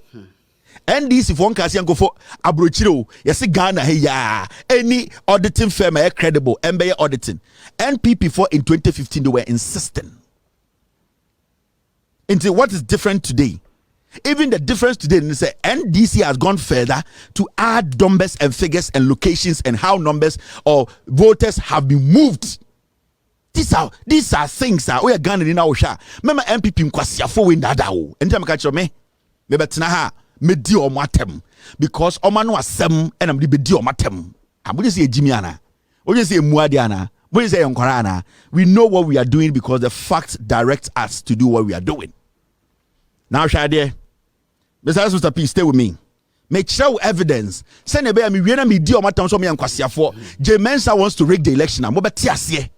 NDC for one case yankofo abrochire yes Ghana hey ya any auditing firm credible MBA auditing. NPP for in 2015 they were insisting. Into what is different today? Even the difference today is that NDC has gone further to add numbers and figures and locations and how numbers or voters have been moved. These are things that we are going in our share. Remember MPP mkwasiafo we ndada o. Enti catch me. Me betina ha me di o matem because o manu asem and am di be di o matem. Abuji say ejimiana. Oje say muadiana. Oje say yonkorana. We know what we are doing because the facts direct us to do what we are doing. Now, Shade, Mr. P, stay with me. Make show evidence. Send a bear me when me deal my town so me and Kwasiafo. Jean Mensa wants to rig the election. I'm about Tiasie.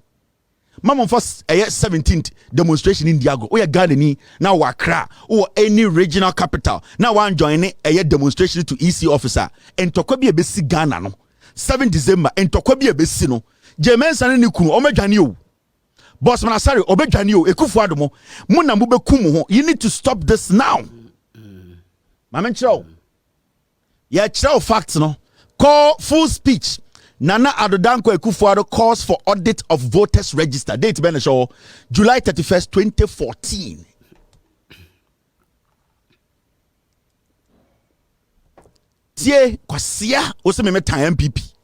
Mama first 17th demonstration in Diago. We are Ghanaian now Accra or any regional capital. Now one joining a demonstration to EC officer and Tokobi a besi Ghana no. 7 December and Tokobi a besino. Jean Mensa ni kunu omejani. Boss Manasari, Obejanio, Ekufuadomo, Muna Mube Kumu, you need to stop this now. Mamen Chow. Yeah, Chow facts, no. Call full speech. Nana Adodanko Ekufuado calls for audit of voters register. Date Ben Show, July 31st, 2014. Tie, Kwasia, Oseme Meta MPP.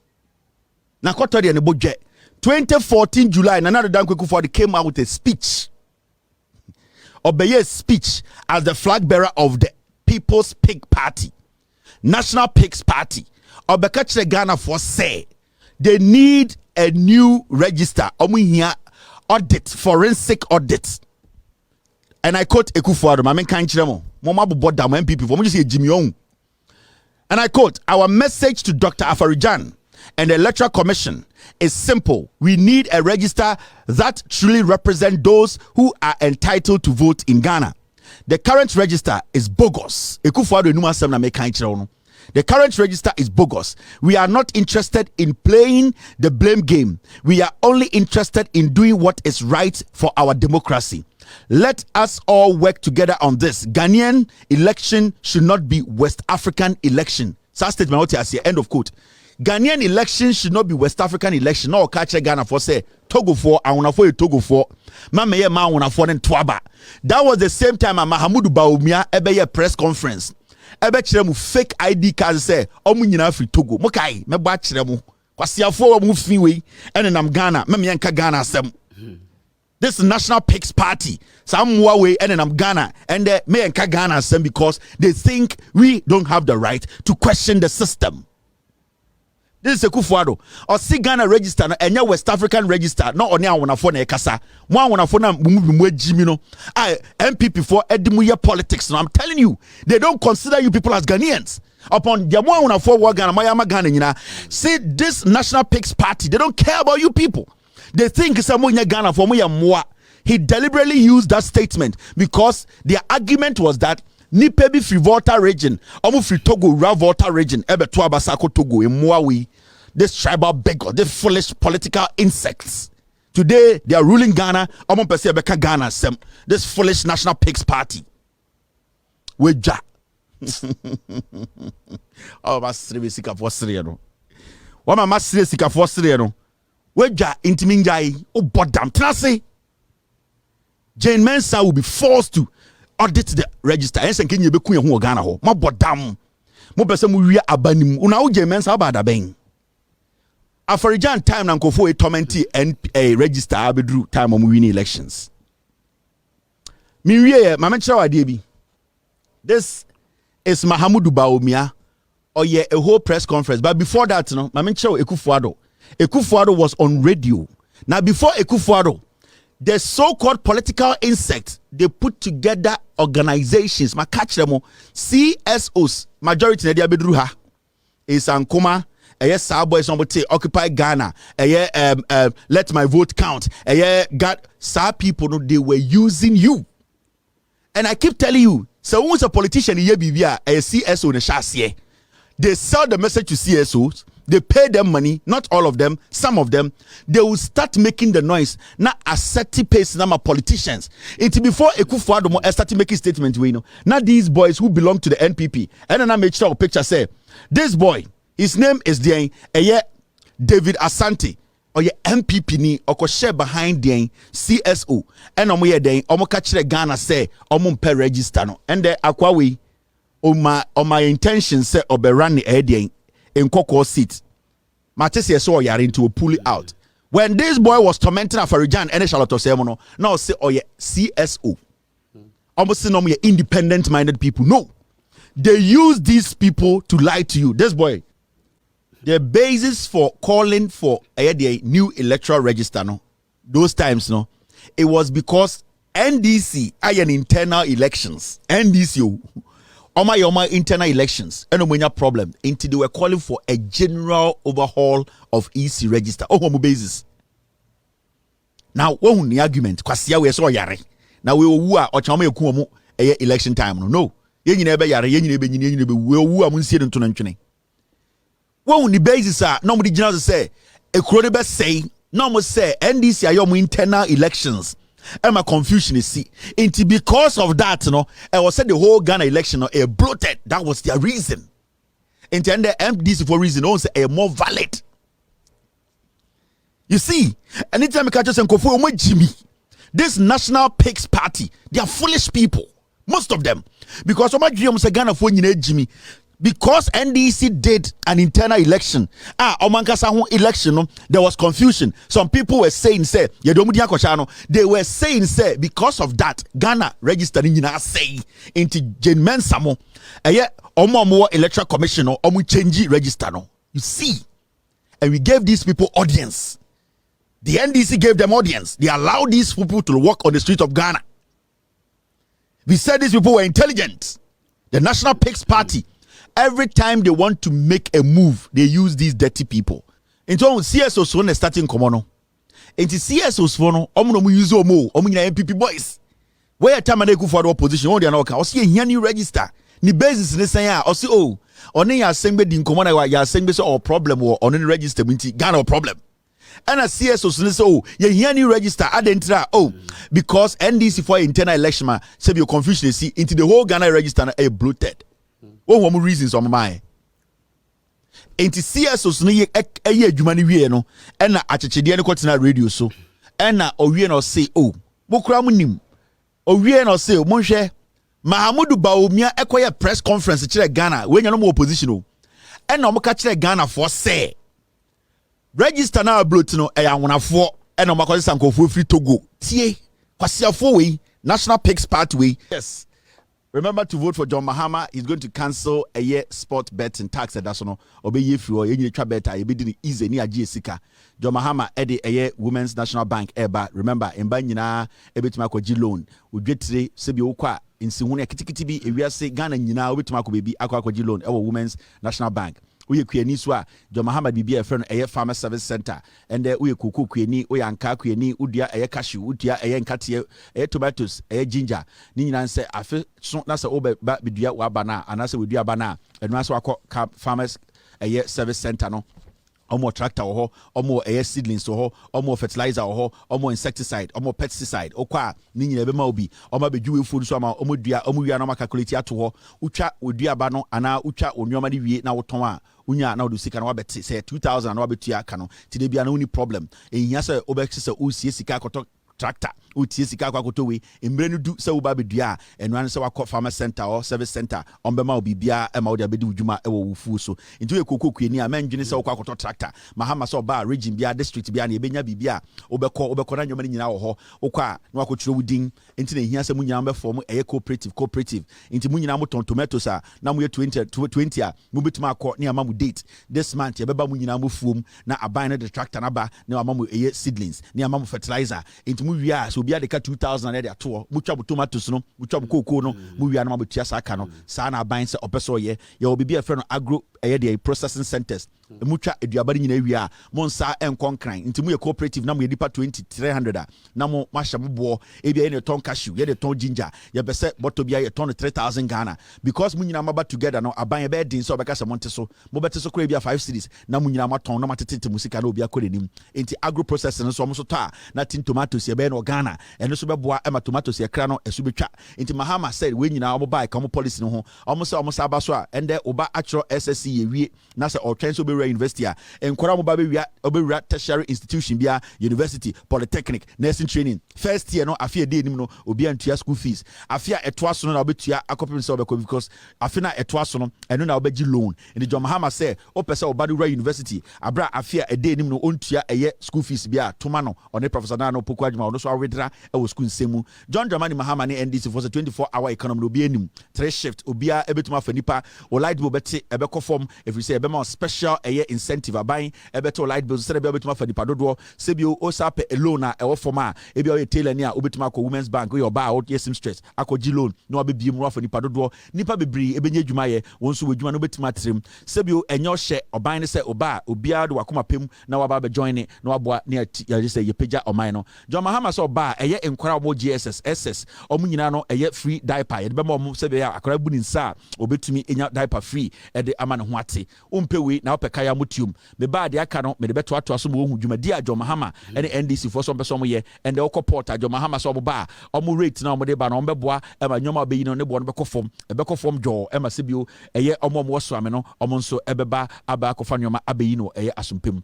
Nakotori and budget. 2014 July, Nana Adodanko came out with a speech. Obeye speech as the flag bearer of the People's Pig Party, National Pigs Party. Obekachre Ghana for say they need a new register. Audit, forensic audit. And I quote Ekufuado, I mean can't you Mama Boda MPP for me say Jimmy Young. And I quote, our message to Dr. Afarijan and the Electoral Commission is simple. We need a register that truly represents those who are entitled to vote in Ghana. The current register is bogus. The current register is bogus. We are not interested in playing the blame game. We are only interested in doing what is right for our democracy. Let us all work together on this. Ghanaian election should not be West African election. Such statement what I say. End of quote. Ghanaian election should not be West African election. No catch Ghana for say Togo for I wanna for Togo for Mameye ma wanna for then Twaba. That was the same time Mahamudu Bawumia ebe press conference. Ebe chiremu fake ID card say omu nyina free Togo. Mokai meba chiremu. Kwasiafo mu fiwe ene nam Ghana. Me yanka Ghana asem. This National Pigs Party, some way and I'm Ghana, and me yanka Ghana asem because they think we don't have the right to question the system. This is Ekufuado. Or see Ghana register and your West African register. Not only I wanna phone a kasa. One wanna phone Jimino. MPP for Edimuya politics. And I'm telling you, they don't consider you people as Ghanaians. Upon the one wanna phone Ghana, Mayama Ghana, see this National Pigs Party. They don't care about you people. They think someone in Ghana for me. He deliberately used that statement because their argument was that Nipebi free Volta region, Omu free Togo, Ra Volta region, Ebe Tuabasako Togo, in Mwawi, this tribal beggar, the foolish political insects. Today, they are ruling Ghana, Omu Pese Beka Ghana, this foolish National Pigs Party. Weja. Oh, my sika for Sriano. What my sika for Sriano? Weja intiminjai, oh, bodam, trase. Jean Mensa will be forced to audit the register. Ensen kenye be kuye hu Ghana ho. Ma bodam. Mo pese mo wi abanim. Una wo Jean Mensa ba da ben. Afarijan time na nkofo e tormenti NPA register abedru time mo win elections. Mi wie ma menchira wade bi. This is Mahamudu Bawumia or a whole press conference. But before that, no, ma menchira Ekufuado. Ekufuado was on radio. Now before Ekufuado, the so-called political insects, they put together organizations, ma catch them, CSOs, majority na bedruha is Ankoma, Sabo is somebody Occupy Ghana, let my vote count, got sa people, they were using you. And I keep telling you, so once a politician here be a CSO in a chassis, they sell the message to CSOs, they pay them money, not all of them, some of them, they will start making the noise. Now, a certain pace number politicians. It's before Ekufuadomo started making statements, we know. Now, these boys who belong to the NPP, and then I made sure a picture say, this boy, his name is David Asante, or your MPP ni, or share behind the CSO, and on we day, catch the Ghana say, pe register no, and the Aquawi, my intention say, or be running a in Koko seat. Matisse saw yari into pull it out. When this boy was tormenting Afarijan and Charlotte Semono, now say oh yeah CSO. Almost no independent minded people. No. They use these people to lie to you. This boy, the basis for calling for a new electoral register, no, those times, no, it was because NDC are an internal elections. NDC on my internal elections, and no problem until they were calling for a general overhaul of EC register. Oh, basis. Now, one the argument, kwasia we so yare. Now we wu a ochama ekuomo election time no. Ye nyina be yare, ye nyina be we wu a munsie nto ntwene. One the basis are no the general say e kuro be say no mo say NDC are your internal elections. And my confusion is see. Because of that, I was said the whole Ghana election bloated. That was their reason. And the MDC for reason also a more valid. You see, anytime I catch us and Kofu Jimmy, this National Pigs Party, they are foolish people. Most of them. Because of my dream say Ghana for Jimmy. Because NDC did an internal election, election, there was confusion. Some people were saying, say, they were saying, say, because of that, Ghana registered in say into Jean Mensa, Electoral Commission, change register. You see, and we gave these people audience. The NDC gave them audience. They allowed these people to walk on the street of Ghana. We said these people were intelligent. The National Pigs Party. Every time they want to make a move, they use these dirty people. Into CSOs when they starting komono. Into CSOs for no, omo use omo MPP boys. Where time they go for the opposition, on the anoka, or see a new register. Ni basis in the say, or see only ya sing din komono ya sing this or problem or on any register minti Ghana problem. And a CSOs say, ye new register, adentra, because NDC for internal election, say you confusion see into the whole Ghana register a bloated. One reasons on my enti CSOs no ye adwuma no wie no e na achechede no kwatena radio so e na owie no say bokura munim owie no say monhwe Mahamudu Baumia ekoye press conference kire Ghana we nya no opposition o e na omka kire Ghana for say register na bloat no e yanwonafo e na omka kwasa nkofo free Togo tie kwasiafo we National Pigs Party we yes. Remember to vote for John Mahama. He's going to cancel a year sport bet and tax. That's no. Obey ye free or any trap better. You be doing easy near GSika. John Mahama Eddie a year Women's National Bank eba. Remember in Banyina ebitumako G loan. We get today sebi okwa in Siwunia kitikitibi. If we are say Ghana nyina ebitumako baby akwa G loan. Our Women's National Bank. Uye kuyeni swa John Mahama bibi a friend a farmer service center and uye kuku kuyeni uye anka kuyeni udia a cashew udia a nkati a tomatoes a ginger ni nanse afi so na se obe ba bidua wa bana anase we dua bana enu aso akọ farmers a service center no omo tractor ho omo air seedlings ho omo fertilizer ho omo insecticide omo pesticide okwa ni nyina be ma obi omo bejuwe food so ama omo dua omo wia na ma calculate ato ho utwa odua ba no ana utwa onwoma de wie na woton a unya na odu sika na wabeti say 2000 na wabetua aka no ti de bia na uni problem ehia say obekse say o sie sika akoto tractor utie sika kwa koto we embre no du se wo ba bedua enu an se wakọ farmer center or service center ombema obibia e ma wo de abedi udwuma e wo wufu so nti we kokokweni a mandwene se wakọ akoto tractor mahama so ba region bia district bia na ebenya bibia obekọ na nyoma ni nyina wo ho okwa na wakọchiro wudin nti na ehia se munyina be form e cooperative nti munyina mo ton tomatoes a na mo ye 20 a mo betima akọ na ama mo date this month ye beba munyina mo fuom na aban na the tractor na ba na ama mo seedlings na ama mo fertilizer nti mu wia so bia de ka 2000 na de ato mutwa tomatoes no mutwa cocoa no mu wia na ma betua saka no sa na ban se opeso ye obibi e fe no agro de processing centers Mucha eduaba ni nyina wi a mo nsa enkon kran nti mu ye cooperative na mo ye dipa 2300 a na mo mahye mo bo e bia ye ton cashew ye de ton ginger ye be se bottle bia ye ton 3000 Ghana because mu nyina maba together no aban ye be din so obeka se mo nte so mo bete so kra bia 5 cities na mu nyina ma ton na matete musika na obi akore nim nti agro processing so mo so ta na tin tomatoes ye be no Ghana eno so be boa e ma tomatoes ye kra no esu betwa nti Mahama said we nyina mo buy come policy no ho omo se omo sa ba so a ende oba actual SSC ye wie na se o twen so be university a enkora mo ba be wia tertiary institution bia university polytechnic nursing training first year no afia dey nim no obi antua school fees afia eto aso no na obetua akopim se obeko because afina eto aso no eno na obeji loan and John Mahama say o pese Boadu university abra afia ede nim no ontua eye school fees bia toma no one professor na no poku adwuma no so awedra e wo school nsemu John Dramani Mahama ne NDC for 24-hour economy no obi enim 3 shift obia ebetuma fa nipa o light bill beti ebeko form if you say ebema special eye incentive aban ebeto light bill se be obetuma fa nipa dodo se bi o sape loan a ewo form a ebi o tailor ni a obetuma ko women's bank o ba o yes stress akoji loan no abebie mu fa nipa dodo nipa bebri ebenye adwuma ye wonso wadwuma no betuma trem se bi o enyo hye oban ne se oba obia do wakoma pem na waba be join ne na waboa ne ya say ye pagya oman no John Mahama so oba eye enkwara mo GSS SS omu nyina no eye free diaper ye be mo se be akora bu ni nsa obetumi enya diaper free e de ama ne ho ate umpewe na opeka ya motium me ba de aka no me de beto ato aso mo hu dwumadi a John Mahama ene NDC for so person mo ye ende okoport a John Mahama so ba omo rate na omo de ba na omo beboa e ma nyoma be yi no ne bo no beko fom jo e ma sebio eye omo so ame no omo nso ebeba aba akofa nyoma abeyi no eye asumpem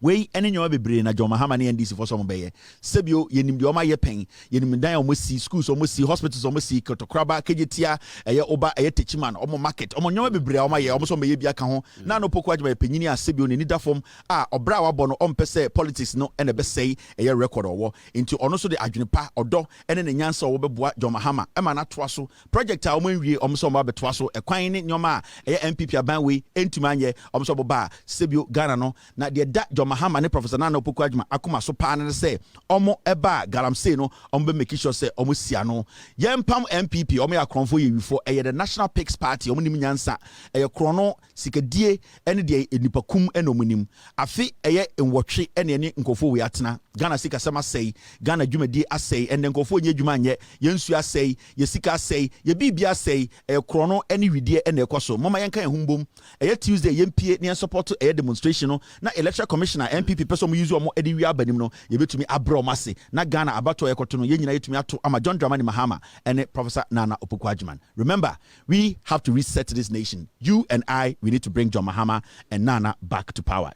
we ene nyo bebre na John Mahama ne NDC for some beye sebio yenim de o ma ye pen yenim dan o mo si schools o mo si hospitals o mo si kotokraba kejetia eye oba eye techiman o mo market o mo nyo bebre o ma ye o mo so me ye bia ka ho na no poku agba penyini a sebio ne nida form a obra wa bo no o mpese politics no ene be sei eye record owo into ono so de adwunepa odo ene ne nyansa o beboa John Mahama e ma na toa so project a o mo nwie o mo so mo ba betoa so ekwan ne nyoma a eye MPP aban we entumanye o mo so boba sebio Ghana no na de da John Mahama ne Professor Nana Opoku Adjuma akoma so pa ne say omo eba galamsey no omo be make sure say omo sia no yempam MPP omo ya kronfo ye wifo eye the National Pigs Party omo nim nyansa eye krono sikadie ene de enipakum ene omo nim afi eye enwotwe ene ne nkofo we atena Ghana sika sama say Ghana dwumadi asay ene nkofo nye dwuma anye yensu asay ye sika asay ye bibia asay eye krono ene widie ene ekoso mama yenka ehumbom eye Tuesday yempie ne support eye demonstration no na Electoral Commissioner MPP person mo use omo edi wi abanim no ye betumi abro mase na Ghana abato ekoto no ye nyina yetumi ato ama John Dramani Mahama and Professor Nana Opoku Adjuma. Remember, we have to reset this nation. You and I, we need to bring John Mahama and Nana back to power.